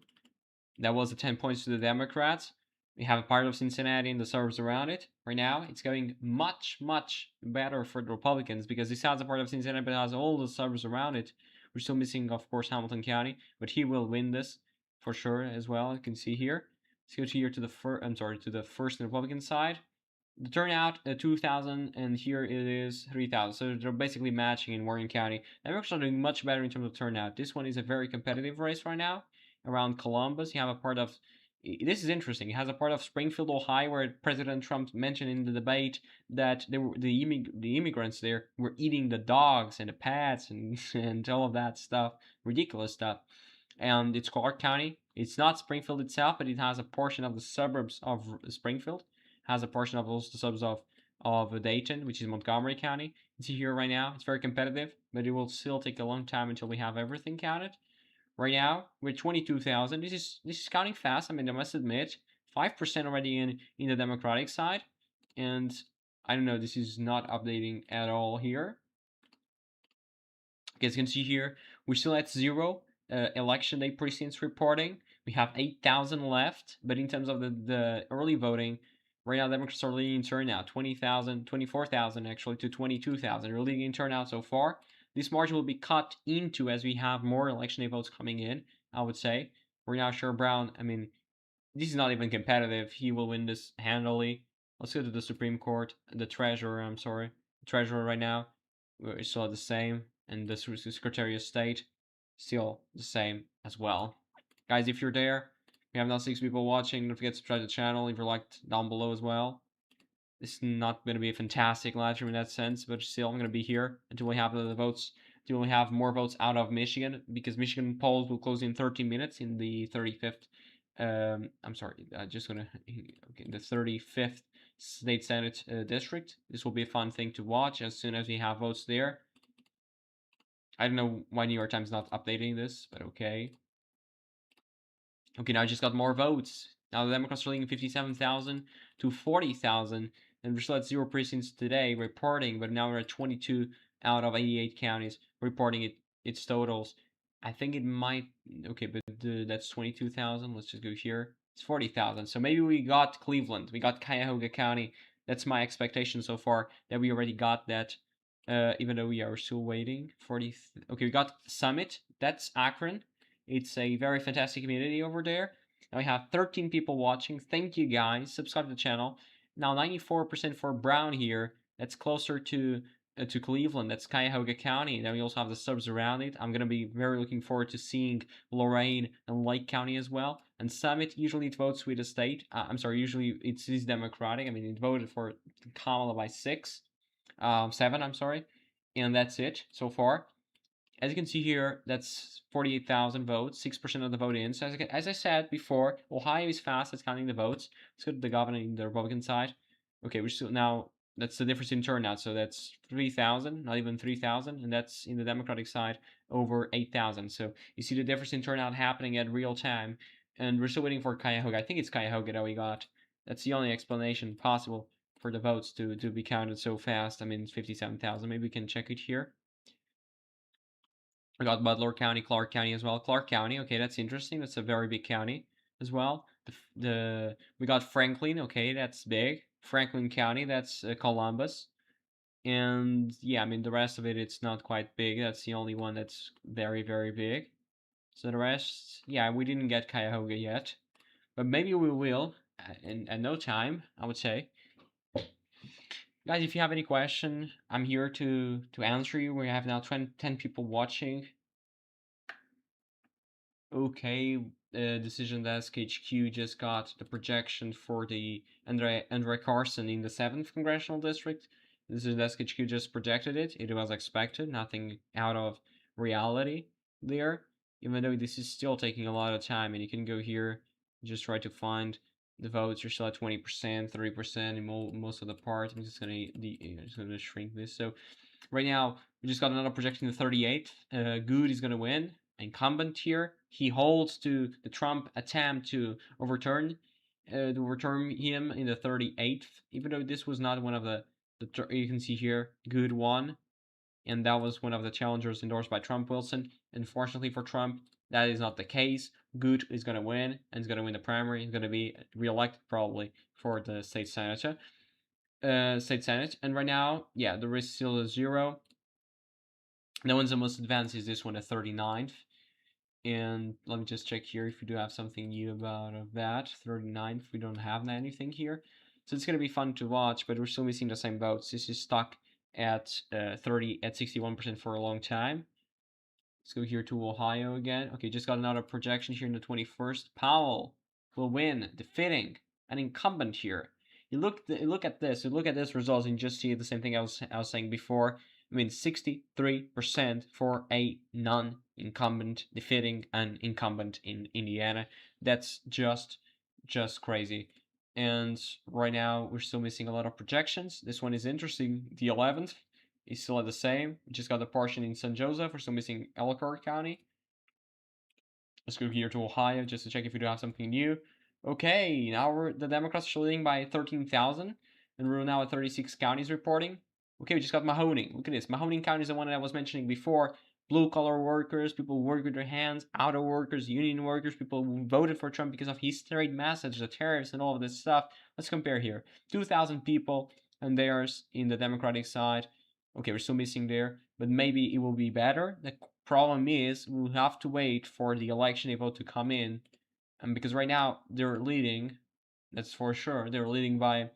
That was the 10 points to the Democrats. We have a part of Cincinnati and the suburbs around it. Right now, it's going much, much better for the Republicans because this has a part of Cincinnati, but it has all the suburbs around it. We're still missing, of course, Hamilton County, but he will win this for sure as well. You can see here. Let's go here to the first Republican side. The turnout 2,000, and here it is 3,000. So they're basically matching in Warren County. Democrats are doing much better in terms of turnout. This one is a very competitive race right now. Around Columbus, you have a part of. This is interesting. It has a part of Springfield, Ohio, where President Trump mentioned in the debate that the immigrants there were eating the dogs and the pets and and all of that stuff, ridiculous stuff. And it's Clark County. It's not Springfield itself, but it has a portion of the suburbs of Springfield. Has a portion of also the suburbs of Dayton, which is Montgomery County. You can see here right now, it's very competitive, but it will still take a long time until we have everything counted. Right now, we're 22,000. This is counting fast. I mean, I must admit, 5% already in the Democratic side, and I don't know. This is not updating at all here. Okay, as you can see here, we're still at 0 election day precincts reporting. We have 8,000 left, but in terms of the early voting, right now Democrats are leading in turnout, 20,000, 24,000 actually to 22,000. They're leading in turnout so far. This margin will be cut into as we have more election day votes coming in, I would say. We're now sure Brown, I mean, this is not even competitive. He will win this handily. Let's go to the Supreme Court. The Treasurer, the Treasurer right now, we're still the same. And the Secretary of State, still the same as well. Guys, if you're there, we have now 6 people watching. Don't forget to subscribe to the channel if you're liked down below as well. This is not going to be a fantastic live stream in that sense, but still, I'm going to be here until we have the votes, until we have more votes out of Michigan, because Michigan polls will close in 13 minutes in the 35th. I'm sorry, just gonna okay, the 35th state senate district. This will be a fun thing to watch as soon as we have votes there. I don't know why New York Times is not updating this, but okay. Okay, now I just got more votes. Now the Democrats are leading 57,000 to 40,000, and we're still at 0 precincts today reporting, but now we're at 22 out of 88 counties reporting its totals. I think it might, okay, but that's 22,000. Let's just go here. It's 40,000. So maybe we got Cleveland. We got Cuyahoga County. That's my expectation so far, that we already got that. Even though we are still waiting. Okay, we got Summit. That's Akron. It's a very fantastic community over there. Now we have 13 people watching. Thank you guys. Subscribe to the channel. Now 94% for Brown here. That's closer to Cleveland. That's Cuyahoga County. Then we also have the suburbs around it. I'm gonna be very looking forward to seeing Lorain and Lake County as well. And Summit usually it votes with the state. I'm sorry. Usually it's Democratic. I mean, it voted for Kamala by 7. I'm sorry, and that's it so far. As you can see here, that's 48,000 votes, 6% of the vote in. So as I said before, Ohio is fast at counting the votes. Let's go to the governor in the Republican side. Okay, we're still now, that's the difference in turnout. So that's 3,000, not even 3,000. And that's in the Democratic side, over 8,000. So you see the difference in turnout happening at real time. And we're still waiting for Cuyahoga. I think it's Cuyahoga that we got. That's the only explanation possible for the votes to be counted so fast. I mean, it's 57,000. Maybe we can check it here. We got Butler County, Clark County as well. Clark County, okay, that's interesting. That's a very big county as well. We got Franklin, okay, that's big. Franklin County, that's Columbus. And yeah, I mean, the rest of it, it's not quite big. That's the only one that's very, very big. So the rest, yeah, we didn't get Cuyahoga yet. But maybe we will in no time, I would say. Guys, if you have any question, I'm here to answer you. We have now 10 people watching. Okay, Decision Desk HQ just got the projection for the Andre Carson in the 7th Congressional District. Decision Desk HQ just projected it. It was expected, nothing out of reality there. Even though this is still taking a lot of time, and you can go here, just try to find the votes. You're still at 20%, 30% in most of the parts. I'm just gonna shrink this. So right now, we just got another projection in the 38th. Good is gonna win. Incumbent here. He holds to the Trump attempt to overturn him in the 38th. Even though this was not one of the you can see here, Good won, and that was one of the challengers endorsed by Trump Wilson. Unfortunately for Trump, that is not the case. Good is gonna win and is gonna win the primary. He's gonna be reelected probably for the state senate. And right now, yeah, the risk still is 0. The one's the most advanced is this one at 39th. And let me just check here if we do have something new about that. 39th, we don't have anything here. So it's going to be fun to watch, but we're still missing the same votes. This is stuck at 61% for a long time. Let's go here to Ohio again. Okay, just got another projection here in the 21st. Powell will win, defeating an incumbent here. You look at this. You look at this results and just see the same thing I was saying before. I mean, 63% for a non-incumbent defeating an incumbent in Indiana. That's just crazy. And right now we're still missing a lot of projections. This one is interesting. The 11th is still at the same. We just got the portion in San Joseph. We're still missing Elkhart County. Let's go here to Ohio just to check if we do have something new. Okay, now the Democrats are leading by 13,000, and we're now at 36 counties reporting. Okay, we just got Mahoning. Look at this. Mahoning County is the one that I was mentioning before. Blue-collar workers, people who work with their hands, auto workers, union workers, people who voted for Trump because of his straight message, the tariffs, and all of this stuff. Let's compare here. 2,000 people, and there's in the Democratic side. Okay, we're still missing there, but maybe it will be better. The problem is we'll have to wait for the election vote to come in, and because right now they're leading, that's for sure. They're leading by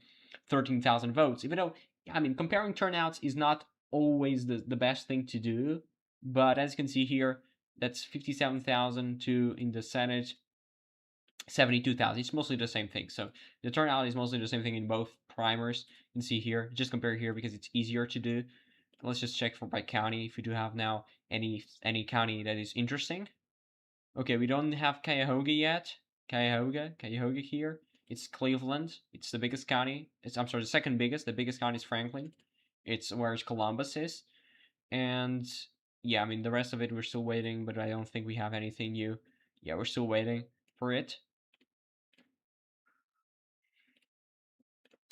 13,000 votes. Even though, I mean, comparing turnouts is not always the best thing to do, but as you can see here, that's 57,000 to in the Senate, 72,000. It's mostly the same thing. So the turnout is mostly the same thing in both primaries. You can see here, just compare here because it's easier to do. Let's just check for by county if we do have now any county that is interesting. Okay, we don't have Cuyahoga yet. Cuyahoga here. It's Cleveland. It's the biggest county. I'm sorry, the second biggest. The biggest county is Franklin. It's where Columbus is. And yeah, I mean the rest of it we're still waiting, but I don't think we have anything new. Yeah, we're still waiting for it.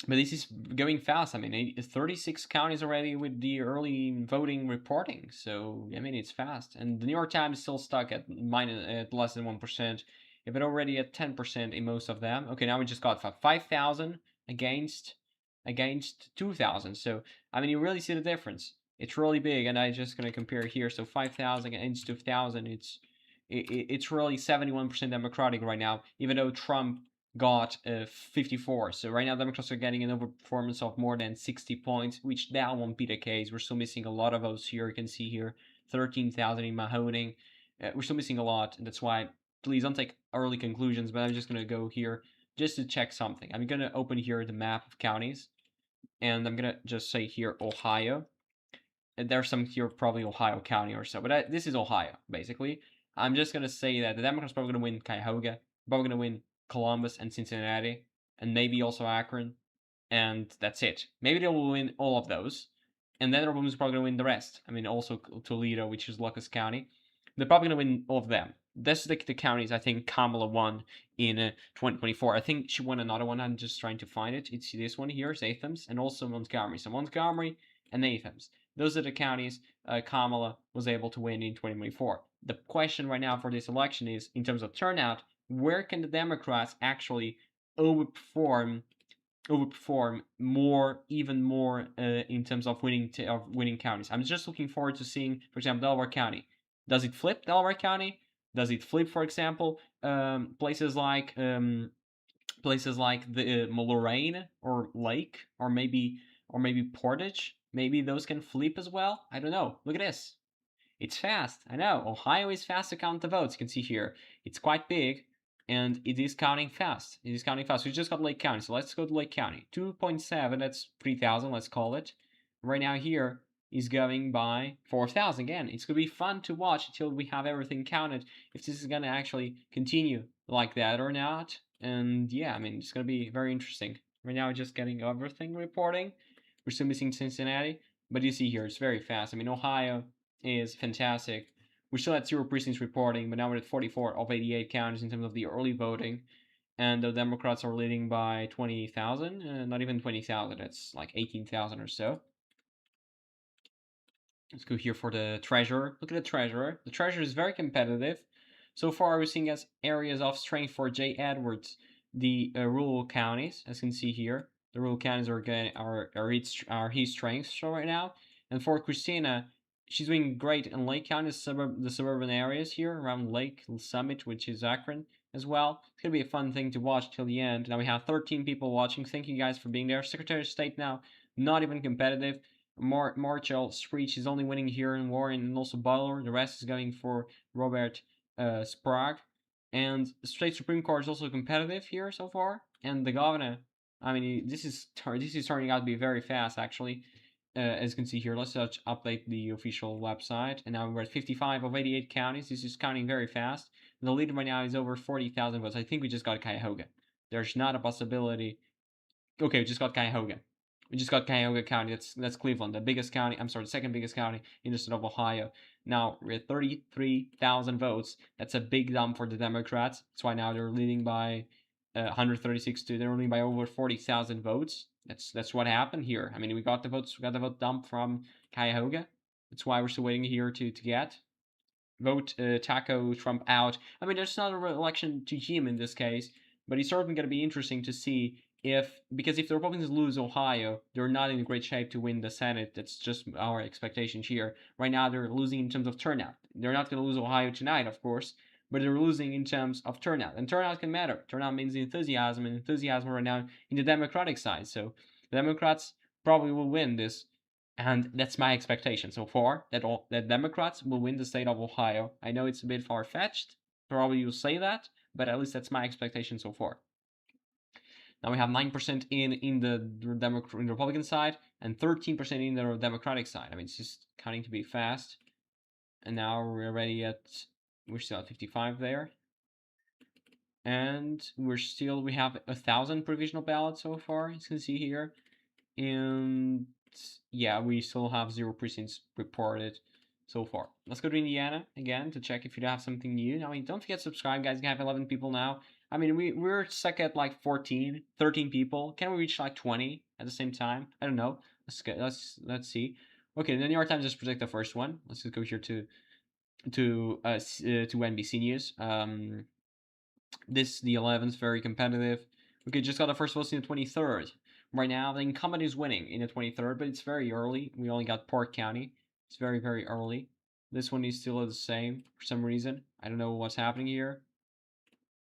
But this is going fast. I mean, 36 counties already with the early voting reporting. So, I mean, it's fast. And the New York Times is still stuck at less than 1%. If it already at 10% in most of them. Okay, now we just got 5,000 against 2,000. So, I mean, you really see the difference. It's really big. And I'm just going to compare here. So, 5,000 against 2,000. It's really 71% Democratic right now, even though Trump got 54. So right now Democrats are getting an overperformance of more than 60 points, which that won't be the case. We're still missing a lot of votes here. You can see here 13,000 in Mahoning. We're still missing a lot, and that's why please don't take early conclusions, but I'm just going to go here just to check something. I'm going to open here the map of counties, and I'm going to just say here Ohio. And there's some here probably Ohio County or so, but this is Ohio, basically. I'm just going to say that the Democrats are probably going to win Cuyahoga, probably going to win Columbus and Cincinnati, and maybe also Akron, and that's it. Maybe they will win all of those, and then the Republicans are probably going to win the rest. I mean, also Toledo, which is Lucas County. They're probably going to win all of them. This is the counties I think Kamala won in 2024. I think she won another one. I'm just trying to find it. It's this one here, Athens, and also Montgomery. So Montgomery and Athens. Those are the counties Kamala was able to win in 2024. The question right now for this election is, in terms of turnout, where can the Democrats actually overperform more, even more in terms of winning counties. I'm just looking forward to seeing, for example, Delaware County. Does it flip Delaware County? Does it flip, for example, places like the Lorraine or Lake, or maybe Portage? Maybe those can flip as well. I don't know. Look at this. It's fast. I know. Ohio is fast to count the votes. You can see here. It's quite big, and it is counting fast. It is counting fast. We just got Lake County, so let's go to Lake County. 2.7, that's 3,000, let's call it. Right now here is going by 4,000 again. It's going to be fun to watch until we have everything counted, if this is going to actually continue like that or not. And yeah, I mean, it's going to be very interesting. Right now, just getting everything reporting. We're still missing Cincinnati, but you see here, it's very fast. I mean, Ohio is fantastic. We still had 0 precincts reporting, but now we're at 44 of 88 counties in terms of the early voting. And the Democrats are leading by 20,000, not even 20,000, it's like 18,000 or so. Let's go here for the treasurer. Look at the treasurer. The treasurer is very competitive. So far, we're seeing as areas of strength for Jay Edwards, the rural counties, as you can see here. The rural counties are his strengths right now. And for Christina, she's doing great in Lake County, the suburban areas here around Lake Summit, which is Akron as well. It's gonna be a fun thing to watch till the end. Now we have 13 people watching. Thank you guys for being there. Secretary of State now, not even competitive. Marshall Screech is only winning here in Warren and also Butler. The rest is going for Robert Sprague. And the state Supreme Court is also competitive here so far. And the governor, I mean, this is turning out to be very fast actually. As you can see here, let's just update the official website. And now we're at 55 of 88 counties. This is counting very fast. The lead right now is over 40,000 votes. I think we just got Cuyahoga. There's not a possibility. Okay, we just got Cuyahoga. We just got Cuyahoga County. That's Cleveland, the biggest county. I'm sorry, the second biggest county in the state of Ohio. Now we're at 33,000 votes. That's a big dump for the Democrats. That's why now they're leading by 136 to they're leading by over 40,000 votes. That's what happened here. I mean, we got the votes. We got the vote dump from Cuyahoga. That's why we're still waiting here to get vote Taco Trump out. I mean, there's not a election to him in this case, but it's certainly going to be interesting to see because if the Republicans lose Ohio, they're not in great shape to win the Senate. That's just our expectations here. Right now, they're losing in terms of turnout. They're not going to lose Ohio tonight, of course, but they're losing in terms of turnout. And turnout can matter. Turnout means enthusiasm, and enthusiasm right now in the Democratic side. So the Democrats probably will win this, and that's my expectation so far, that Democrats will win the state of Ohio. I know it's a bit far-fetched, probably you'll say that, but at least that's my expectation so far. Now we have 9% in the Republican side and 13% in the Democratic side. I mean, it's just counting to be fast. And now we're still at 55 there. And we have 1,000 provisional ballots so far, as you can see here. And yeah, we still have 0 precincts reported so far. Let's go to Indiana again to check if you have something new. I mean, don't forget to subscribe, guys. You have 11 people now. I mean, we're stuck at like 13 people. Can we reach like 20 at the same time? I don't know. Let's see. Okay, the New York Times just predict the first one. Let's just go here to NBC News. The 11th, very competitive. Okay, just got the first votes in the 23rd. Right now, the incumbent is winning in the 23rd, but it's very early. We only got Park County. It's very, very early. This one is still the same for some reason. I don't know what's happening here.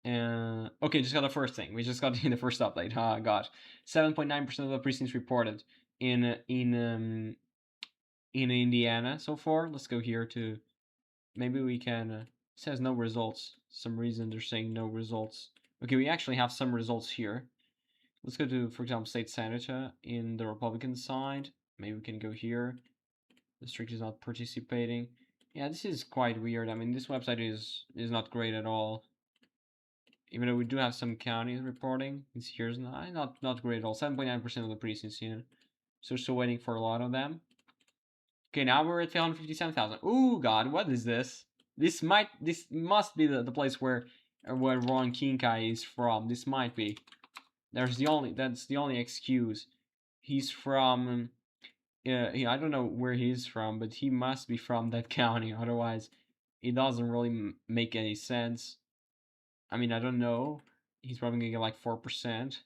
Okay, just got the first thing. We just got the first update. Oh, God. 7.9% of the precincts reported in Indiana so far. Let's go here to... Maybe we can... it says no results. Some reason they're saying no results. Okay, we actually have some results here. Let's go to, for example, state senator in the Republican side. Maybe we can go here. The district is not participating. Yeah, this is quite weird. I mean, this website is not great at all. Even though we do have some counties reporting, it's here's not great at all. 7.9% of the precincts here. So still waiting for a lot of them. Okay, now we're at 357,000. Ooh, God, what is this? This must be the place where Ron Kincaid is from. This might be. That's the only excuse. He's from. I don't know where he's from, but he must be from that county. Otherwise, it doesn't really make any sense. I mean, I don't know. He's probably gonna get like 4%.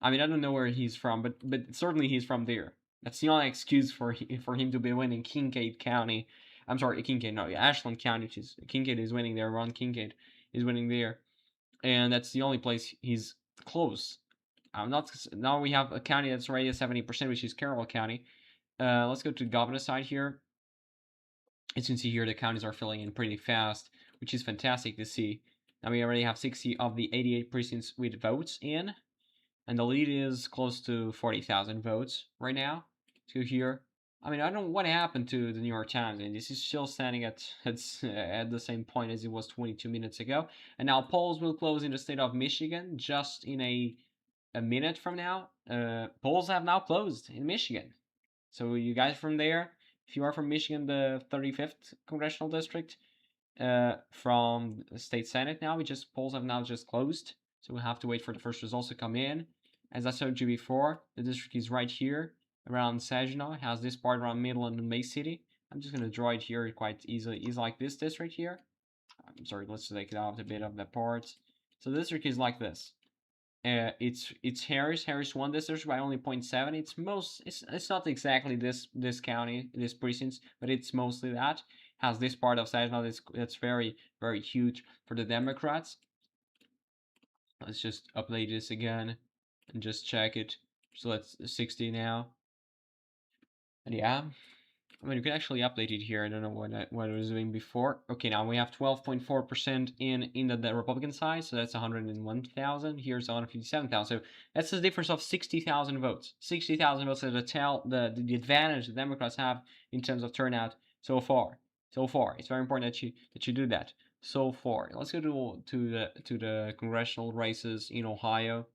I mean, I don't know where he's from, but certainly he's from there. That's the only excuse for him to be winning Kincaid County. I'm sorry, Kincaid, no, Ashland County. Kincaid is winning there. Ron Kincaid is winning there, and that's the only place he's close. Not now. We have a county that's already at 70%, which is Carroll County. Let's go to the governor side here. As you can see here, the counties are filling in pretty fast, which is fantastic to see. Now we already have 60 of the 88 precincts with votes in, and the lead is close to 40,000 votes right now. Let's go here. I mean, I don't know what happened to the New York Times, and this is still standing at the same point as it was 22 minutes ago. And now polls will close in the state of Michigan just in a minute from now. Polls have now closed in Michigan. So you guys from there, if you are from Michigan, the 35th congressional district, from the state senate now, polls have now just closed. So we'll have to wait for the first results to come in. As I showed you before, the district is right here around Saginaw. It has this part around Midland and Bay City. I'm just gonna draw it here quite easily. It's like this district here. I'm sorry, let's take it out a bit of the parts. So the district is like this. It's Harris won this district by only 0.7. It's not exactly this county, this precincts, but it's mostly that. Has this part of Saginaw that's very huge for the Democrats. Let's just update this again and just check it. So that's 60 now. And yeah, I mean, you can actually update it here. I don't know what I was doing before. Okay, now we have 12.4% in the Republican side, so that's 101,000. Here's 157,000. So that's a difference of 60,000 votes. 60,000 votes is the advantage the Democrats have in terms of turnout so far. So far, it's very important that you do that. So far, let's go to the congressional races in Ohio.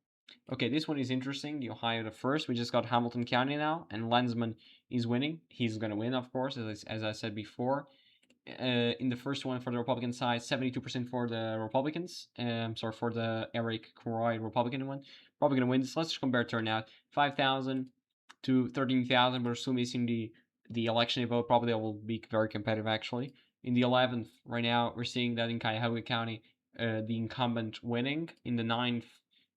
Okay, this one is interesting. The Ohio, the first. We just got Hamilton County now, and Lensman is winning. He's going to win, of course, as I said before. In the first one for the Republican side, 72% for the Republicans. Sorry, for the Eric Croy Republican one. Probably going to win this. Let's just compare turnout. 5,000 to 13,000. We're still missing the election vote. Probably that will be very competitive, actually. In the 11th, right now, we're seeing that in Cuyahoga County, the incumbent winning. In the 9th,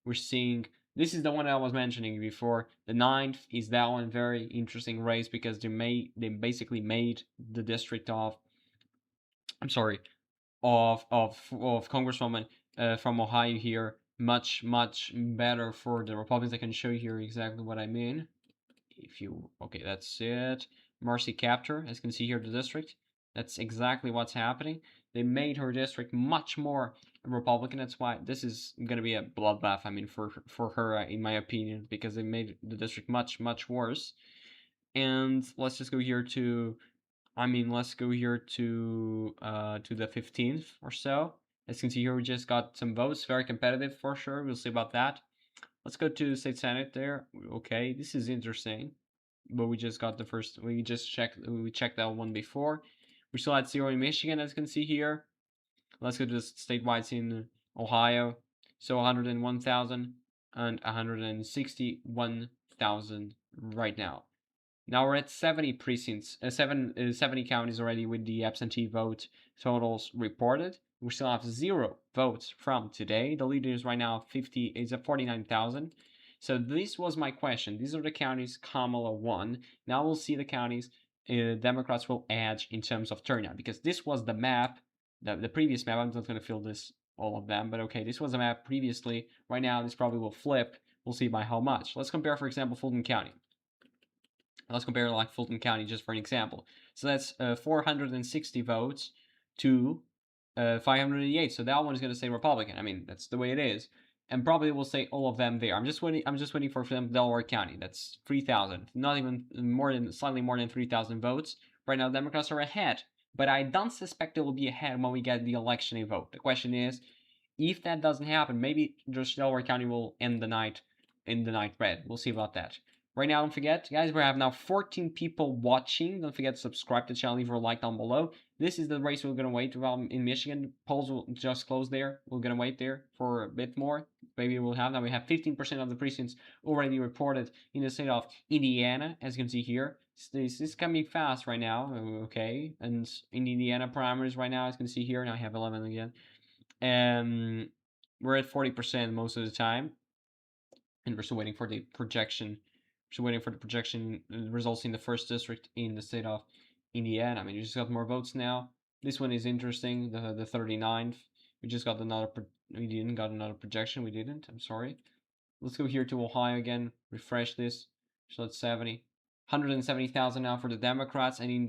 we're seeing this is the one I was mentioning before. The 9th is that one, very interesting race because they basically made the district of Congresswoman from Ohio here much better for the Republicans. I can show you here exactly what I mean. Okay, that's it. Marcy Captor, as you can see here, the district. That's exactly what's happening. They made her district much more Republican. That's why this is gonna be a bloodbath. I mean, for her, in my opinion, because they made the district much worse. And let's just go here to, let's go here to the 15th or so. As you can see here, we just got some votes, very competitive for sure. We'll see about that. Let's go to state senate there. Okay, this is interesting, but we just got the first. We checked that one before. We still had 0 in Michigan, as you can see here. Let's go to the statewide in Ohio. So 101,000 and 161,000 right now. Now we're at 70 precincts, 70 counties already with the absentee vote totals reported. We still have 0 votes from today. The leader is right now at 49,000. So this was my question. These are the counties Kamala won. Now we'll see the counties Democrats will edge in terms of turnout, because this was the map, the previous map. I'm not going to fill all of them, but okay, this was a map previously. Right now, this probably will flip. We'll see by how much. Let's compare, for example, Fulton County. Let's compare like Fulton County just for an example. So that's 460 votes to 588. So that one is going to say Republican. I mean, that's the way it is. And probably will say all of them there. I'm just waiting for example, Delaware County. That's 3,000. Not even slightly more than 3,000 votes. Right now, Democrats are ahead. But I don't suspect they will be ahead when we get the election vote. The question is, if that doesn't happen, maybe just Delaware County will end the night in the night red. We'll see about that. Right now, don't forget, guys, we have now 14 people watching. Don't forget to subscribe to the channel, leave a like down below. This is the race we're gonna wait. Well, in Michigan, polls will just close there. We're gonna wait there for a bit more. Maybe we'll have now. We have 15% of the precincts already reported in the state of Indiana, as you can see here. This is coming fast right now. Okay, and in the Indiana primaries right now, as you can see here, now I have 11 again. We're at 40% most of the time, and we're still waiting for the projection. We're still waiting for the projection results in the first district in the state of Indiana. I mean, you just got more votes now. This one is interesting. The 39th. We just got another. We didn't got another projection. We didn't. I'm sorry. Let's go here to Ohio again. Refresh this. So it's 170,000 now for the Democrats, and in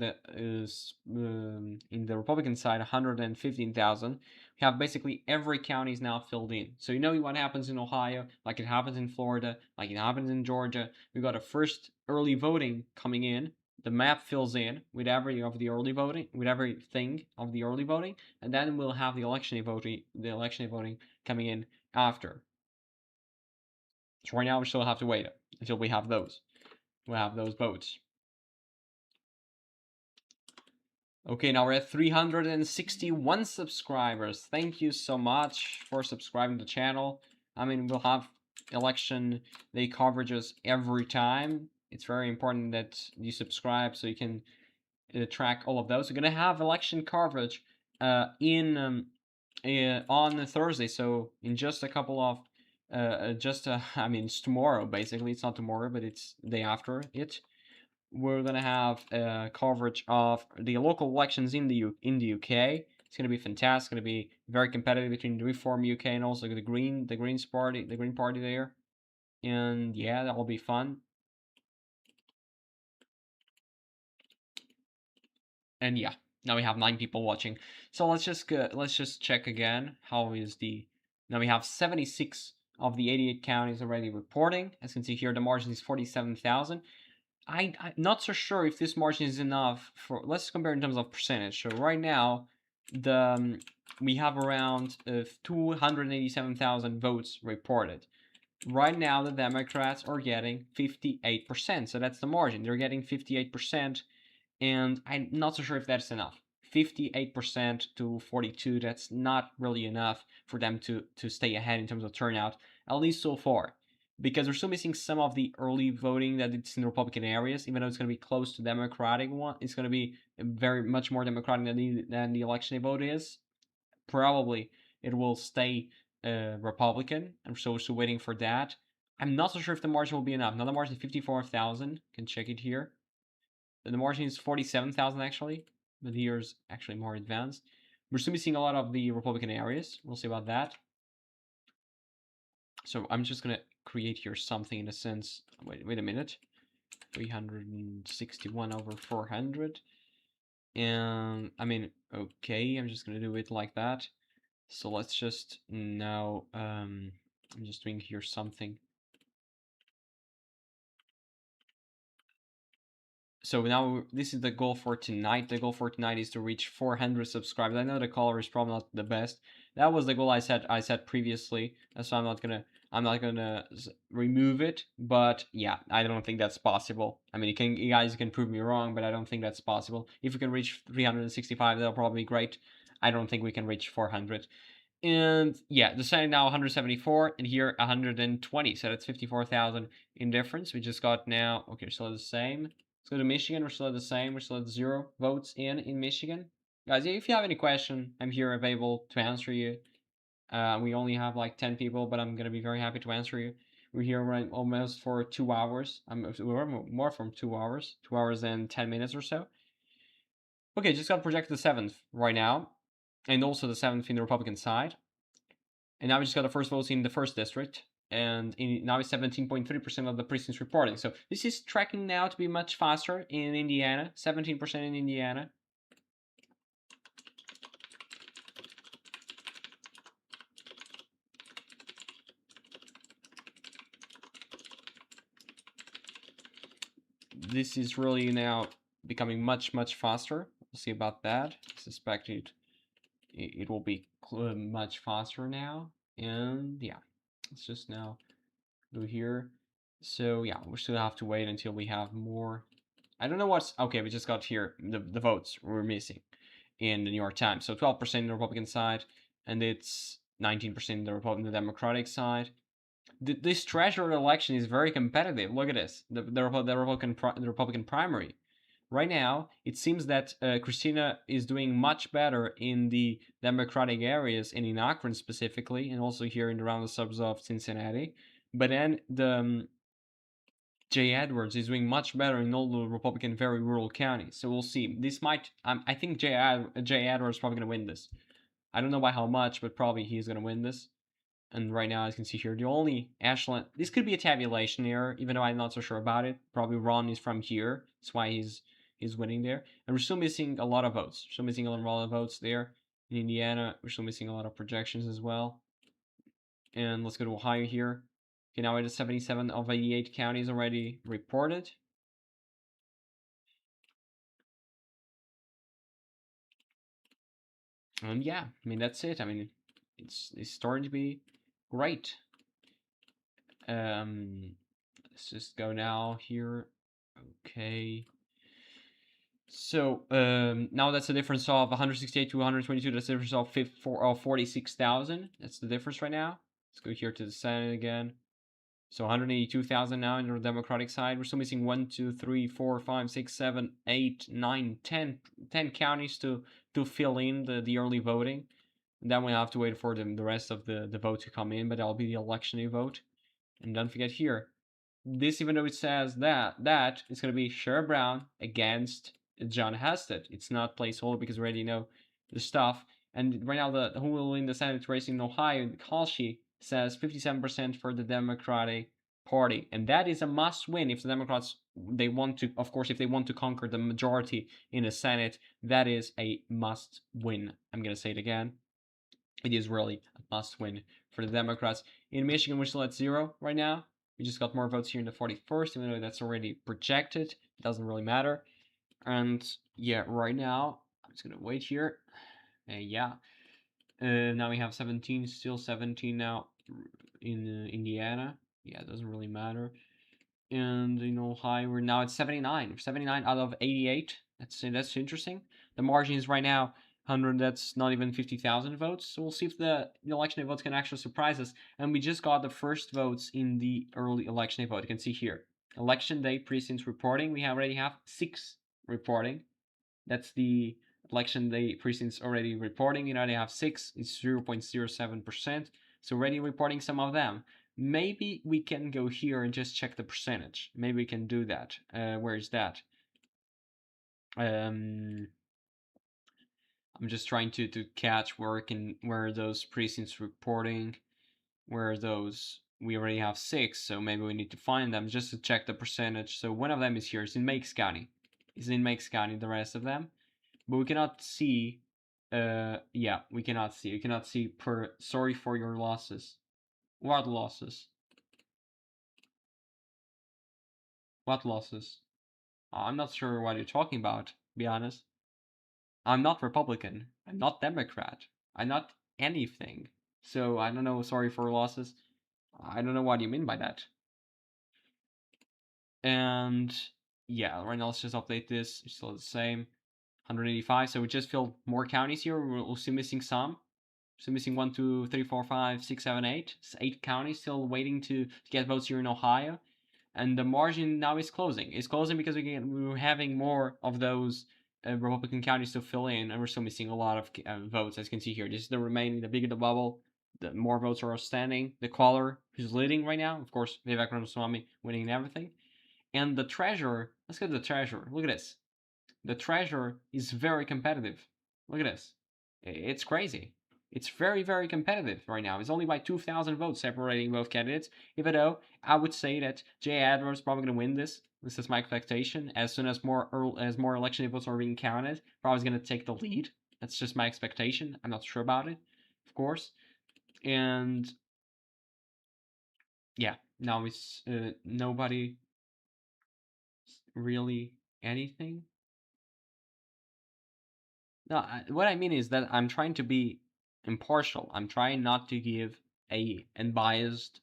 the Republican side, 115,000. We have basically every county is now filled in. So you know what happens in Ohio, like it happens in Florida, like it happens in Georgia. We got a first early voting coming in. The map fills in with every of the early voting, with everything of the early voting, and then we'll have the election voting coming in after. So right now we still have to wait until we have those. We'll have those votes. Okay, now we're at 361 subscribers. Thank you so much for subscribing to the channel. I mean, we'll have election day coverages every time. It's very important that you subscribe so you can track all of those. We're gonna have election coverage on Thursday, so in just a couple of I mean, it's tomorrow basically. It's not tomorrow, but it's the day after it. We're gonna have coverage of the local elections in the UK. It's gonna be fantastic. It's gonna be very competitive between the Reform UK and also the Green Party there. And yeah, that will be fun. And yeah, now we have 9 people watching. So let's just check again. How is the now we have 76 of the 88 counties already reporting. As you can see here, the margin is 47,000. I'm not so sure if this margin is enough for. Let's compare in terms of percentage. So right now, we have around 287,000 votes reported. Right now, the Democrats are getting 58%. So that's the margin. They're getting 58%, and I'm not so sure if that's enough. 58% to 42, that's not really enough for them to stay ahead in terms of turnout, at least so far. Because we're still missing some of the early voting that it's in the Republican areas, even though it's going to be close to Democratic one. It's going to be very much more Democratic than the election day vote is. Probably it will stay Republican. I'm still waiting for that. I'm not so sure if the margin will be enough. Now the margin is 54,000. Can check it here. The margin is 47,000 actually, but here's actually more advanced. We're still missing a lot of the Republican areas. We'll see about that. So I'm just gonna create here something in a sense. Wait a minute. 361 over 400. And I mean, okay, I'm just gonna do it like that. So let's just now, I'm just doing here something. So now this is the goal for tonight. The goal for tonight is to reach 400 subscribers. I know the color is probably not the best. That was the goal I set previously. So I'm not gonna remove it. But yeah, I don't think that's possible. I mean, you guys can prove me wrong, but I don't think that's possible. If we can reach 365, that'll probably be great. I don't think we can reach 400. And yeah, the Senate now 174, and here 120. So that's 54,000 in difference. We just got now. Okay, so the same. Let's go to Michigan. We're still at the same. We're still at 0 votes in Michigan. Guys, if you have any question, I'm here available to answer you. We only have like 10 people, but I'm gonna be very happy to answer you. We're here right almost for 2 hours. We're more from 2 hours, 2 hours and 10 minutes or so. Okay, just got projected the 7th right now, and also the 7th in the Republican side. And now we just got the first votes in the first district, and now it's 17.3% of the precincts reporting. So this is tracking now to be much faster in Indiana, 17% in Indiana. This is really now becoming much faster. We'll see about that. I suspect it will be much faster now. And yeah, let's just now go here. So yeah, we still have to wait until we have more. I don't know what's okay. We just got here the votes we're missing in the New York Times. So 12% in the Republican side, and it's 19% in the Republican, the Democratic side. This treasurer election is very competitive. Look at this, the Republican primary. Right now, it seems that Christina is doing much better in the Democratic areas and in Akron specifically, and also here in around the suburbs of Cincinnati. But then the Jay Edwards is doing much better in all the Republican very rural counties. So we'll see. This might. I think Jay Edwards is probably going to win this. I don't know by how much, but probably he's going to win this. And right now, as you can see here, the only echelon. This could be a tabulation error, even though I'm not so sure about it. Probably Ron is from here. That's why he's winning there. And we're still missing a lot of votes. Still missing a lot of votes there. In Indiana, we're still missing a lot of projections as well. And let's go to Ohio here. Okay, now it is 77 of 88 counties already reported. And yeah, I mean that's it. I mean, it's starting to be great. Let's just go now here. Okay. So now that's a difference of 168 to 122. That's a difference of 46,000. That's the difference right now. Let's go here to the Senate again. So 182,000 now in the Democratic side. We're still missing 1, 2, 3, 4, 5, 6, 7, 8, 9, 10 counties to fill in the early voting. And then we have to wait for the rest of the vote to come in, but that'll be the election day vote. And don't forget here, this, even though it says that it's going to be Sherrod Brown against John Husted. It's not placeholder because we already know the stuff. And right now, the who will win the Senate race in Ohio, the call sheet says 57% for the Democratic Party, and that is a must win if the Democrats they want to. Of course, if they want to conquer the majority in the Senate, that is a must win. I'm gonna say it again. It is really a must win for the Democrats. In Michigan, we're still at 0 right now. We just got more votes here in the 41st, even though that's already projected. It doesn't really matter. And yeah, right now, I'm just going to wait here. Yeah. Now we have 17, still 17 now in Indiana. Yeah, it doesn't really matter. And in Ohio, we're now at 79. 79 out of 88. That's interesting. The margin is right now 100. That's not even 50,000 votes. So we'll see if the election day votes can actually surprise us. And we just got the first votes in the early election day vote. You can see here, election day precincts reporting. We already have 6 reporting. That's the election day precincts already reporting. You know, they have 6. It's 0.07%. So already reporting some of them. Maybe we can go here and just check the percentage. Maybe we can do that. Where is that? I'm just trying to catch where those precincts reporting, where those we already have 6, so maybe we need to find them just to check the percentage. So one of them is here. It's in Meigs County. It's in Meigs County. The rest of them, but we cannot see. Yeah, we cannot see. We cannot see per. Sorry for your losses. What losses? What losses? I'm not sure what you're talking about, to be honest. I'm not Republican. I'm not Democrat. I'm not anything. So I don't know, sorry for losses. I don't know what you mean by that. And yeah, right now let's just update this. It's still the same. 185. So we just filled more counties here. We're still missing some. So missing 1, 2, 3, 4, 5, 6, 7, 8. It's 8 counties still waiting to get votes here in Ohio. And the margin now is closing. It's closing because we're having more of those Republican counties to fill in, and we're still missing a lot of votes, as you can see here. This is the remaining. The bigger the bubble, the more votes are outstanding. The caller who's leading right now, of course, Vivek Ramaswamy winning everything. And the treasurer, let's get the treasurer. Look at this. The treasurer is very competitive. Look at this. It's crazy. It's very, very competitive right now. It's only by 2,000 votes separating both candidates. Even though I would say that Jay Edwards is probably going to win this. This is my expectation. As soon as more election votes are being counted, probably going to take the lead. That's just my expectation. I'm not sure about it, of course. And yeah, now it's nobody really anything. No, what I mean is that I'm trying to be impartial. I'm trying not to give a biased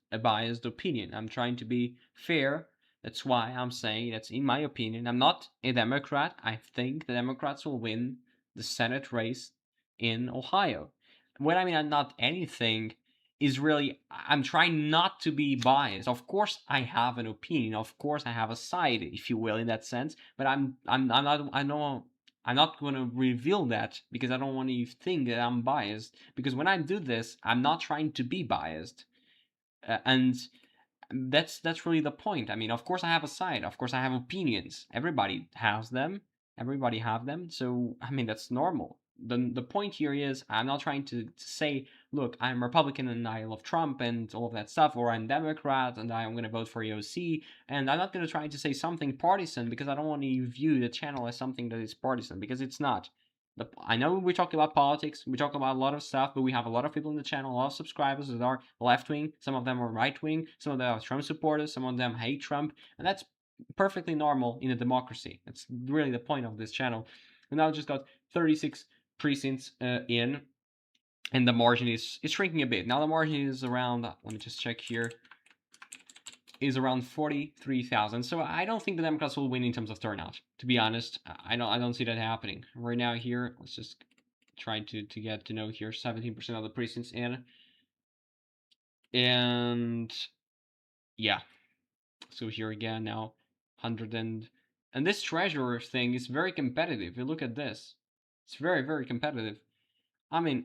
opinion. I'm trying to be fair. That's why I'm saying that's in my opinion. I'm not a Democrat. I think the Democrats will win the Senate race in Ohio. What I mean, I'm not anything is really, I'm trying not to be biased. Of course, I have an opinion. Of course, I have a side, if you will, in that sense. But I'm not. I know I'm not going to reveal that because I don't want you to think that I'm biased. Because when I do this, I'm not trying to be biased, and that's really the point. I mean, of course I have a side. Of course I have opinions. Everybody has them. Everybody have them. So I mean that's normal. The point here is I'm not trying to say, look, I'm Republican and I love Trump and all of that stuff, or I'm Democrat and I'm going to vote for AOC, and I'm not going to try to say something partisan because I don't want to view the channel as something that is partisan because it's not. I know we talk about politics, we talk about a lot of stuff, but we have a lot of people in the channel, a lot of subscribers that are left wing, some of them are right wing, some of them are Trump supporters, some of them hate Trump, and that's perfectly normal in a democracy. That's really the point of this channel. And now just got 36 precincts in, and the margin is shrinking a bit. Now the margin is around, let me just check here, is around 43,000. So I don't think the Democrats will win in terms of turnout. To be honest, I don't see that happening right now. Here, let's just try to get to know here. 17% of the precincts in, and yeah. So here again now, 100 and this treasurer thing is very competitive. You look at this, it's very competitive. I mean,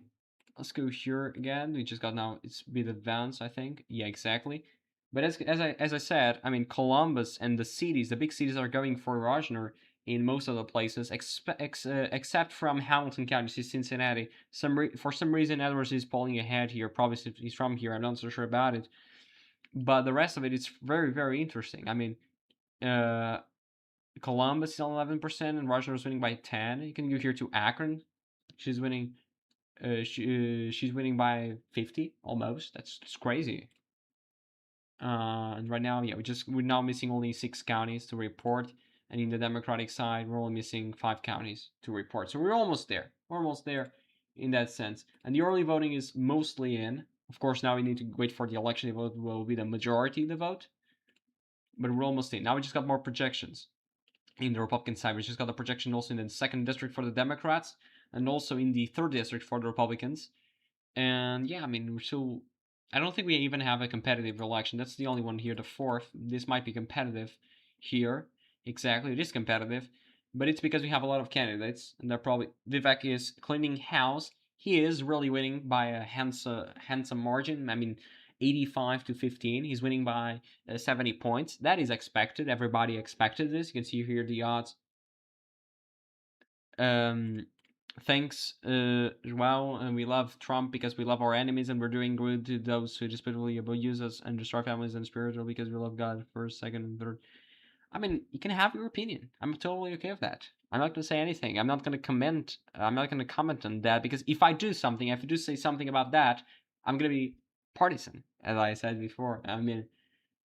let's go here again. We just got now. It's bit advanced, I think. Yeah, exactly. But as I said, I mean, Columbus and the cities, the big cities, are going for Rajner in most of the places, except from Hamilton County, Cincinnati. For some reason, Edwards is pulling ahead here. Probably he's from here. I'm not so sure about it. But the rest of it is very interesting. I mean, uh, Columbus is on 11%, and Rajner is winning by 10. You can go here to Akron. She's winning she's winning by 50 almost. That's crazy. And right now, yeah, we're now missing only 6 counties to report, and in the Democratic side, we're only missing 5 counties to report. So we're almost there. We're almost there in that sense. And the early voting is mostly in. Of course, now we need to wait for the election. The vote will be the majority of the vote, but we're almost in. Now we just got more projections in the Republican side. We just got a projection also in the 2nd district for the Democrats, and also in the 3rd district for the Republicans. And yeah, I mean, I don't think we even have a competitive election. That's the only one here, the 4th. This might be competitive here. Exactly, it is competitive. But it's because we have a lot of candidates, and they're probably, Vivek is cleaning house. He is really winning by a handsome margin. I mean, 85 to 15. He's winning by 70 points. That is expected. Everybody expected this. You can see here the odds. Thanks, João, and we love Trump because we love our enemies, and we're doing good to those who despitefully abuse us and destroy families and spiritual because we love God first, second, and third. I mean, you can have your opinion. I'm totally okay with that. I'm not gonna say anything. I'm not gonna comment. I'm not gonna comment on that because if I do something, if I do say something about that, I'm gonna be partisan, as I said before. I mean,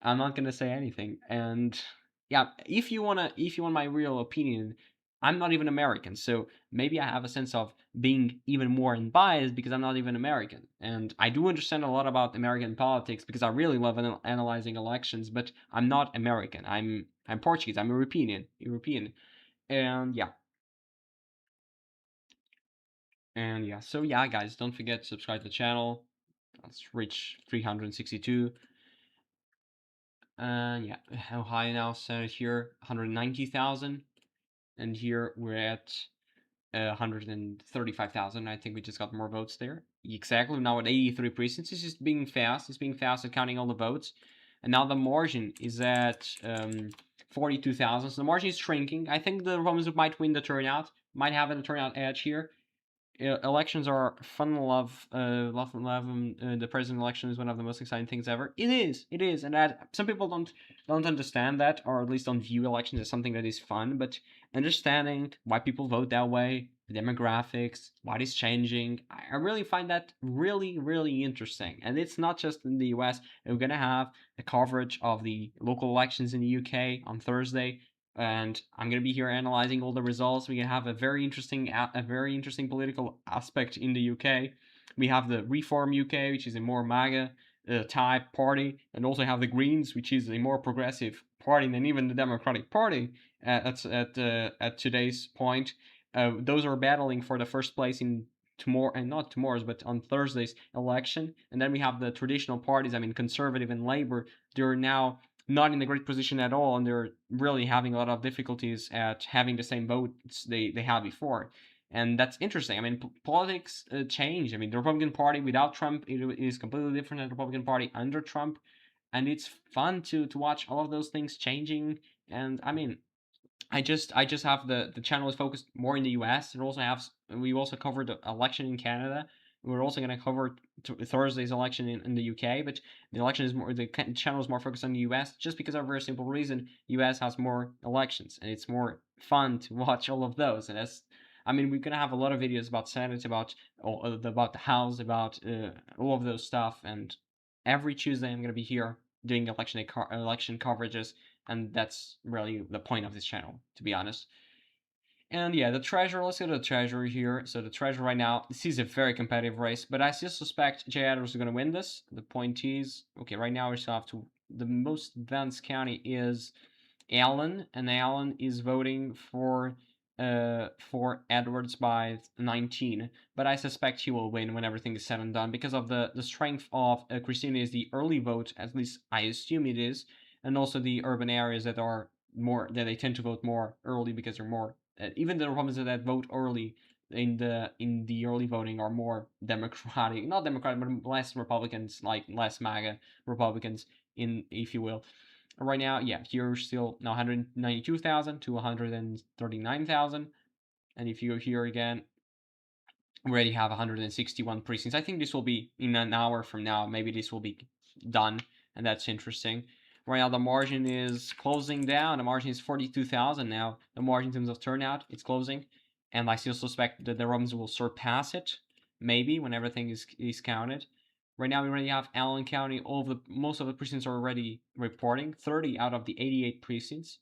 I'm not gonna say anything. And yeah, if you want my real opinion, I'm not even American, so maybe I have a sense of being even more unbiased because I'm not even American. And I do understand a lot about American politics because I really love analyzing elections, but I'm not American. I'm Portuguese. I'm European. And yeah. And yeah, so yeah, guys, don't forget to subscribe to the channel. Let's reach 362. Yeah, Ohio now set here 190,000, and here we're at 135,000. I think we just got more votes there. Exactly. Now at 83 precincts, it's just being fast. It's being fast at counting all the votes, and now the margin is at 42,000. So the margin is shrinking. I think the Republicans might win the turnout, might have a turnout edge here. Elections are fun. Love them. The president election is one of the most exciting things ever. It is, and that some people don't understand that, or at least don't view elections as something that is fun. But understanding why people vote that way, the demographics, what is changing, I really find that really interesting. And it's not just in the U.S. We're gonna have a coverage of the local elections in the U.K. on Thursday, and I'm gonna be here analyzing all the results. We have a very interesting political aspect in the UK. We have the Reform UK, which is a more MAGA type party, and also have the Greens, which is a more progressive party than even the Democratic Party at today's point. Those are battling for the first place in tomorrow, and not tomorrow's, but on Thursday's election. And then we have the traditional parties. I mean, Conservative and Labor. They're now not in a great position at all, and they're really having a lot of difficulties at having the same votes they had before. And that's interesting. I mean, politics change. I mean, the Republican Party without Trump is completely different than the Republican Party under Trump, and it's fun to watch all of those things changing. And I mean, I just have the channel is focused more in the U.S. and also have we also covered the election in Canada. We're also going to cover Thursday's election in the UK, but the election is more the channel is more focused on the US just because of a very simple reason. US has more elections and it's more fun to watch all of those. And that's I mean we're gonna have a lot of videos about Senate, about the House, about all of those stuff. And every Tuesday I'm gonna be here doing election coverages, and that's really the point of this channel, to be honest. And yeah, the treasure, let's go to the treasure here. So the treasure right now, this is a very competitive race, but I still suspect Jay Adams is going to win this. The point is, okay, right now we still have to, the most dense county is Allen, and Allen is voting for Edwards by 19, but I suspect he will win when everything is said and done because of the strength of Christina is the early vote, at least I assume it is, and also the urban areas that are more that they tend to vote more early because they're more even the Republicans that vote early in the early voting are more Democratic, not Democratic, but less Republicans, like less MAGA Republicans, in if you will. Right now, yeah, here still 192,000 to 139,000, and if you go here again, we already have 161 precincts. I think this will be in an hour from now. Maybe this will be done, and that's interesting. Right now, the margin is closing down. The margin is 42,000 now. The margin in terms of turnout, it's closing, and I still suspect that the Romans will surpass it, maybe when everything is counted. Right now, we already have Allen County. Most of the precincts are already reporting. 30 out of the 88 precincts.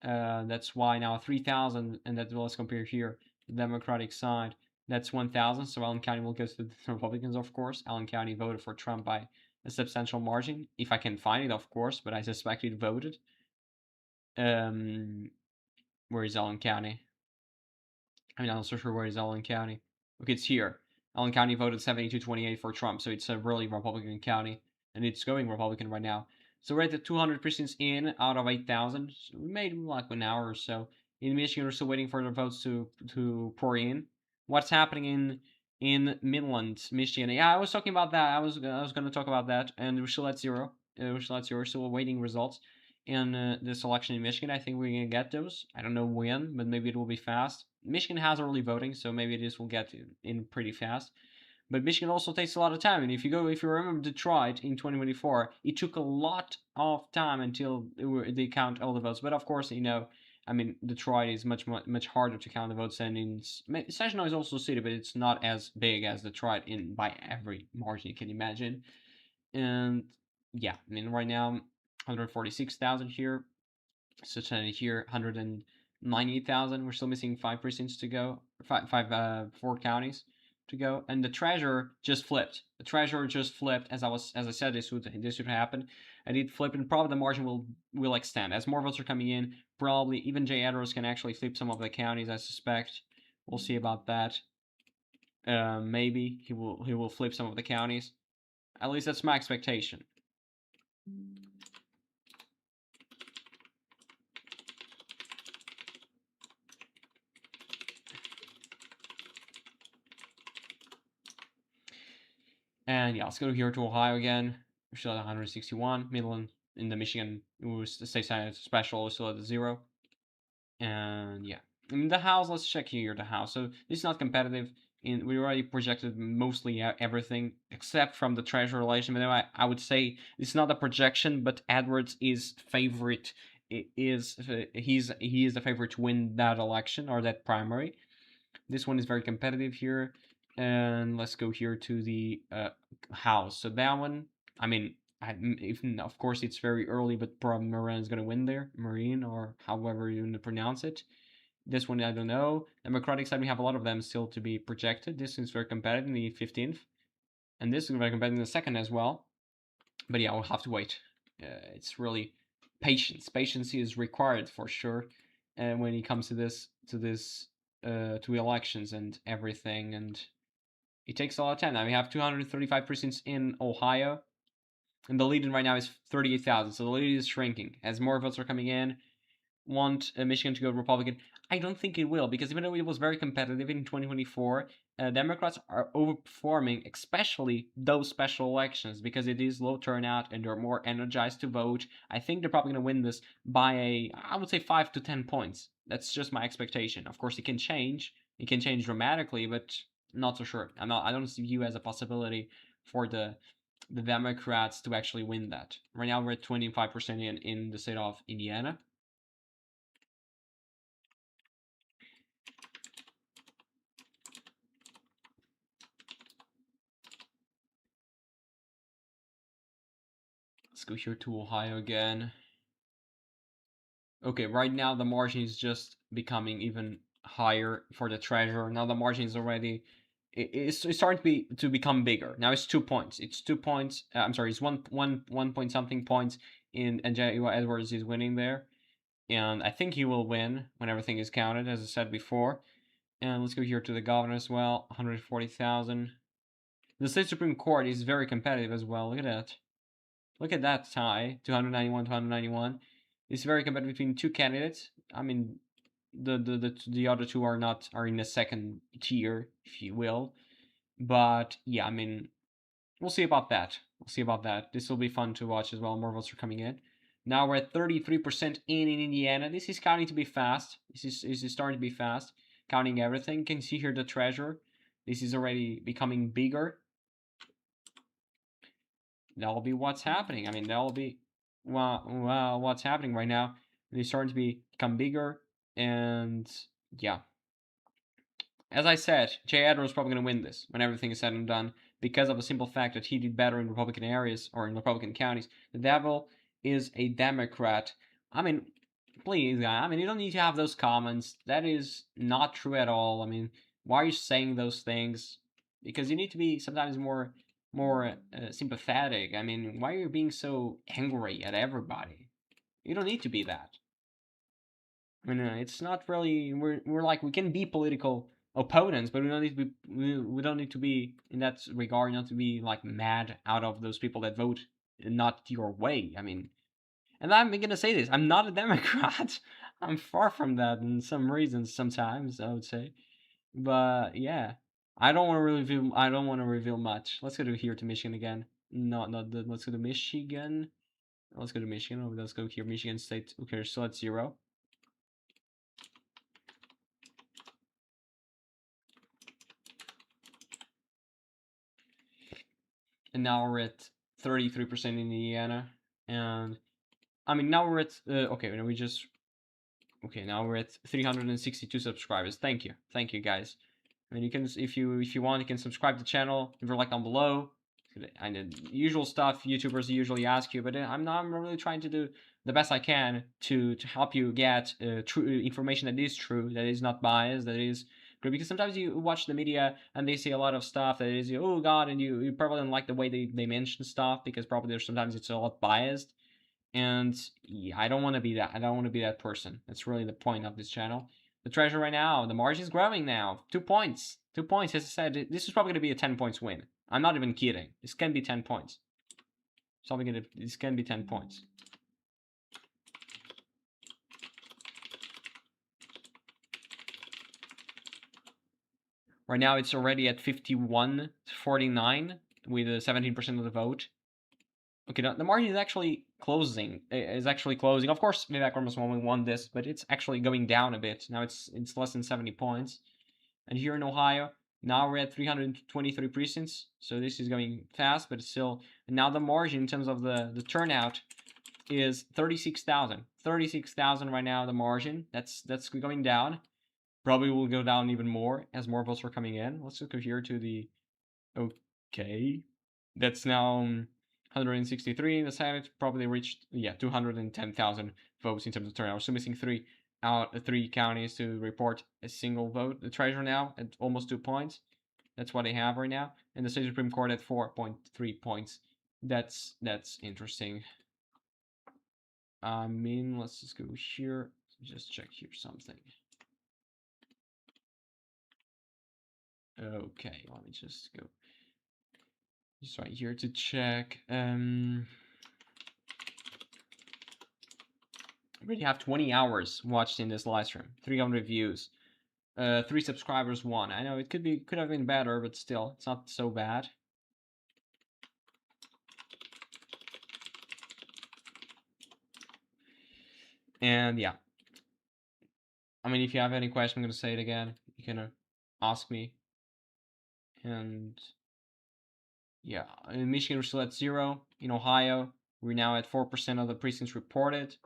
That's why now 3,000, and that let's compare here the Democratic side. That's 1,000. So Allen County will go to the Republicans, of course. Allen County voted for Trump by a substantial margin, if I can find it, of course. But I suspect it voted. Where is Allen County? I'm not so sure where is Allen County. Okay, it's here. Allen County voted 72-28 for Trump, so it's a really Republican county, and it's going Republican right now. So we're at the 200 precincts in out of 8,000. So we made like an hour or so. In Michigan, we're still waiting for the votes to pour in. What's happening in Midland, Michigan? Yeah, I was talking about that. I was going to talk about that, and we're still at zero. We're still at zero. Still awaiting results in this election in Michigan. I think we're gonna get those. I don't know when, but maybe it will be fast. Michigan has early voting, so maybe this will get in pretty fast. But Michigan also takes a lot of time, and if you remember Detroit in 2024, it took a lot of time until they count all the votes. But of course, I mean, Detroit is much harder to count the votes than in Saginaw is also a city, but it's not as big as Detroit in by every margin you can imagine. And yeah, I mean, right now 146,000 here, such that here 198,000. We're still missing 5 precincts to go, 4 counties to go, and the treasure just flipped. The treasure just flipped as I said this would happen, and it flipped, and probably the margin will extend as more votes are coming in. Probably even Jay Edwards can actually flip some of the counties. I suspect. We'll see about that. Maybe he will flip some of the counties. At least that's my expectation. And yeah, let's go here to Ohio again. We're still at 161. Midland in the Michigan was the state senate special, we're still at 0. And yeah, in the House, let's check here the House. So this is not competitive. We already projected mostly everything except from the treasurer election. But I would say it's not a projection, but Edwards is favorite. He is the favorite to win that election or that primary. This one is very competitive here. And let's go here to the House. So that one, I mean, of course it's very early, but probably Moran is going to win there. Marine, or however you want to pronounce it. This one, I don't know. Democratic side, we have a lot of them still to be projected. This is very competitive in the 15th. And this is very competitive in the 2nd as well. But yeah, we'll have to wait. It's really patience. Patience is required for sure, and when it comes to to elections and everything, and it takes a lot of time. Now we have 235 precincts in Ohio, and the lead right now is 38,000. So the lead is shrinking as more votes are coming in. Want Michigan to go Republican? I don't think it will, because even though it was very competitive in 2024, Democrats are overperforming, especially those special elections, because it is low turnout and they're more energized to vote. I think they're probably going to win this by I would say 5 to 10 points. That's just my expectation. Of course, it can change. It can change dramatically, but not so sure. I don't see you as a possibility for the Democrats to actually win that. Right now, we're at 25% in the state of Indiana. Let's go here to Ohio again. Okay, right now the margin is just becoming even higher for the treasure. Now the margin is already it's starting to become bigger. Now it's 2 points. It's 2 points. I'm sorry, it's one point something points in, and Edwards is winning there, and I think he will win when everything is counted, as I said before. And let's go here to the governor as well. 140,000. The state supreme court is very competitive as well. Look at that. Look at that tie, 291, 291. It's very competitive between two candidates. I mean, the other two are in the second tier, if you will. But yeah, I mean, we'll see about that. We'll see about that. This will be fun to watch as well. More votes are coming in. Now we're at 33% in Indiana. This is counting to be fast. This is starting to be fast. Counting everything. You can see here the treasure. This is already becoming bigger. That'll be what's happening. I mean, that'll be what's happening right now. They're starting to become bigger, and yeah. As I said, Jay Edwards is probably going to win this when everything is said and done because of the simple fact that he did better in Republican areas or in Republican counties. The devil is a Democrat. I mean, please, guy. I mean, you don't need to have those comments. That is not true at all. I mean, why are you saying those things? Because you need to be sometimes more sympathetic. I mean, why are you being so angry at everybody? You don't need to be that. I mean, it's not really. We're like we can be political opponents, but we don't need to be. We don't need to be in that regard. Not to be like mad out of those people that vote not your way. I mean, and I'm gonna say this: I'm not a Democrat. I'm far from that in some reasons. Sometimes I would say, but yeah, I don't want to reveal. I don't want to reveal much. Let's go to here to Michigan again. Not the. Let's go to Michigan. Let's go to Michigan. Oh, let's go here. Michigan State. Okay, so that's 0. And now we're at 33% in Indiana. And I mean, now we're at okay. Now we just okay. Now we're at 362 subscribers. Thank you, guys. I mean, you can if you want, you can subscribe to the channel. Leave a like down below. And the usual stuff YouTubers usually ask you, but I'm really trying to do the best I can to help you get true information that is true, that is not biased, that is good. Because sometimes you watch the media and they say a lot of stuff that is oh god, and you probably don't like the way they mention stuff because probably there's sometimes it's a lot biased. And yeah, I don't want to be that. I don't want to be that person. That's really the point of this channel. The treasure right now, the margin is growing now. 2 points. 2 points. As I said, this is probably going to be a 10 points win. I'm not even kidding. This can be 10 points. This can be 10 points. Right now, it's already at 51-49 with 17% of the vote. Okay, the margin is actually closing. Of course, Vivek Ramaswamy won this, but it's actually going down a bit. Now it's less than 70 points. And here in Ohio, now we're at 323 precincts. So this is going fast, but it's still. And now the margin in terms of the turnout is 36,000. 36,000 right now, the margin. That's going down. Probably will go down even more as more votes are coming in. Let's just go here to the. Okay. That's now 163. The Senate probably reached 210,000 votes in terms of turnout. We're still missing three counties to report a single vote. The treasurer now at almost 2 points. That's what they have right now. And the state supreme court at 4.3 points. That's interesting. I mean, let's just go here. Just check here something. Okay, let me just go. Just right here to check. I already have 20 hours watched in this live stream. 300 views. 3 subscribers, 1. I know it could have been better, but still, it's not so bad. And yeah, I mean, if you have any question, I'm gonna say it again. You can ask me. And yeah, in Michigan we're still at 0. In Ohio, we're now at 4% of the precincts reported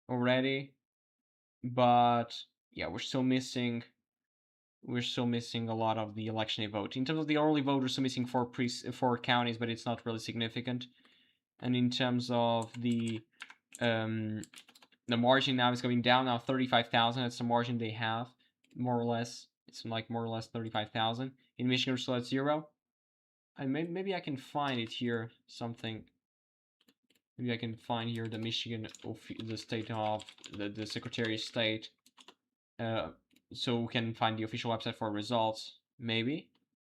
already. But yeah, we're still missing a lot of the election day vote. In terms of the early vote, we're still missing 4 counties, but it's not really significant. And in terms of the margin now is going down now 35,000. That's the margin they have, more or less. It's like more or less 35,000. In Michigan, we're still at 0. And maybe I can find it here, something. Maybe I can find here the Michigan, the state of, the Secretary of State. So we can find the official website for results, maybe.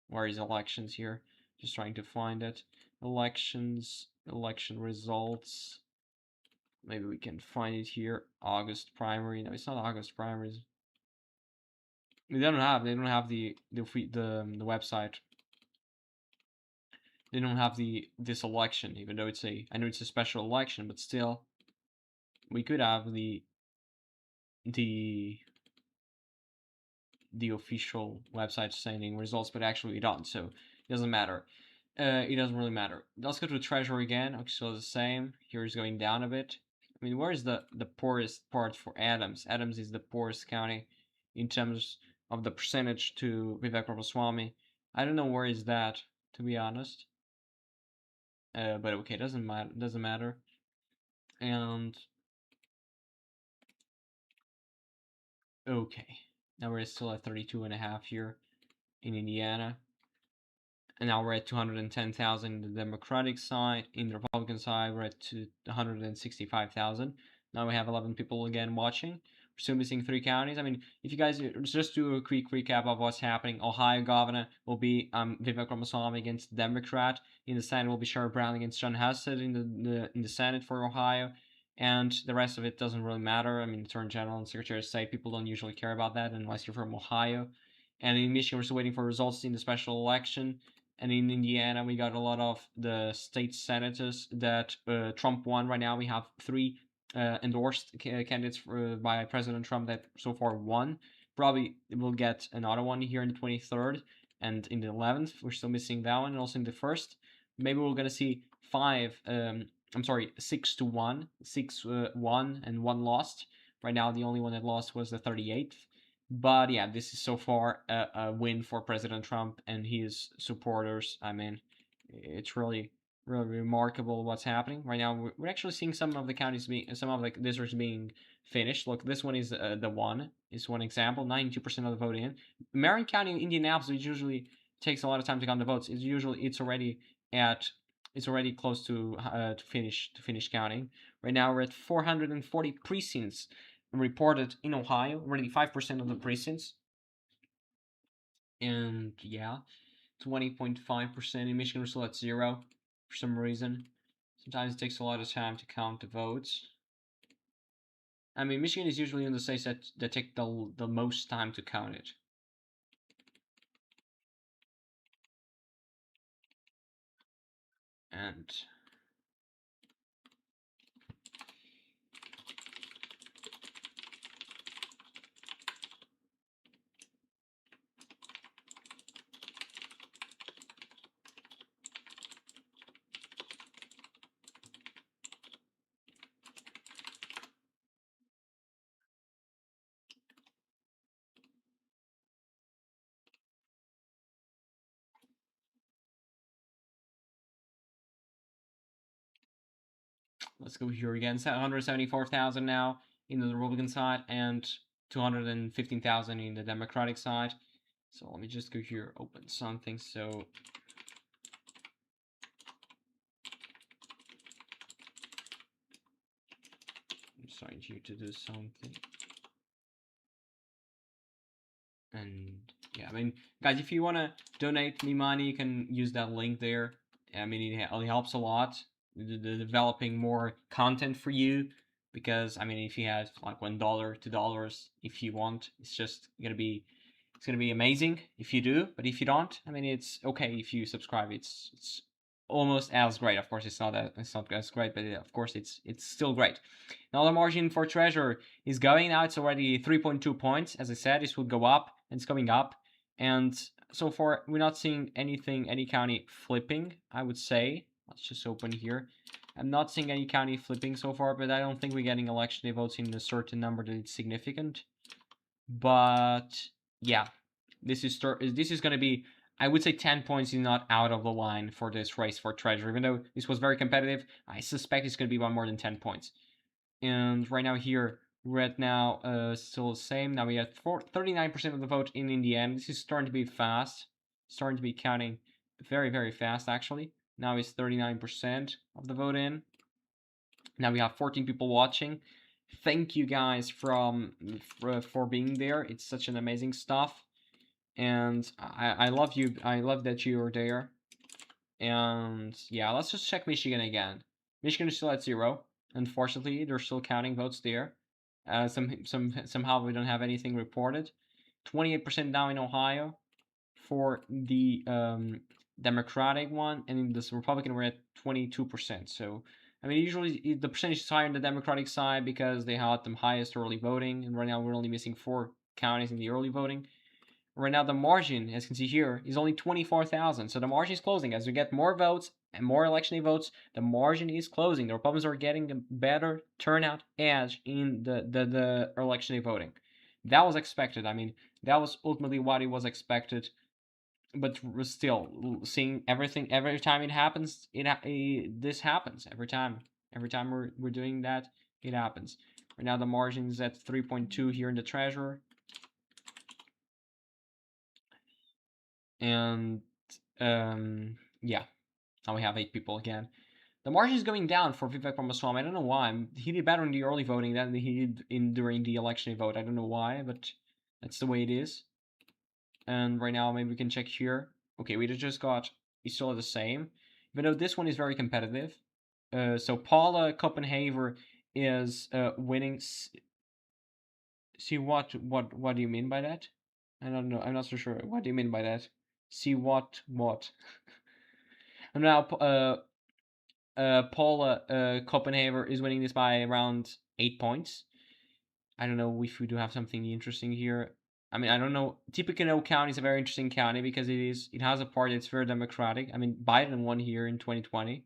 Where is elections here? Just trying to find it. Elections, election results. Maybe we can find it here. August primary. No, it's not August primaries. They don't have the website. They don't have this election, even though I know it's a special election, but still, we could have the official website saying results, but actually we don't, so it doesn't matter. It doesn't really matter. Let's go to the treasury again. Okay, so the same. Here is going down a bit. I mean, where is the poorest part for Adams? Adams is the poorest county in terms of the percentage to Vivek Ramaswamy. I don't know where is that, to be honest. But okay, doesn't matter. Doesn't matter. And okay, now we're still at 32.5 here in Indiana. And now we're at 210,000 in the Democratic side. In the Republican side, we're at 165,000. Now we have 11 people again watching. We're still missing 3 counties. I mean, if you guys just do a quick recap of what's happening, Ohio governor will be Vivek Ramaswamy against Democrat. In the Senate will be Sherrod Brown against John Husted in the Senate for Ohio. And the rest of it doesn't really matter. I mean, Attorney General and Secretary of State, people don't usually care about that unless you're from Ohio. And in Michigan, we're still waiting for results in the special election. And in Indiana, we got a lot of the state senators that Trump won. Right now, we have 3 endorsed candidates by President Trump that so far won. Probably we'll get another one here in the 23rd and in the 11th. We're still missing that one, and also in the 1st. Maybe we're gonna see 6 to 1, 6 won and 1 lost. Right now, the only one that lost was the 38th. But yeah, this is so far a win for President Trump and his supporters. I mean, it's really remarkable what's happening right now. We're actually seeing some of the districts being finished. Look, this one is the one. Is one example. 92% of the vote in Marion County, Indianapolis, which usually takes a lot of time to count the votes. It's already close to finish counting. Right now we're at 440 precincts reported in Ohio, already 5% of the precincts. And yeah, 20.5% in Michigan, we're still at 0 for some reason. Sometimes it takes a lot of time to count the votes. I mean, Michigan is usually in the states that take the most time to count it. And let's go here again. 174,000 now in the Republican side and 215,000 in the Democratic side. So let me just go here, open something. So trying here to do something. And yeah, I mean, guys, if you want to donate me money, you can use that link there. I mean, it helps a lot developing more content for you, because I mean, if you have like $1, $2, if you want, it's gonna be amazing if you do. But if you don't, I mean, it's okay if you subscribe. It's almost as great. Of course, it's not as great, but of course, it's still great. Now the margin for treasure is going now. It's already 3.2 points. As I said, this will go up, and it's going up. And so far, we're not seeing any county flipping, I would say. Let's just open here. I'm not seeing any county flipping so far, but I don't think we're getting election day votes in a certain number that it's significant. But yeah, this is going to be, I would say 10 points is not out of the line for this race for treasure. Even though this was very competitive, I suspect it's going to be one more than 10 points. And right now here, we're at now still the same. Now we have 39% of the vote in Indiana. This is starting to be fast, starting to be counting very, very fast actually. Now it's 39% of the vote in. Now we have 14 people watching. Thank you guys for being there. It's such an amazing stuff, and I love you. I love that you are there. And yeah, let's just check Michigan again. Michigan is still at 0. Unfortunately, they're still counting votes there. Somehow we don't have anything reported. 28% now in Ohio for the Democratic one, and in this Republican we're at 22%. So I mean, usually the percentage is higher on the Democratic side because they had the highest early voting, and right now we're only missing 4 counties in the early voting. Right now the margin, as you can see here, is only 24,000. So the margin is closing. As we get more votes and more election day votes, the margin is closing. The Republicans are getting a better turnout edge in the election day voting. That was expected. I mean, that was ultimately what it was expected. But still, seeing everything every time it happens, this happens every time. Every time we're doing that, it happens. Right now the margin is at 3.2 here in the treasurer. And yeah, now we have 8 people again. The margin is going down for Vivek Ramaswamy. I don't know why. He did better in the early voting than he did during the election vote. I don't know why, but that's the way it is. And right now, maybe we can check here. Okay, we just got, it's still the same, even though this one is very competitive. So Paula Copenhaver is winning. See what do you mean by that? I don't know. I'm not so sure. What do you mean by that? See what? And now Paula Copenhaver is winning this by around 8 points. I don't know if we do have something interesting here. I mean, I don't know. Tippecanoe County is a very interesting county because it has a part that's very democratic. I mean, Biden won here in 2020,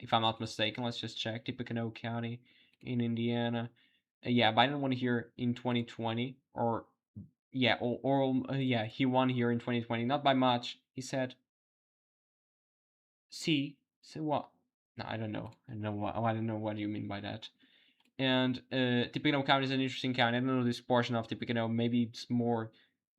if I'm not mistaken. Let's just check. Tippecanoe County in Indiana. Yeah, Biden won here in 2020, or yeah, yeah, he won here in 2020, not by much. He said, "See, so what?" No, I don't know. I don't know what you mean by that. And Tippecanoe County is an interesting county. I don't know this portion of Tippecanoe. Maybe it's more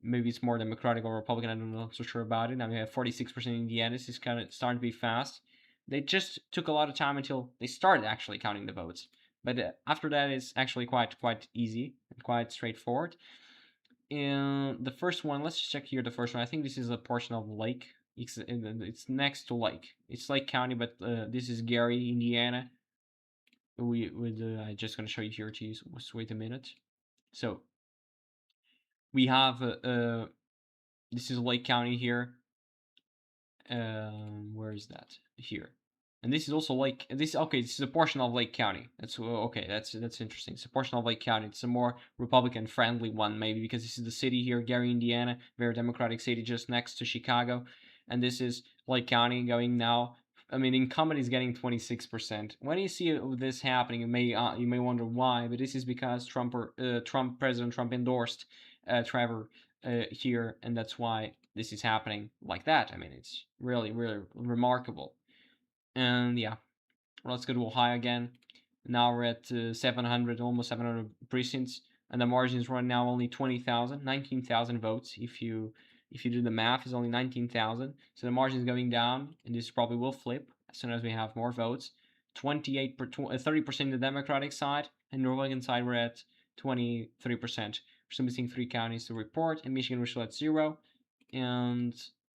Democratic or Republican. I don't know so sure about it. Now we have 46% Indiana. This is kind of starting to be fast. They just took a lot of time until they started actually counting the votes. But after that, it's actually quite easy and quite straightforward. And the first one, let's check here. The first one, I think this is a portion of Lake. It's next to Lake. It's Lake County, but this is Gary, Indiana. I'm just gonna show you here. Geez, just wait a minute. So we have this is Lake County here. Where is that? Here. And this is also Lake. This is a portion of Lake County. That's okay. That's interesting. It's a portion of Lake County. It's a more Republican friendly one, maybe because this is the city here, Gary, Indiana, very Democratic city, just next to Chicago. And this is Lake County going now. I mean, incumbent is getting 26%. When you see this happening, you may wonder why, but this is because President Trump endorsed Trevor here, and that's why this is happening like that. I mean, it's really remarkable. And yeah, let's go to Ohio again. Now we're at 700, almost 700 precincts, and the margins right now only 20,000, 19,000 votes. If you do the math, it's only 19,000. So the margin is going down, and this probably will flip as soon as we have more votes. 30% the Democratic side, and Norwegian side we're at 23%. We're still missing 3 counties to report, and Michigan we're still at 0. And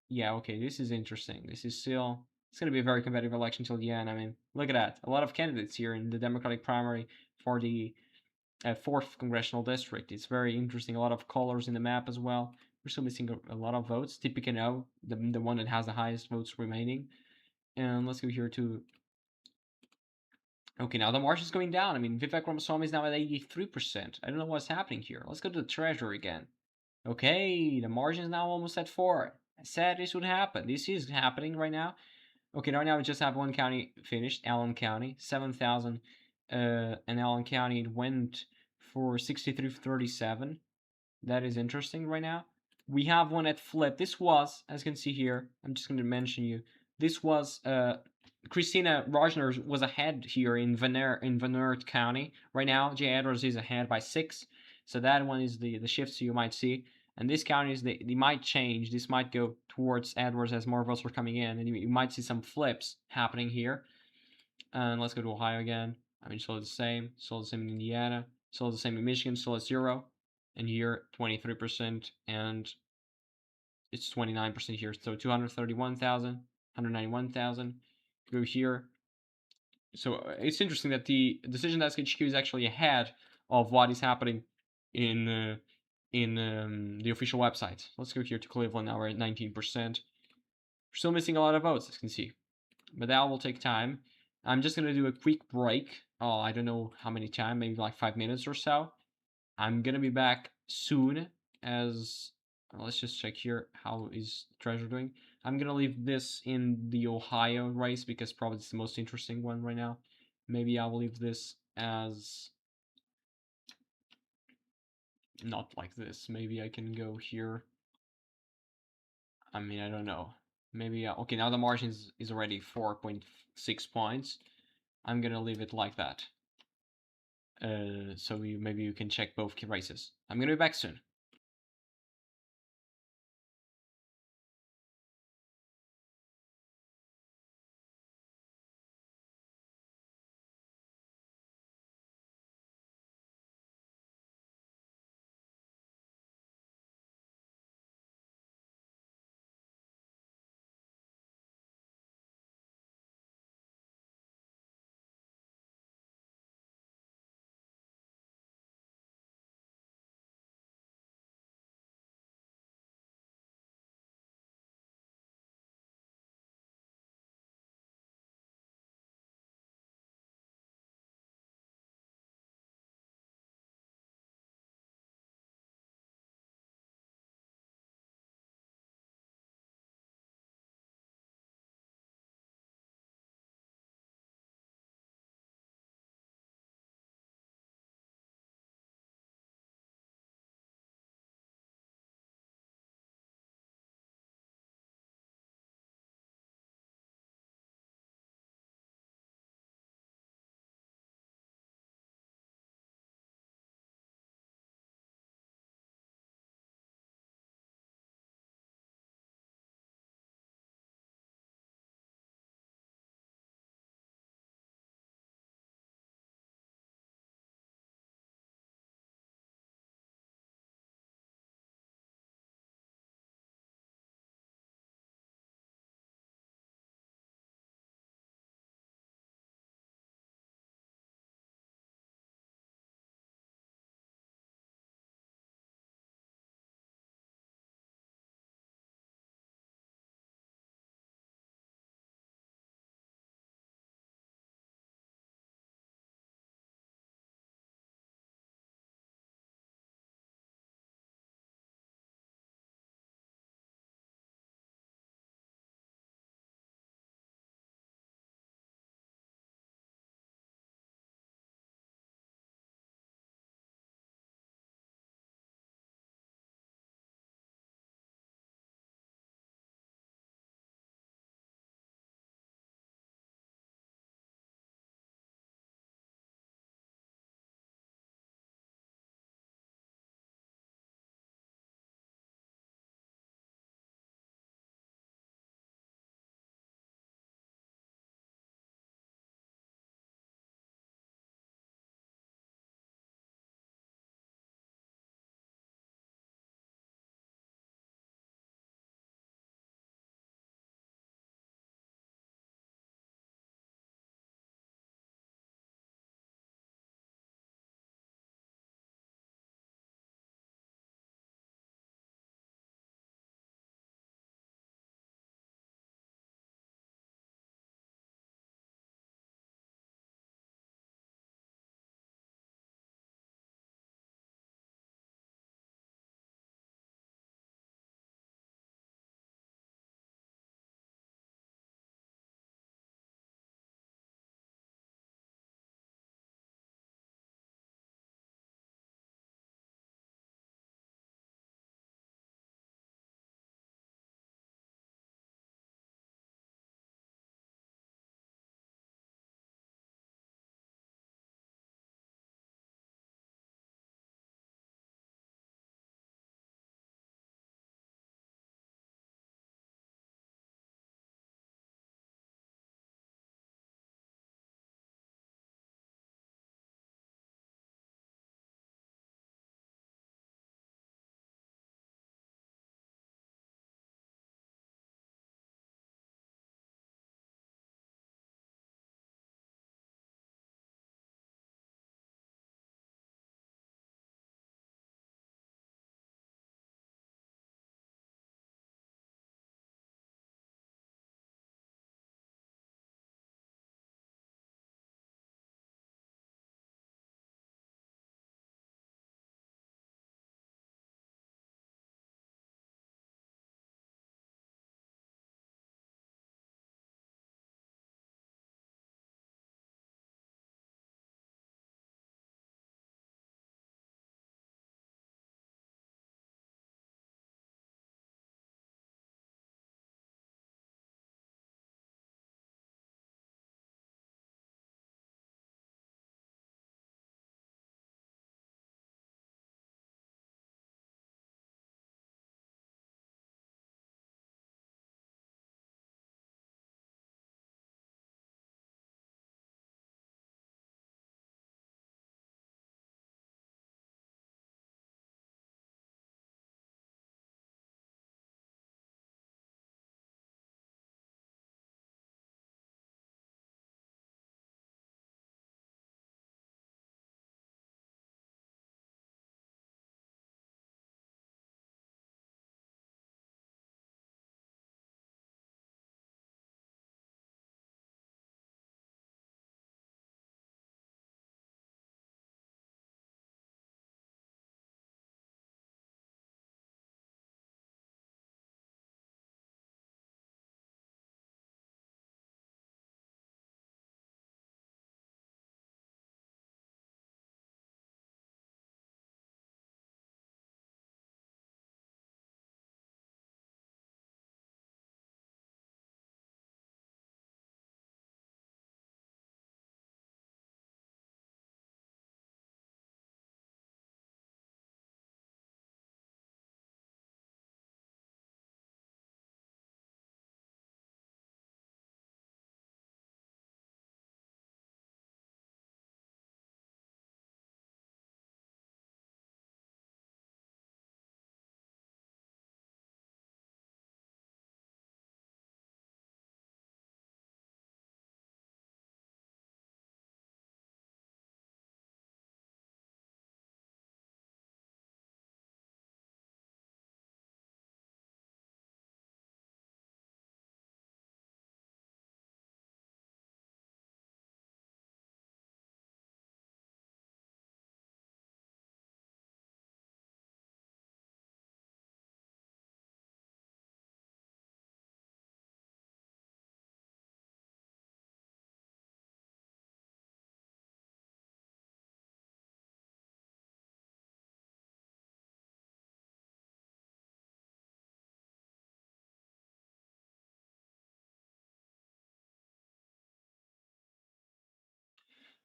yeah, okay, this is interesting. This is still, it's going to be a very competitive election till the end. I mean, look at that. A lot of candidates here in the Democratic primary for the 4th congressional district. It's very interesting. A lot of colors in the map as well. We're still missing a lot of votes. Tippecanoe, the one that has the highest votes remaining. And let's go here to... Okay, now the margin is going down. I mean, Vivek Ramaswamy is now at 83%. I don't know what's happening here. Let's go to the treasury again. Okay, the margin is now almost at 4. I said this would happen. This is happening right now. Okay, right now we just have one county finished, Allen County, 7,000. And Allen County, it went for 63.37. That is interesting right now. We have one at Flip. This was, as you can see here, I'm just going to mention you. This was Christina Rogner was ahead here in Vanert County. Right now, Jay Edwards is ahead by 6. So that one is the shifts you might see. And these counties, they might change. This might go towards Edwards as more votes are coming in. And you might see some flips happening here. And let's go to Ohio again. I mean, still the same. Still the same in Indiana. Still the same in Michigan. Still at 0. And here, 23%. And it's 29% here. So 231,000, 191,000. Go here. So it's interesting that the decision desk HQ is actually ahead of what is happening in the official website. Let's go here to Cleveland. Now we're at 19%. We're still missing a lot of votes, as you can see, but that will take time. I'm just gonna do a quick break. Oh, I don't know how many time, maybe like 5 minutes or so. I'm gonna be back soon. As let's just check here. How is Treasure doing? I'm gonna leave this in the Ohio race because probably it's the most interesting one right now. Maybe I will leave this as not like this. Maybe I can go here. I mean, I don't know. Maybe okay. Now the margin is already 4.6 points. I'm gonna leave it like that. So maybe you can check both races. I'm gonna be back soon.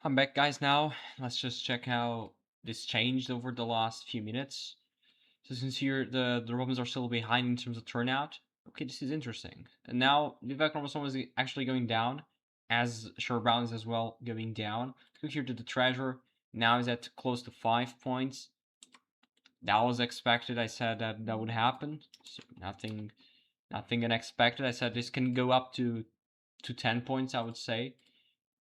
I'm back, guys. Now let's just check how this changed over the last few minutes. So since here the Romans are still behind in terms of turnout, okay, this is interesting. And now Vivek Ramaswamy is actually going down, as Sher Brown is as well going down. Go here to the treasure. Now is at close to 5 points. That was expected. I said that that would happen. So nothing unexpected. I said this can go up to 10 points, I would say.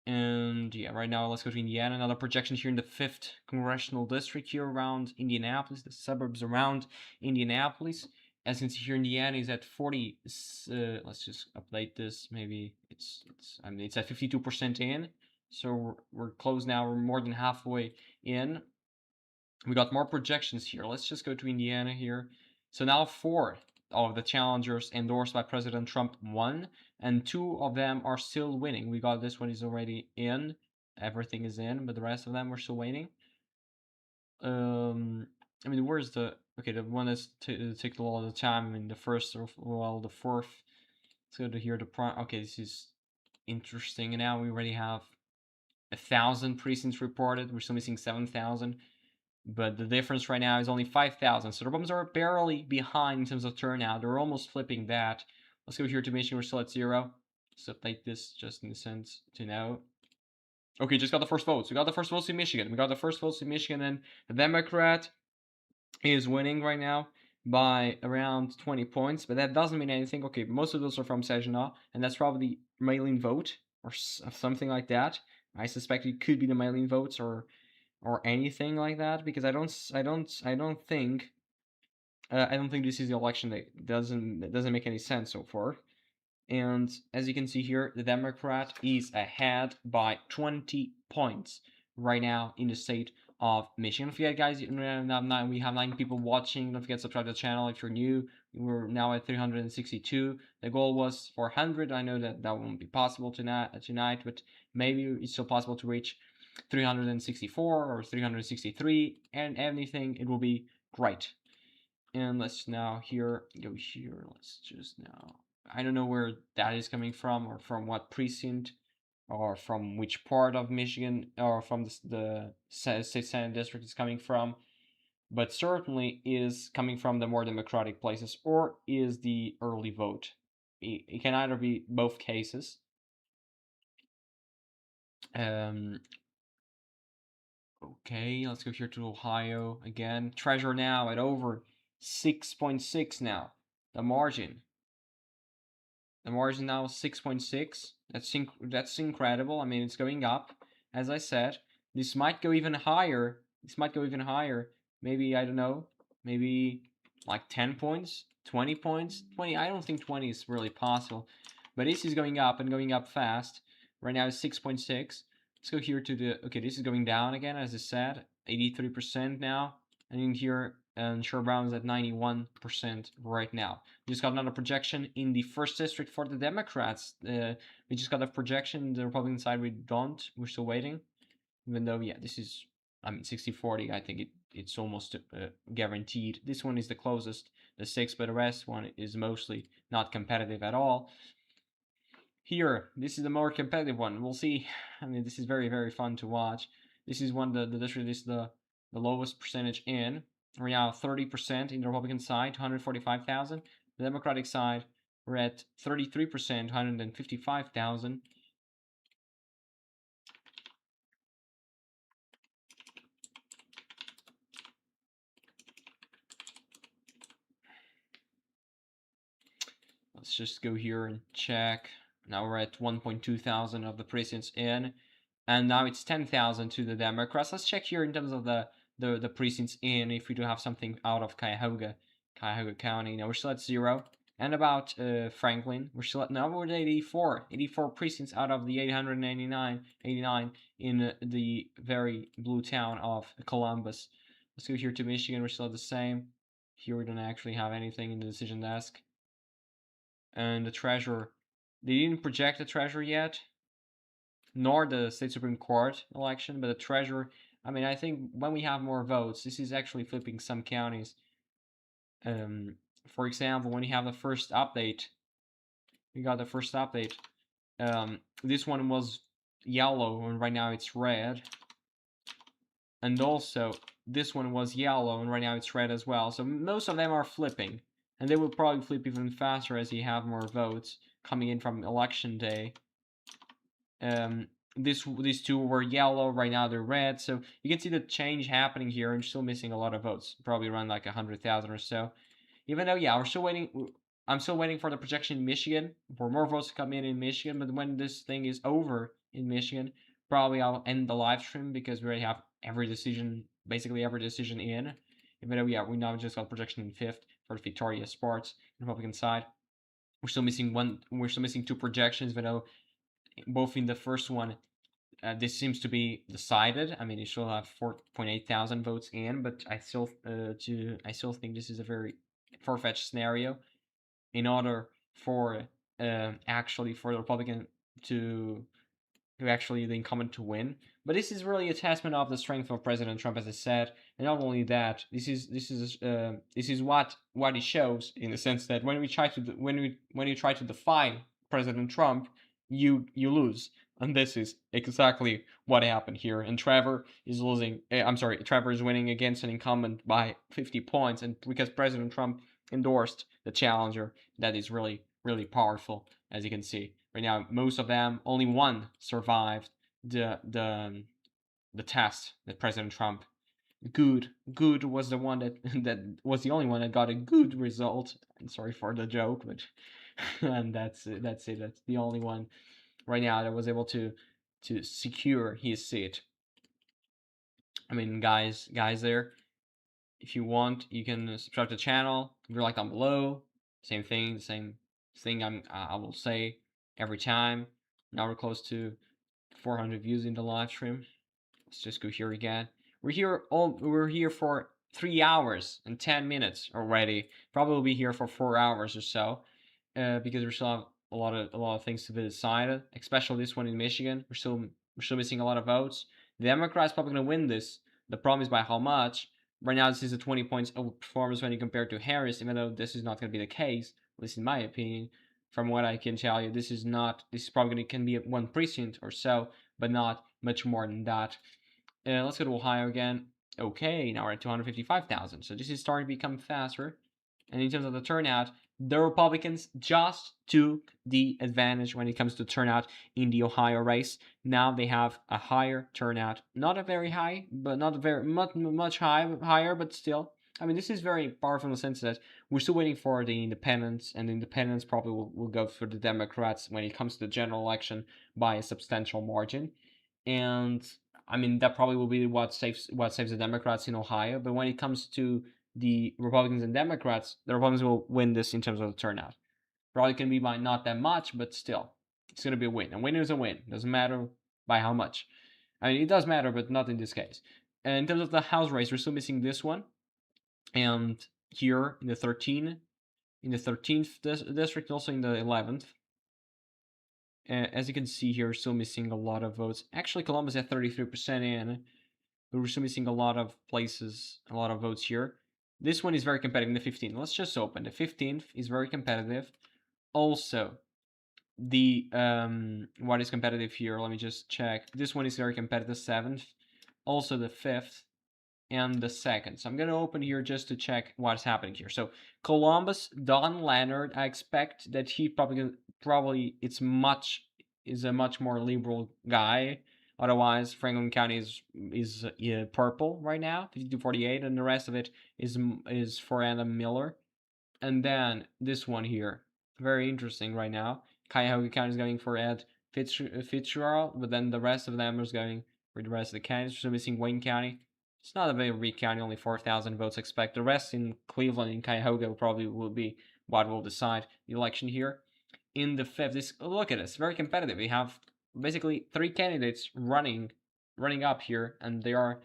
And yeah, right now let's go to Indiana. Another projection here in the 5th congressional district here around Indianapolis, the suburbs around Indianapolis. As you can see here, Indiana is at 40. Let's just update this. Maybe it's it's at 52% in. So we're close now. We're more than halfway in. We got more projections here. Let's just go to Indiana here. So now 4 of the challengers endorsed by President Trump won, and 2 of them are still winning. We got this one is already in. Everything is in, but the rest of them we're still waiting. I mean, where's the... Okay, the one that's takes a lot of the time. I mean, the first, well, the fourth. Let's go to here, the prime. Okay, this is interesting. And now we already have 1,000 precincts reported. We're still missing 7,000. But the difference right now is only 5,000. So the Republicans are barely behind in terms of turnout. They're almost flipping that. Let's go here to Michigan. We're still at 0. So update this just in the sense to know. Okay, just got the first votes. We got the first votes in Michigan. And the Democrat is winning right now by around 20 points. But that doesn't mean anything. Okay, most of those are from Saginaw. And that's probably mail-in vote or something like that. I suspect it could be the mail-in votes or anything like that, because I don't think this is the election that doesn't make any sense so far. And as you can see here, the Democrat is ahead by 20 points right now in the state of Michigan. Don't forget, guys, we have 9 people watching. Don't forget to subscribe to the channel if you're new. We're now at 362. The goal was 400. I know that won't be possible tonight, but maybe it's still possible to reach 364 or 363, and anything, it will be great. And let's now go here. Let's just now, I don't know where that is coming from, or from what precinct, or from which part of Michigan, or from the state senate district is coming from, but certainly is coming from the more democratic places, or is the early vote. It can either be both cases. Okay, let's go here to Ohio again. Treasure now at over 6.6 now. The margin. The margin now is 6.6. That's incredible. I mean, it's going up. As I said, this might go even higher. Maybe, I don't know, maybe like 10 points, 20 points. 20, I don't think 20 is really possible. But this is going up and going up fast. Right now it's 6.6. Let's go here to the... Okay, this is going down again, as I said. 83% now. And in here, and Sher Brown is at 91% right now. We just got another projection in the 1st district for the Democrats. We just got a projection. The Republican side, we don't. We're still waiting. Even though, yeah, this is... I mean, 60-40, I think it's almost guaranteed. This one is the closest, the 6, but the rest one is mostly not competitive at all. Here, this is the more competitive one. We'll see. I mean, this is very, very fun to watch. This is one, the district is the lowest percentage in. We're now 30% in the Republican side, 145,000. The Democratic side, we're at 33%, 155,000. Let's just go here and check. Now we're at 1.2 thousand of the precincts in, and now it's 10,000 to the Democrats. Let's check here in terms of the precincts in, if we do have something out of Cuyahoga County. Now we're still at 0. And about Franklin, we're still at... Now we're at 84 precincts out of the 89 in the very blue town of Columbus. Let's go here to Michigan. We're still at the same. Here we don't actually have anything in the decision desk. And the treasurer, they didn't project the treasurer yet, nor the state Supreme Court election, but the treasurer, I mean, I think when we have more votes, this is actually flipping some counties. For example, when you have the first update, we got the first update. This one was yellow and right now it's red. And also, this one was yellow and right now it's red as well. So most of them are flipping. And they will probably flip even faster as you have more votes coming in from election day. These two were yellow, right now they're red. So you can see the change happening here. I'm still missing a lot of votes. Probably around like 100,000 or so. Even though, yeah, we're still waiting. I'm still waiting for the projection in Michigan, for more votes to come in Michigan. But when this thing is over in Michigan, probably I'll end the live stream because we already have basically every decision in. Even though, yeah, we now just got projection in fifth for Victoria Sports, Republican side. We're still missing one. We're still missing two projections, even though both in the first one, this seems to be decided. I mean, it still have 4.8 thousand votes in, but I still think this is a very far-fetched scenario. In order for actually for the Republican to actually the incumbent to win. But this is really a testament of the strength of President Trump, as I said, and not only that, this is what it shows in the sense that when you try to defy President Trump, you lose, and this is exactly what happened here. And Trevor is losing. Trevor is winning against an incumbent by 50 points, and because President Trump endorsed the challenger, that is really powerful, as you can see. Right now, most of them, only one survived the test that President Trump. Good was the one that was the only one that got a good result. I'm sorry for the joke, but and that's it. That's the only one right now that was able to secure his seat. I mean, guys there, if you want, you can subscribe to the channel. If you like down below, same thing, the same thing I will say every time. Now we're close to 400 views in the live stream. Let's just go here again. We're here for 3 hours and 10 minutes already. Probably will be here for 4 hours or so, because we still have a lot of things to be decided. Especially this one in Michigan. We're still missing a lot of votes. The Democrats probably gonna win this. The problem is by how much. Right now, this is a 20 points over performance when you compare it to Harris, even though this is not going to be the case, at least in my opinion. From what I can tell you, this is probably can be one precinct or so, but not much more than that. Let's go to Ohio again. Okay, now we're at 255,000. So this is starting to become faster. And in terms of the turnout, the Republicans just took the advantage when it comes to turnout in the Ohio race. Now they have a higher turnout, not a very high, but not a very much higher, but still. I mean, this is very powerful in the sense that we're still waiting for the independents, and the independents probably will go for the Democrats when it comes to the general election by a substantial margin. And I mean, that probably will be what saves the Democrats in Ohio. But when it comes to the Republicans and Democrats, the Republicans will win this in terms of the turnout. Probably can be by not that much, but still, it's going to be a win. A win is a win. Doesn't matter by how much. I mean, it does matter, but not in this case. And in terms of the House race, we're still missing this one. And here in the 13th district, also in the 11th. As you can see here, still missing a lot of votes. Actually, Columbus at 33% in, but we're still missing a lot of places, a lot of votes here. This one is very competitive in the 15th. Let's just open. The 15th is very competitive. Also, the what is competitive here? Let me just check. This one is very competitive, 7th. Also the 5th and the 2nd. So I'm going to open here just to check what's happening here. So Columbus, Don Leonard, I expect that he probably is a much more liberal guy. Otherwise, Franklin County is purple right now, 52-48, and the rest of it is for Adam Miller. And then this one here, very interesting right now. Cuyahoga County is going for Ed Fitzgerald, but then the rest of them is going for the rest of the counties. So missing Wayne County. It's not a very big county, only 4,000 votes expect. The rest in Cleveland and Cuyahoga probably will be what will decide the election here. In the 5th, look at this, very competitive. We have basically 3 candidates running up here, and they are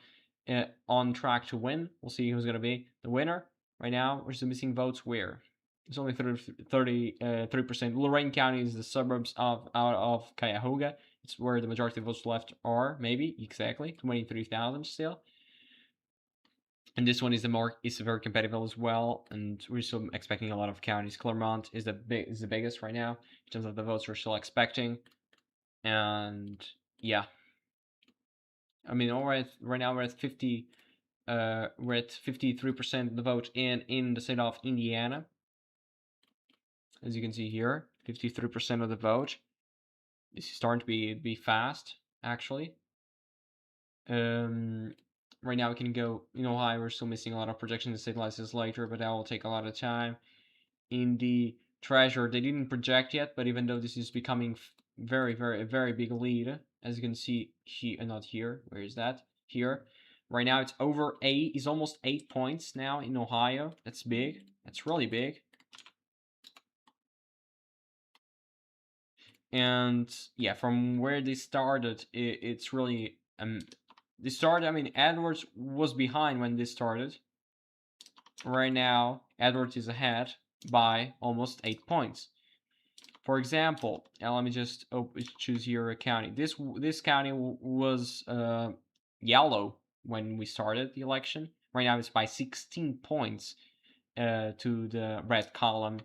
on track to win. We'll see who's going to be the winner. Right now, we're still missing votes where? It's only 33%. Lorain County is the suburbs out of Cuyahoga. It's where the majority of votes left are, maybe, exactly. 23,000 still. And this one is very competitive as well, and we're still expecting a lot of counties. Claremont is the biggest right now in terms of the votes we're still expecting. And yeah, I mean, all right now we're at 50. We're at 53% of the vote in the state of Indiana. As you can see here, 53% of the vote. This is starting to be fast, actually. Right now we can go in Ohio. We're still missing a lot of projections in the state legislature, but that will take a lot of time. In the treasurer, they didn't project yet, but even though this is becoming a very big lead, as you can see here, not here. Where is that? Here. Right now it's over 8. It's almost 8 points now in Ohio. That's big. That's really big. And yeah, from where they started, it's really they started. I mean, Edwards was behind when this started. Right now, Edwards is ahead by almost 8 points. For example, let me just choose here a county. This county was yellow when we started the election. Right now, it's by 16 points to the red column.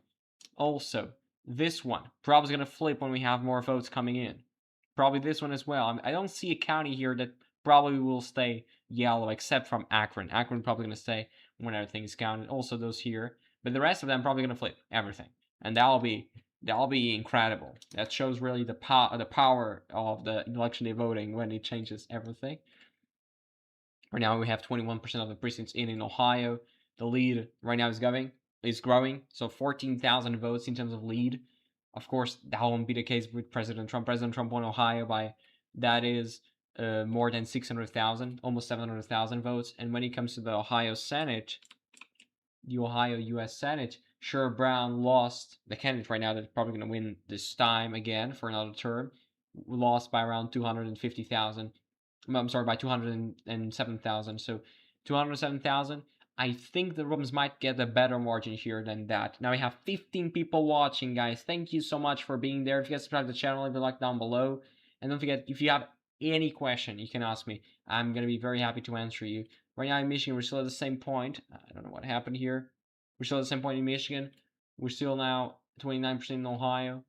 Also, this one probably gonna flip when we have more votes coming in. Probably this one as well. I don't see a county here that probably will stay yellow, except from Akron. Akron probably gonna stay when everything is counted. Also those here, but the rest of them probably gonna flip everything, and that'll be incredible. That shows really the power of the election day voting when it changes everything. Right now we have 21% of the precincts in Ohio. The lead right now is growing. So 14,000 votes in terms of lead. Of course, that won't be the case with President Trump. President Trump won Ohio by that is more than 600,000, almost 700,000 votes. And when it comes to the Ohio Senate, the Ohio U.S. Senate, Sherrod Brown lost the candidate right now that's probably going to win this time again for another term. Lost by around 250,000. I'm sorry, by 207,000. So 207,000. I think the rooms might get a better margin here than that. Now we have 15 people watching, guys. Thank you so much for being there. If you guys subscribe to the channel, leave a like down below. And don't forget, if you have any question, you can ask me. I'm going to be very happy to answer you. Right now in Michigan, we're still at the same point. I don't know what happened here. We're still at the same point in Michigan. We're still now 29% in Ohio.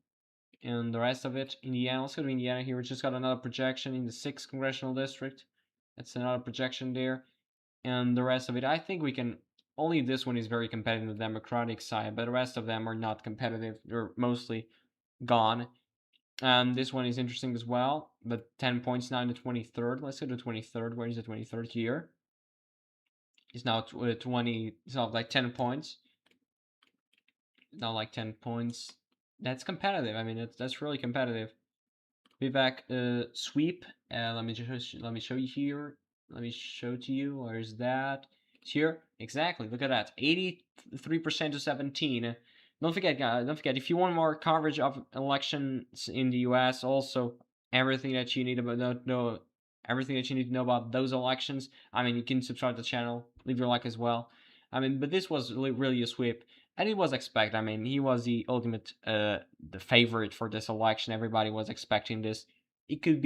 And the rest of it, Indiana. Let's go to Indiana here. We just got another projection in the 6th congressional district. That's another projection there. And the rest of it, I think we can. Only this one is very competitive, the Democratic side, but the rest of them are not competitive. They're mostly gone. This one is interesting as well, but 10 points now in the 23rd. Let's go to the 23rd. Where is the 23rd here? It's now 20. It's not like 10 points. Not like 10 points. That's competitive. I mean, that's really competitive. Vivek sweep. Let me show you here. Let me show to you. Where's that? It's here. Exactly. Look at that. 83% to 17. Don't forget, guys. Don't forget. If you want more coverage of elections in the U.S., also everything that you need about know everything that you need to know about those elections. I mean, you can subscribe to the channel, leave your like as well. I mean, but this was really a sweep. And it was expected. I mean, he was the ultimate, the favorite for this election. Everybody was expecting this. It could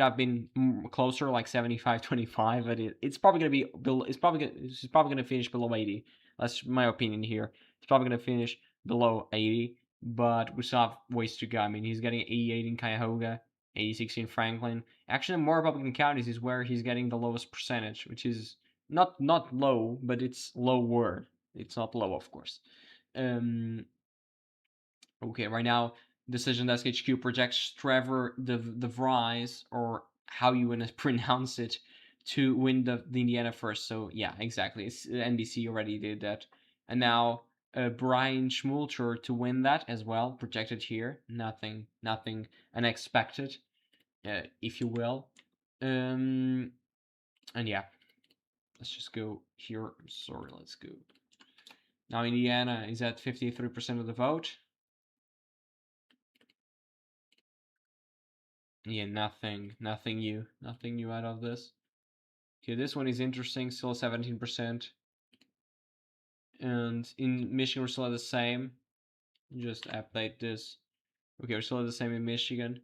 have been closer, like 75-25, but it's probably gonna be below. It's probably gonna finish below 80. That's my opinion here. It's probably gonna finish below 80, but we still have ways to go. I mean, he's getting 88 in Cuyahoga, 86 in Franklin. Actually, more Republican counties is where he's getting the lowest percentage, which is not low, but it's lower. It's not low, of course. Okay, right now, Decision Desk HQ projects Trevor the Vries, or how you want to pronounce it, to win the Indiana first. So yeah, exactly. It's, NBC already did that, and now Brian Schmulcher to win that as well, projected here. Nothing unexpected, if you will. And yeah, let's just go here. Sorry, let's go. Now Indiana is at 53% of the vote. Yeah, nothing new out of this. Okay, this one is interesting, still 17%. And in Michigan, we're still at the same. Just update this. Okay, we're still at the same in Michigan.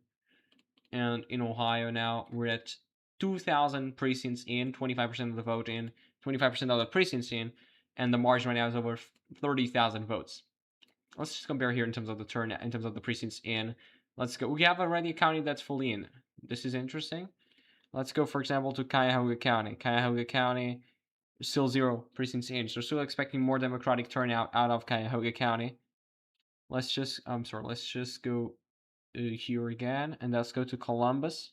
And in Ohio now, we're at 2,000 precincts in, 25% of the vote in, 25% of the precincts in, and the margin right now is over 30,000 votes. Let's just compare here in terms of the turnout, in terms of the precincts in. Let's go. We have already a county that's fully in. This is interesting. Let's go, for example, to Cuyahoga County. Cuyahoga County, still 0 precincts in. So still expecting more Democratic turnout out of Cuyahoga County. Let's just go here again, and let's go to Columbus.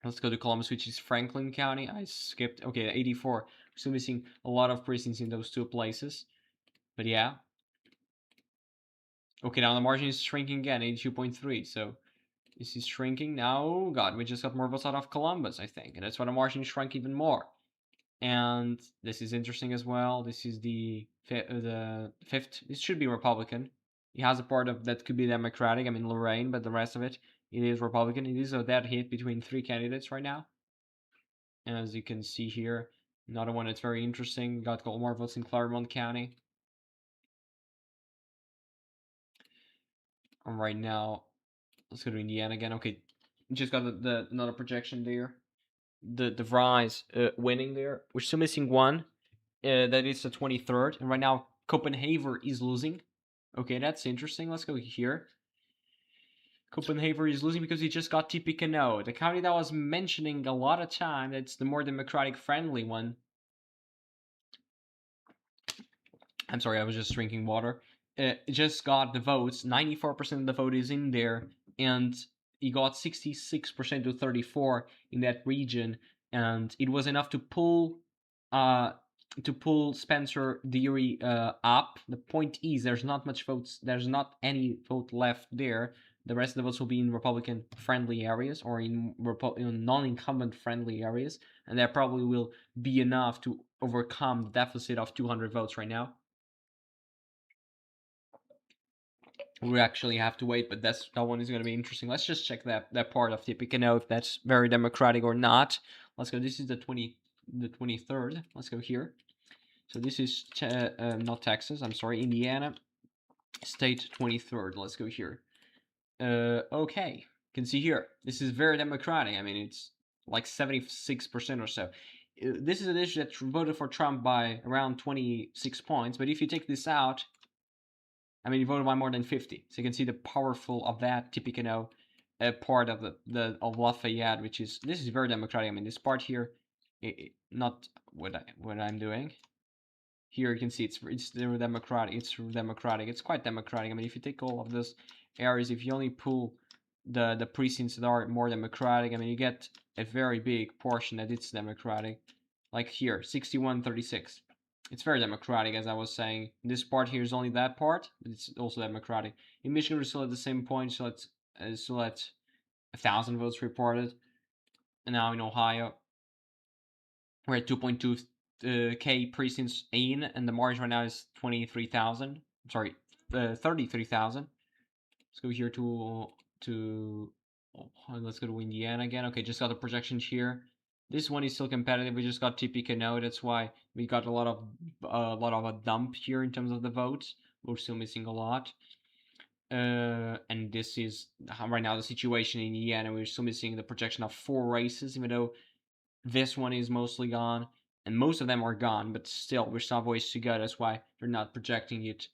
Let's go to Columbus, which is Franklin County. I skipped. Okay, 84. We're still missing a lot of precincts in those two places. But yeah. Okay, now the margin is shrinking again, 82.3. So this is shrinking now. God, we just got more votes out of Columbus, I think. And that's why the margin shrunk even more. And this is interesting as well. This is the fifth. This should be Republican. It has a part of that could be Democratic. I mean Lorraine, but the rest of it is Republican. It is a dead hit between 3 candidates right now. And as you can see here, another one that's very interesting. We got more votes in Claremont County. And right now, let's go to Indiana again. Okay, just got the another projection there. The Rise winning there. We're still missing one. That is the 23rd, and right now Copenhagen is losing. Okay, that's interesting. Let's go here. Copenhagen is losing because he just got Tippecanoe, the county that I was mentioning a lot of time. That's the more democratic friendly one. I'm sorry, I was just drinking water. It just got the votes. 94% of the vote is in there, and he got 66% to 34 in that region, and it was enough to pull Spencer Deary up. The point is, there's not much votes. There's not any vote left there. The rest of the votes will be in Republican friendly areas or in non-incumbent friendly areas, and that probably will be enough to overcome the deficit of 200 votes right now. We actually have to wait, but that one is going to be interesting. Let's just check that part of Tippecanoe if that's very democratic or not. Let's go. This is the 23rd. Let's go here. So this is not Texas. I'm sorry, Indiana State 23rd. Let's go here. Okay, you can see here. This is very democratic. I mean, it's like 76% or so. This is a district that voted for Trump by around 26 points. But if you take this out, I mean, he voted by more than 50. So you can see the powerful of that Tippecanoe part of of Lafayette, which is this is very democratic. I mean, this part here, not what I'm doing. Here you can see it's democratic. It's democratic. It's quite democratic. I mean, if you take all of those areas, if you only pull the precincts that are more democratic, I mean, you get a very big portion that it's democratic. Like here, 61-36. It's very democratic, as I was saying. This part here is only that part, but it's also democratic. In Michigan, we're still at the same point, so it's still at 1,000 votes reported. And now in Ohio, we're at 2.2 K precincts in, and the margin right now is 23,000. Sorry, 33,000. Let's go here let's go to Indiana again. Okay, just got the projections here. This one is still competitive. We just got Tippecanoe. That's why we got a lot of a dump here in terms of the votes. We're still missing a lot. And this is right now the situation in Indiana. We're still missing the projection of 4 races, even though this one is mostly gone, and most of them are gone. But still, we still have ways to go. That's why they're not projecting it.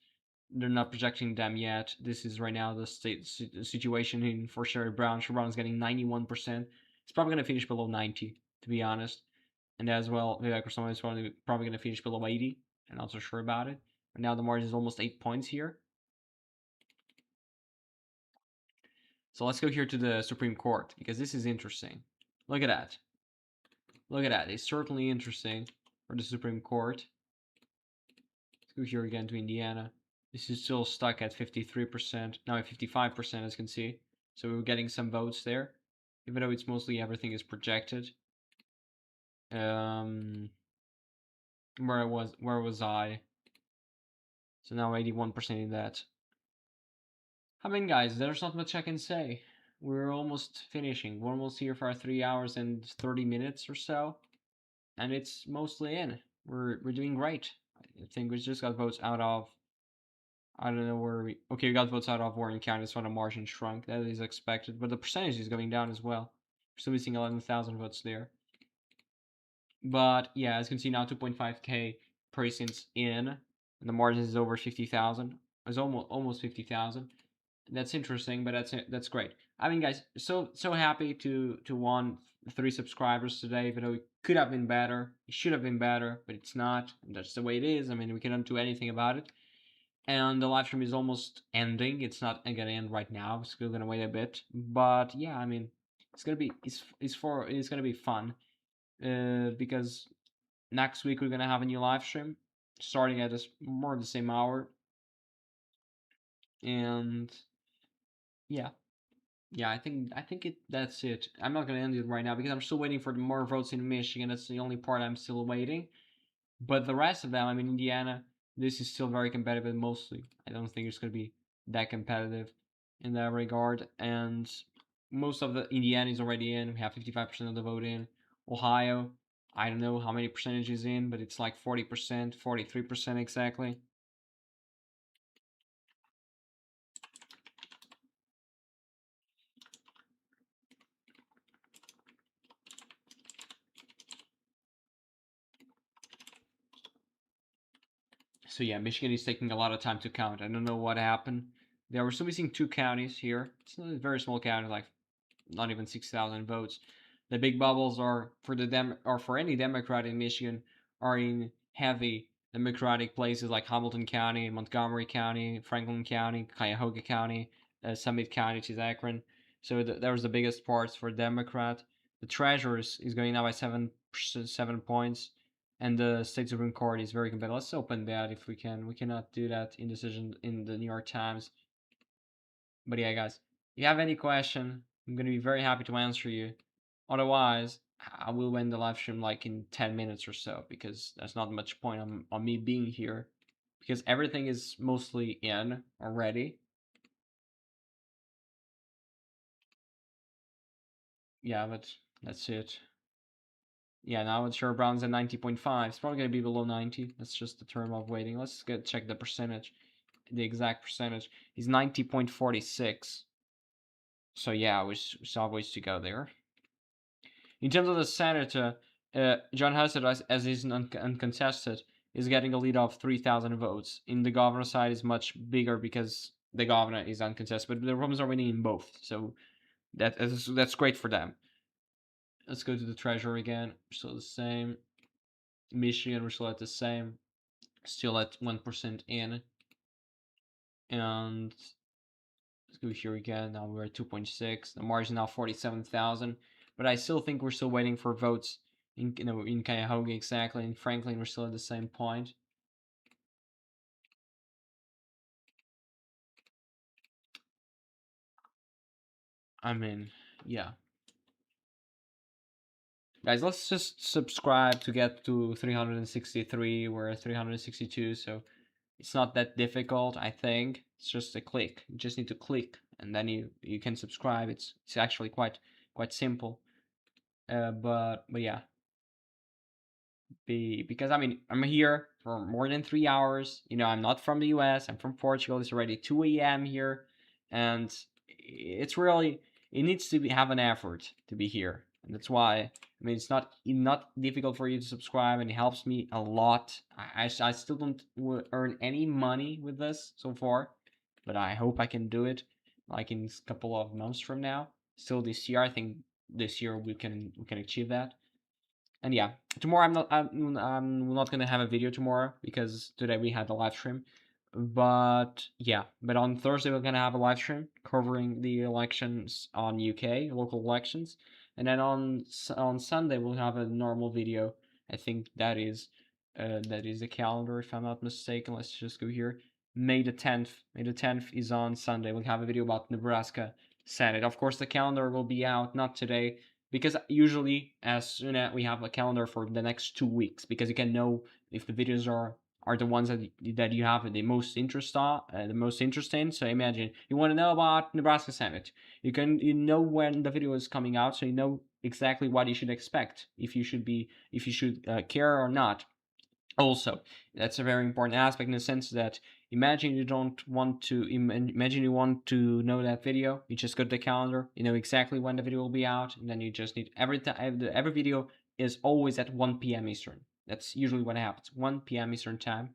They're not projecting them yet. This is right now the situation in for Sherrod Brown. Sherrod Brown is getting 91%. It's probably going to finish below 90, to be honest. And as well, Vivek Ramaswamy is probably going to finish below 80. I'm not so sure about it. But now the margin is almost 8 points here. So let's go here to the Supreme Court, because this is interesting. Look at that. Look at that. It's certainly interesting for the Supreme Court. Let's go here again to Indiana. This is still stuck at 53%, now at 55%, as you can see. So we're getting some votes there, even though it's mostly everything is projected. Where was I? So now 81% in that. I mean, guys, there's not much I can say. We're almost finishing. We're almost here for our 3 hours and 30 minutes or so, and it's mostly in. We're doing great. I think we just got votes out of. I don't know where we. Okay, we got votes out of Warren County. That's why the margin shrunk. That is expected, but the percentage is going down as well. We're still missing 11,000 votes there. But yeah, as you can see now, 2.5K precincts in, and the margin is over 50,000. It's almost 50,000. That's interesting, but that's great. I mean, guys, so happy to won 3 subscribers today. Even though it could have been better, it should have been better, but it's not. That's the way it is. I mean, we cannot do anything about it. And the live stream is almost ending. It's not gonna end right now. It's still gonna wait a bit. But yeah, I mean, it's gonna be fun. Because next week we're gonna have a new live stream, starting at this more the same hour. And yeah, yeah, I think that's it. I'm not gonna end it right now because I'm still waiting for the more votes in Michigan. That's the only part I'm still waiting. But the rest of them, I mean, Indiana, this is still very competitive. Mostly, I don't think it's gonna be that competitive in that regard. And most of the Indiana is already in. We have 55% of the vote in. Ohio, I don't know how many percentage is in, but it's like 40%, 43% exactly. So yeah, Michigan is taking a lot of time to count. I don't know what happened. They were still missing 2 counties here. It's not a very small county, like not even 6,000 votes. The big bubbles are for the or for any Democrat in Michigan are in heavy Democratic places like Hamilton County, Montgomery County, Franklin County, Cuyahoga County, Summit County, which is Akron. So that was the biggest parts for Democrat. The treasurers is going now by 7 points, and the state supreme court is very competitive. Let's open that if we can. We cannot do that in decision in the New York Times. But yeah, guys, if you have any question, I'm gonna be very happy to answer you. Otherwise, I will end the live stream like in 10 minutes or so because there's not much point on me being here because everything is mostly in already. Yeah, but that's it. Yeah, now it's sure Brown's at 90.5. It's probably gonna be below 90. That's just the term of waiting. Let's get check the percentage, the exact percentage. He's 90.46. So yeah, we still have ways to go there. In terms of the Senate, John Husted, as is uncontested, is getting a lead of 3,000 votes. In the governor side, is much bigger because the governor is uncontested, but the Republicans are winning in both, so that's great for them. Let's go to the treasurer again. We're still the same. Michigan, we're still at the same. Still at 1% in. And let's go here again. Now we're at 2.6. The margin now 47,000. But I still think we're still waiting for votes in Cuyahoga exactly. In Franklin, we're still at the same point. I mean, yeah. Guys, let's just subscribe to get to 363. We're at 362, so it's not that difficult, I think. It's just a click. You just need to click, and then you can subscribe. It's actually quite simple. But yeah, because I mean I'm here for more than 3 hours. I'm not from the U.S. I'm from Portugal. It's already 2 a.m. here, and it's really it needs to have an effort to be here, and that's why I mean it's not difficult for you to subscribe, and it helps me a lot. I still don't earn any money with this so far, but I hope I can do it like in a couple of months from now. Still this year, I think this year we can achieve that. And yeah, tomorrow I'm not gonna have a video tomorrow because today we had a live stream. But yeah, but on Thursday we're gonna have a live stream covering the elections on UK local elections, and then on Sunday we'll have a normal video. I think that is the calendar if I'm not mistaken. Let's just go here. May the 10th. May the 10th is on Sunday. We'll have a video about Nebraska Senate. Of course, the calendar will be out not today because usually as soon as we have a calendar for the next 2 weeks, because you can know if the videos are the ones that you have the most interest in. So imagine you want to know about Nebraska Senate, you know when the video is coming out, so you know exactly what you should expect, if you should care or not. Also, that's a very important aspect in the sense that imagine you don't want to imagine you want to know that video. You just go to the calendar, you know exactly when the video will be out, and then you just need every video is always at 1 p.m. Eastern. That's usually what happens, 1 p.m. Eastern time,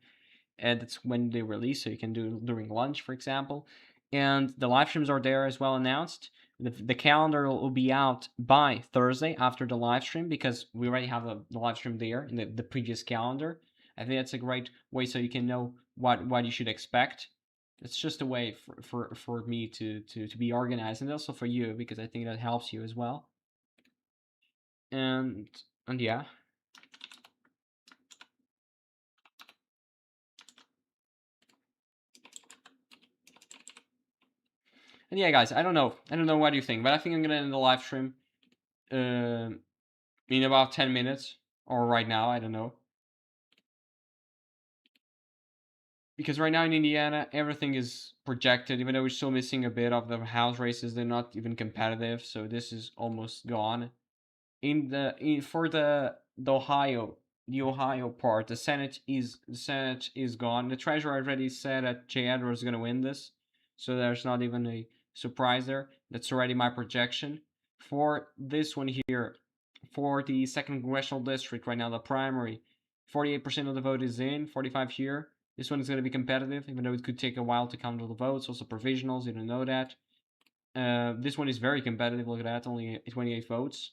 and that's when they release. So you can do during lunch, for example. And the live streams are there as well announced. The calendar will be out by Thursday after the live stream, because we already have the live stream there in the previous calendar. I think that's a great way so you can know what you should expect. It's just a way for me to be organized, and also for you, because I think that helps you as well. And yeah. And yeah, guys, I don't know what do you think, but I think I'm gonna end the live stream in about 10 minutes, or right now, I don't know. Because right now in Indiana, everything is projected, even though we're still missing a bit of the house races, they're not even competitive, so this is almost gone. For the Ohio part, the Senate is gone. The treasurer already said that J. Edwards is gonna win this, so there's not even a surprise there. That's already my projection. For this one here, for the second congressional district right now, the primary, 48% of the vote is in, 45 here. This one is going to be competitive, even though it could take a while to count all the votes. Also provisionals, you don't know that. This one is very competitive. Look at that, only 28 votes.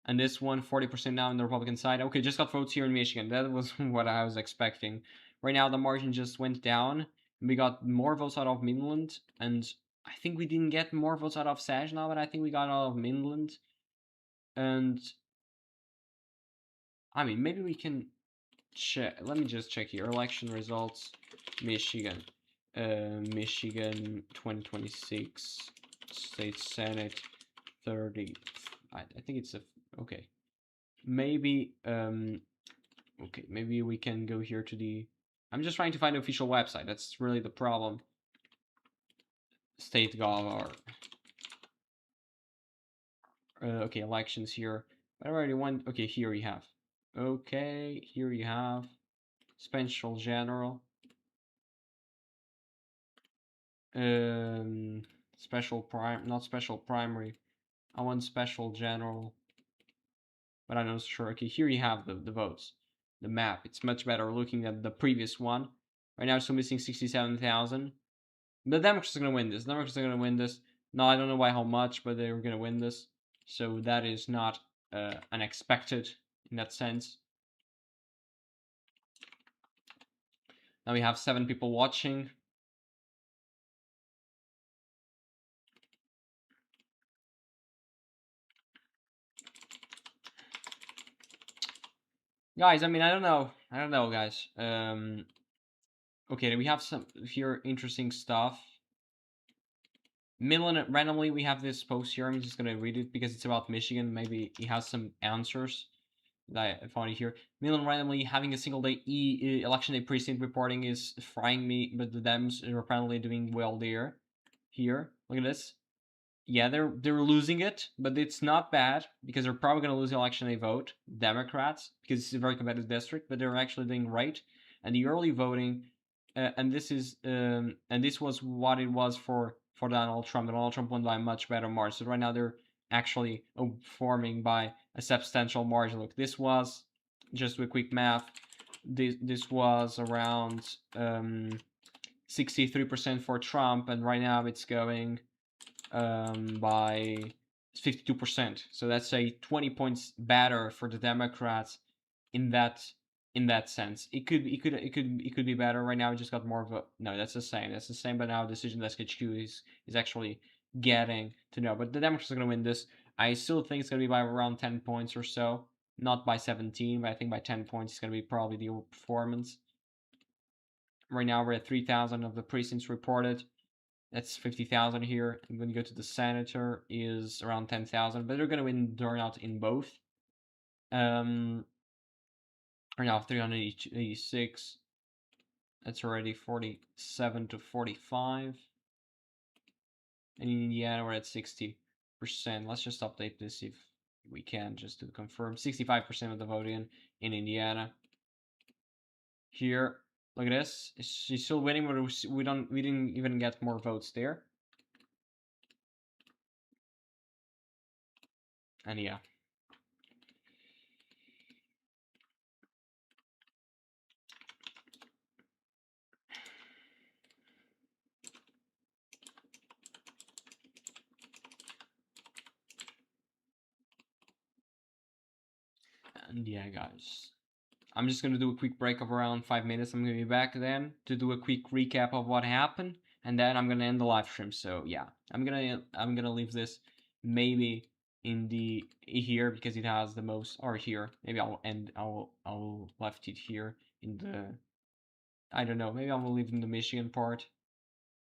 And this one, 40% now on the Republican side. Okay, just got votes here in Michigan. That was what I was expecting. Right now, the margin just went down. We got more votes out of Midland, and I think we didn't get more votes out of Saginaw, but I think we got out of Midland. And I mean, maybe we can check. Let me just check here. Election results, Michigan. Michigan 2026 State Senate 30. I think it's a okay. Maybe okay, maybe we can go here to the. I'm just trying to find the official website. That's really the problem. State Gov. Okay, elections here. But I already went. Okay, here you have. Okay, here you have special general. Special prime, not special primary. I want special general, but I'm not sure. Okay, here you have the votes, the map. It's much better looking at the previous one. Right now, still missing 67,000. The Democrats are gonna win this. The Democrats are gonna win this. No, I don't know by how much, but they're gonna win this. So that is not unexpected in that sense. Now we have 7 people watching. Guys, I mean, I don't know, guys. Okay, we have some here interesting stuff. Midland, randomly, we have this post here. I'm just gonna read it because it's about Michigan. Maybe it has some answers that I found here. Midland, randomly, having a single day election day precinct reporting is frying me, but the Dems are apparently doing well there. Here, look at this. Yeah, they're losing it, but it's not bad because they're probably going to lose the election they vote, Democrats, because it's a very competitive district, but they're actually doing right. And the early voting, and this was what it was for Donald Trump. Donald Trump won by a much better margin. So right now they're actually forming by a substantial margin. Look, this was just with quick math. This was around 63% for Trump, and right now it's going by 52%. So that's a 20 points better for the Democrats in that sense. It could be better. Right now, it just got more of a no. That's the same. That's the same. But now Decision Desk HQ is actually getting to know. But the Democrats are going to win this. I still think it's going to be by around 10 points or so. Not by 17, but I think by 10 points it's going to be probably the overperformance. Right now we're at 3,000 of the precincts reported. That's 50,000 here. And when you go to the senator, is around 10,000, but they're gonna win turnout in both. Right now 386. That's already 47 to 45. And in Indiana, we're at 60%. Let's just update this if we can, just to confirm. 65% of the vote in Indiana. Here, look at this. She's still winning, but we didn't even get more votes there. And yeah. And yeah, guys, I'm just gonna do a quick break of around 5 minutes. I'm gonna be back then to do a quick recap of what happened, and then I'm gonna end the live stream. So yeah, I'm gonna leave this maybe in the here because it has the most, or here. Maybe I'll left it here in the, I don't know. Maybe I'll leave in the Michigan part.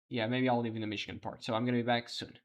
Yeah, maybe I'll leave in the Michigan part. So I'm gonna be back soon.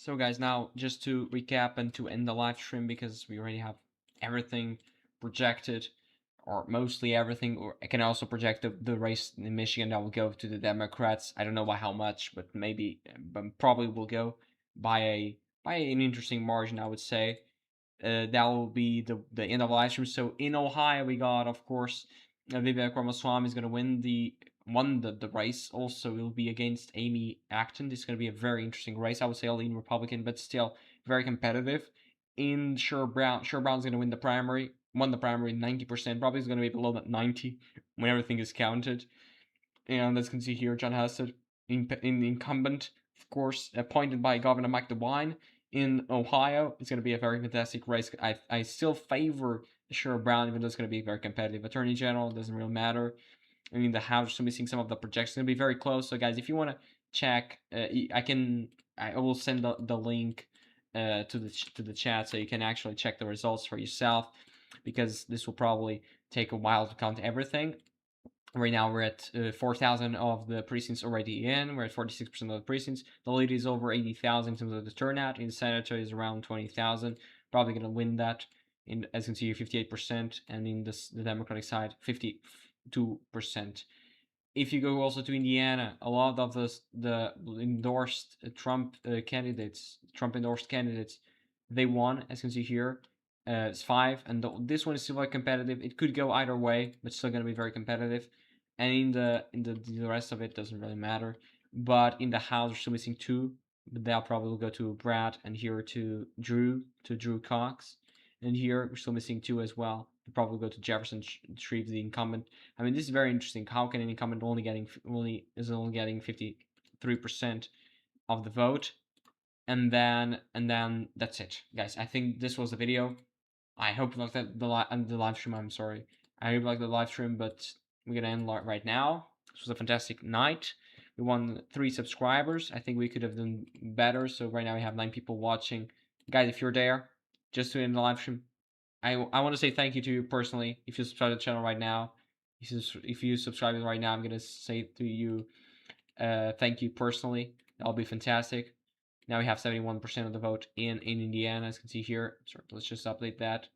So guys, now just to recap and to end the live stream, because we already have everything projected, or mostly everything, or I can also project the race in Michigan that will go to the Democrats. I don't know by how much, but maybe, but probably will go by an interesting margin, I would say. That will be the end of the live stream. So in Ohio, we got, of course, Vivek Ramaswamy is going to won the race. Also, it will be against Amy Acton. This is going to be a very interesting race. I would say a lean Republican, but still very competitive. In Brown's going to win the primary. Won the primary 90%. Probably is going to be below that 90 when everything is counted. And as you can see here, John Husted, in the incumbent, of course, appointed by Governor Mike DeWine in Ohio. It's going to be a very fantastic race. I still favor Sherrod Brown, even though it's going to be very competitive. Attorney General doesn't really matter. I mean, the House is missing some of the projections. It's going to be very close. So, guys, if you want to check, I will send the link to the chat so you can actually check the results for yourself, because this will probably take a while to count everything. Right now we're at 4,000 of the precincts already in. We're at 46% of the precincts. The lead is over 80,000 in terms of the turnout. In the Senator is around 20,000. Probably going to win that. As you can see, 58%, and in the Democratic side, 52%. If you go also to Indiana, a lot of the endorsed Trump endorsed candidates, they won. As you can see here, it's 5, and this one is still very competitive. It could go either way, but still going to be very competitive. And in the rest of it doesn't really matter. But in the House, we're still missing 2, but they'll probably go to Brad, and here to Drew Cox, and here we're still missing 2 as well. They'll probably go to Jefferson Shreve, the incumbent. I mean, this is very interesting. How can an incumbent only getting 53% of the vote, and then that's it, guys. I think this was the video. I hope you liked the live stream. I'm sorry. I hope you liked the live stream, but we're gonna end right now. This was a fantastic night. We won 3 subscribers. I think we could have done better. So right now we have 9 people watching. Guys, if you're there, just to end the live stream, I want to say thank you to you personally. If you subscribe to the channel right now, if you subscribe right now, I'm gonna say to you, thank you personally. That'll be fantastic. Now we have 71% of the vote in Indiana, as you can see here. So let's just update that.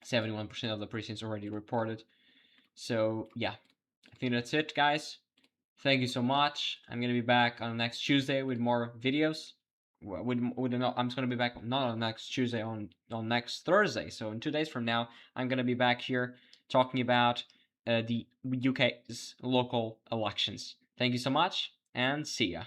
71% of the precincts already reported. So yeah, I think that's it, guys. Thank you so much. I'm gonna be back on next Tuesday with more videos. I'm just gonna be back not on next Tuesday, on next Thursday. So in 2 days from now, I'm gonna be back here talking about the UK's local elections. Thank you so much, and see ya.